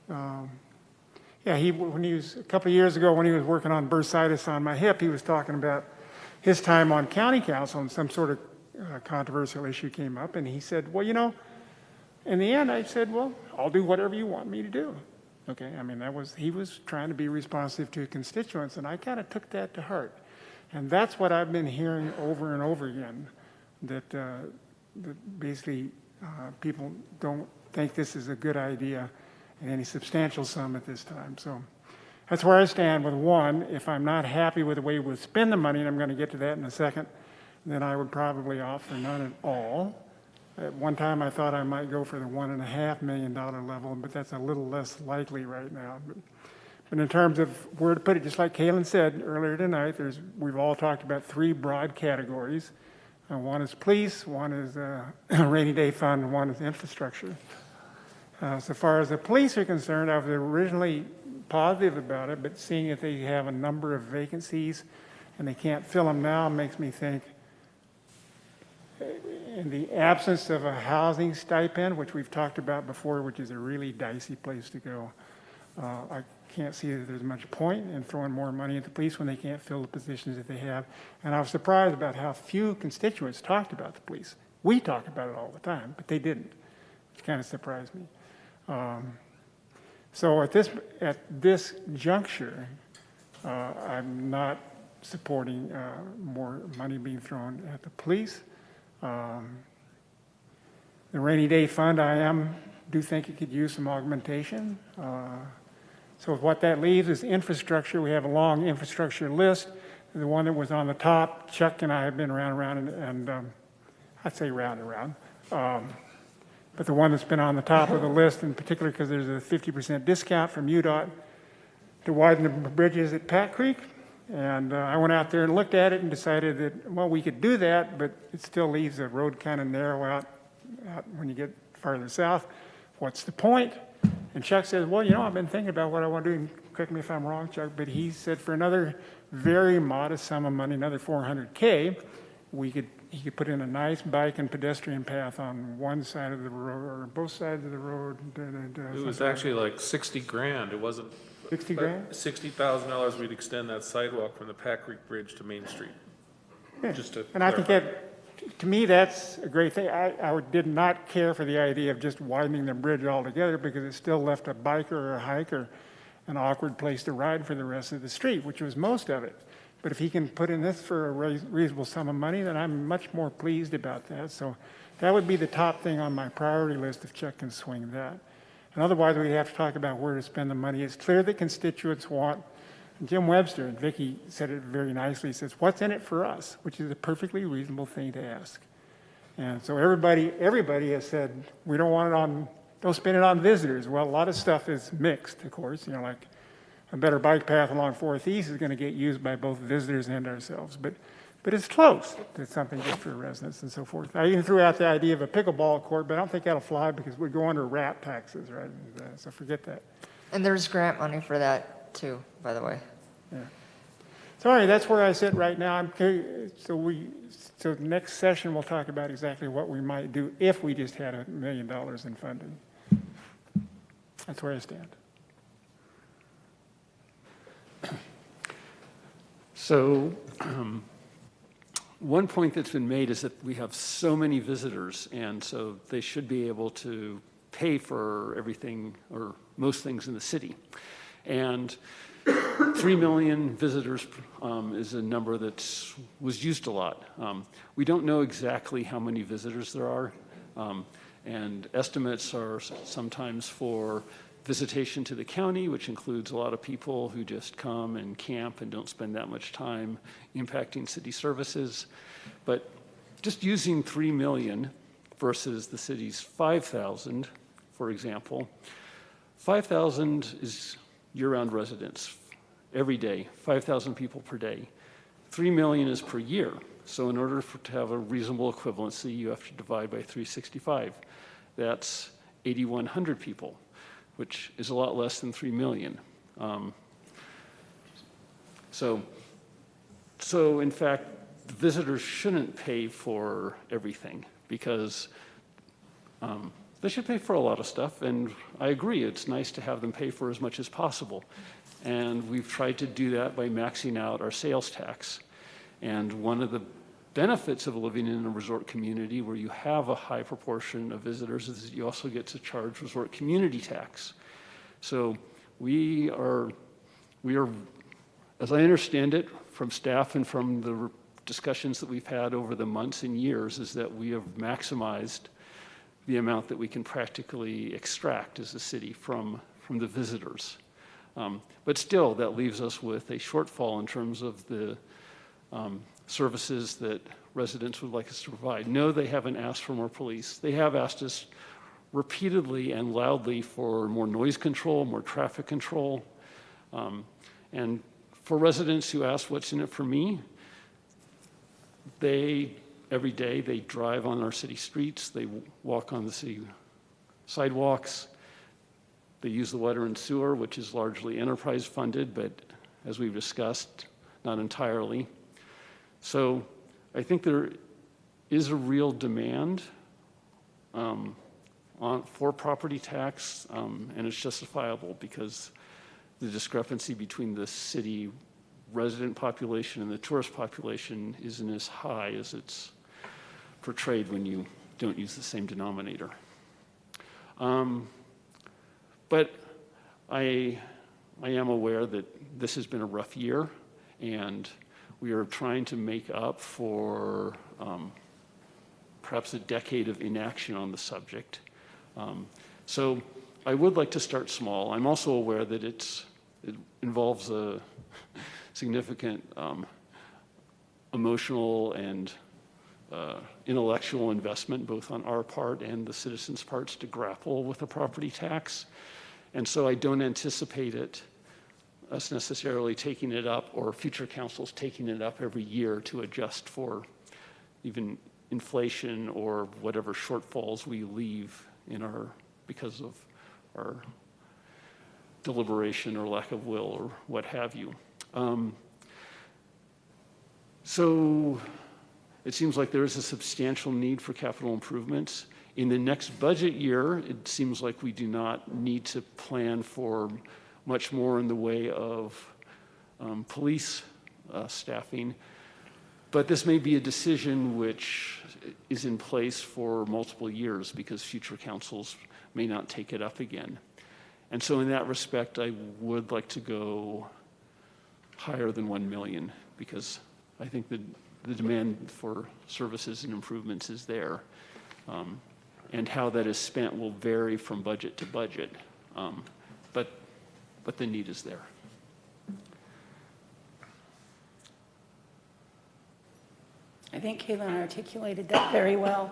Yeah, when he was, a couple of years ago, when he was working on bursitis on my hip, he was talking about his time on county council and some sort of controversial issue came up. And he said, well, you know, in the end, I said, well, I'll do whatever you want me to do. Okay, I mean, he was trying to be responsive to constituents, and I kind of took that to heart. And that's what I've been hearing over and over again, that basically people don't think this is a good idea in any substantial sum at this time. So that's where I stand with one. If I'm not happy with the way we spend the money, and I'm going to get to that in a second, then I would probably opt for none at all. At one time, I thought I might go for the $1.5 million level, but that's a little less likely right now. But in terms of where to put it, just like Kaylin said earlier tonight, we've all talked about 3 broad categories. One is police, one is rainy day fund, and one is infrastructure. So far as the police are concerned, I was originally positive about it, but seeing that they have a number of vacancies and they can't fill them now makes me think, in the absence of a housing stipend, which we've talked about before, which is a really dicey place to go, I can't see that there's much point in throwing more money at the police when they can't fill the positions that they have. And I was surprised about how few constituents talked about the police. We talk about it all the time, but they didn't, which kind of surprised me. So at this juncture, I'm not supporting more money being thrown at the police. The rainy day fund, do think it could use some augmentation. So what that leaves is infrastructure. We have a long infrastructure list. The one that was on the top, Chuck and I have been around, and I'd say round and round. But the one that's been on the top of the list, in particular because there's a 50% discount from UDOT to widen the bridges at Pat Creek. And I went out there and looked at it and decided that, well, we could do that, but it still leaves the road kind of narrow out when you get farther south. What's the point? And Chuck says, well, you know, I've been thinking about what I want to do, and correct me if I'm wrong, Chuck, but he said for another very modest sum of money, another $400K, he could put in a nice bike and pedestrian path on one side of the road, or both sides of the road. It was actually like 60 grand. It wasn't. 60 grand? $60,000 we'd extend that sidewalk from the Pack Creek Bridge to Main Street. Yeah. Just to And I think clarify. that, to me, that's a great thing. I did not care for the idea of just widening the bridge altogether, because it still left a biker or a hiker an awkward place to ride for the rest of the street, which was most of it. But if he can put in this for a reasonable sum of money, then I'm much more pleased about that. So that would be the top thing on my priority list if Chuck can swing that. And otherwise, we have to talk about where to spend the money. It's clear that constituents want, Jim Webster, and Vicki said it very nicely, he says, what's in it for us? Which is a perfectly reasonable thing to ask. And so everybody has said, we don't want it on, don't spend it on visitors. Well, a lot of stuff is mixed, of course, you know, like a better bike path along 4th East is going to get used by both visitors and ourselves. But it's close to something good for residents and so forth. I even threw out the idea of a pickleball court, but I don't think that'll fly because we go under RAP taxes, right? So forget that. And there's grant money for that too, by the way. Yeah. So anyway, that's where I sit right now. So next session, we'll talk about exactly what we might do if we just had $1 million in funding. That's where I stand. So one point that's been made is that we have so many visitors, and so they should be able to pay for everything or most things in the city. And 3 million visitors is a number that was used a lot. We don't know exactly how many visitors there are, and estimates are sometimes for visitation to the county, which includes a lot of people who just come and camp and don't spend that much time impacting city services. But just using 3 million versus the city's 5,000, for example, 5,000 is year-round residents every day, 5,000 people per day. 3 million is per year. So in order to have a reasonable equivalency, you have to divide by 365. That's 8,100 people, which is a lot less than 3 million. So in fact, visitors shouldn't pay for everything because they should pay for a lot of stuff, and I agree, it's nice to have them pay for as much as possible. And we've tried to do that by maxing out our sales tax. And one of the benefits of living in a resort community where you have a high proportion of visitors is that you also get to charge resort community tax. So we are, as I understand it from staff and from the discussions that we've had over the months and years, is that we have maximized the amount that we can practically extract as a city from the visitors. But still, that leaves us with a shortfall in terms of the services that residents would like us to provide. No, they haven't asked for more police. They have asked us repeatedly and loudly for more noise control, more traffic control. And for residents who ask what's in it for me, every day they drive on our city streets, they walk on the city sidewalks, they use the water and sewer, which is largely enterprise funded, but as we've discussed, not entirely. So I think there is a real demand for property tax, and it's justifiable because the discrepancy between the city resident population and the tourist population isn't as high as it's portrayed when you don't use the same denominator. But I am aware that this has been a rough year, and we are trying to make up for perhaps a decade of inaction on the subject. So I would like to start small. I'm also aware that it involves a significant emotional and intellectual investment, both on our part and the citizens' parts, to grapple with a property tax. And so I don't anticipate us necessarily taking it up, or future councils taking it up every year to adjust for even inflation or whatever shortfalls we leave because of our deliberation or lack of will or what have you. So it seems like there is a substantial need for capital improvements. In the next budget year, it seems like we do not need to plan for much more in the way of police staffing, but this may be a decision which is in place for multiple years because future councils may not take it up again. And so in that respect, I would like to go higher than 1 million because I think the demand for services and improvements is there. And how that is spent will vary from budget to budget, but the need is there. I think Caitlin articulated that very well.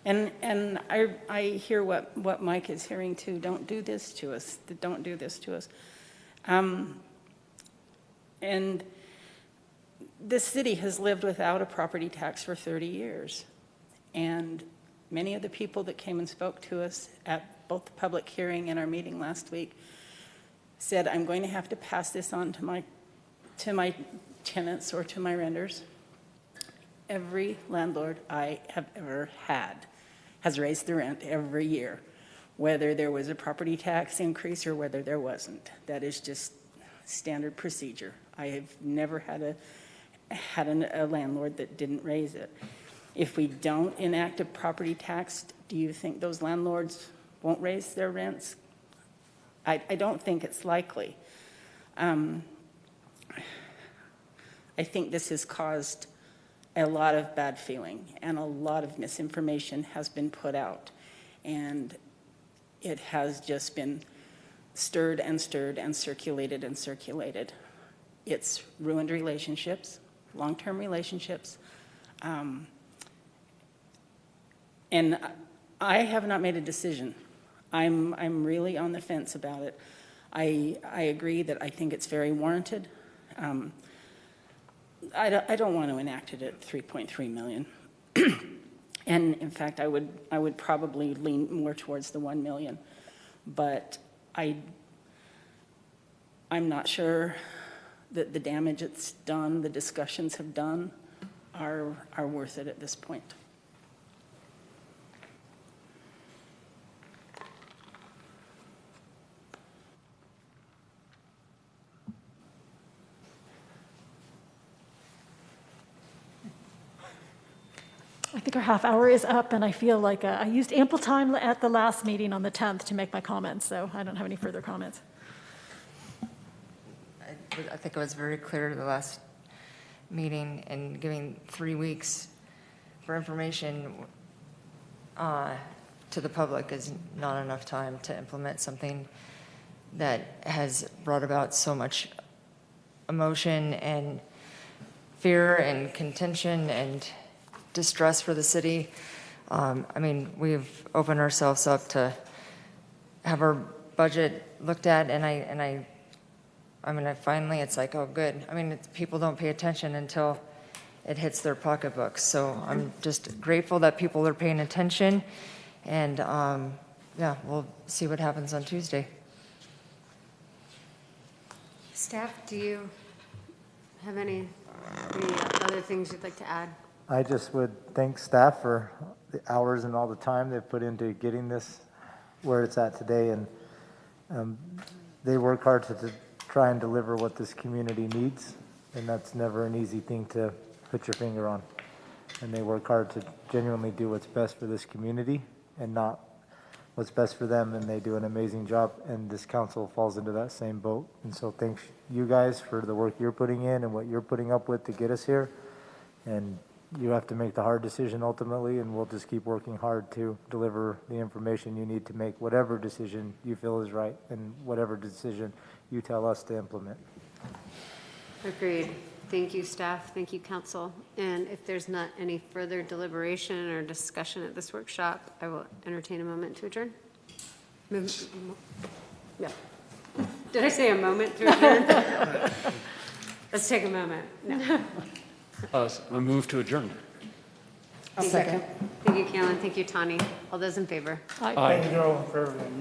And I hear what Mike is hearing too. Don't do this to us. Don't do this to us. And this city has lived without a property tax for 30 years. And many of the people that came and spoke to us at both the public hearing and our meeting last week said, I'm going to have to pass this on to my tenants or to my renters. Every landlord I have ever had has raised the rent every year, whether there was a property tax increase or whether there wasn't. That is just standard procedure. I have never had a landlord that didn't raise it. If we don't enact a property tax, do you think those landlords won't raise their rents? I don't think it's likely. I think this has caused a lot of bad feeling, and a lot of misinformation has been put out. And it has just been stirred and stirred and circulated and circulated. It's ruined relationships, long-term relationships. And I have not made a decision. I'm really on the fence about it. I agree that I think it's very warranted. I don't want to enact it at 3.3 million. And in fact, I would probably lean more towards the 1 million. But I'm not sure that the damage it's done, the discussions have done, are worth it at this point. I think our half hour is up, and I feel like I used ample time at the last meeting on the 10th to make my comments, so I don't have any further comments. I think I was very clear at the last meeting, and giving 3 weeks for information to the public is not enough time to implement something that has brought about so much emotion and fear and contention and distress for the city. I mean, we've opened ourselves up to have our budget looked at, and I mean, finally, it's like, oh, good. I mean, people don't pay attention until it hits their pocketbooks. So I'm just grateful that people are paying attention, and yeah, we'll see what happens on Tuesday. Staff, do you have any other things you'd like to add? I just would thank staff for the hours and all the time they've put into getting this where it's at today, and they work hard to try and deliver what this community needs, and that's never an easy thing to put your finger on. And they work hard to genuinely do what's best for this community and not what's best for them, and they do an amazing job, and this council falls into that same boat. And so thanks you guys for the work you're putting in and what you're putting up with to get us here. And you have to make the hard decision ultimately, and we'll just keep working hard to deliver the information you need to make whatever decision you feel is right and whatever decision you tell us to implement. Agreed. Thank you, staff. Thank you, council. And if there's not any further deliberation or discussion at this workshop, I will entertain a moment to adjourn. Yeah. Did I say a moment to adjourn? Let's take a moment. No. A move to adjourn. Second. Thank you, Kaylin. Thank you, Tani. All those in favor? Thank you all for everything.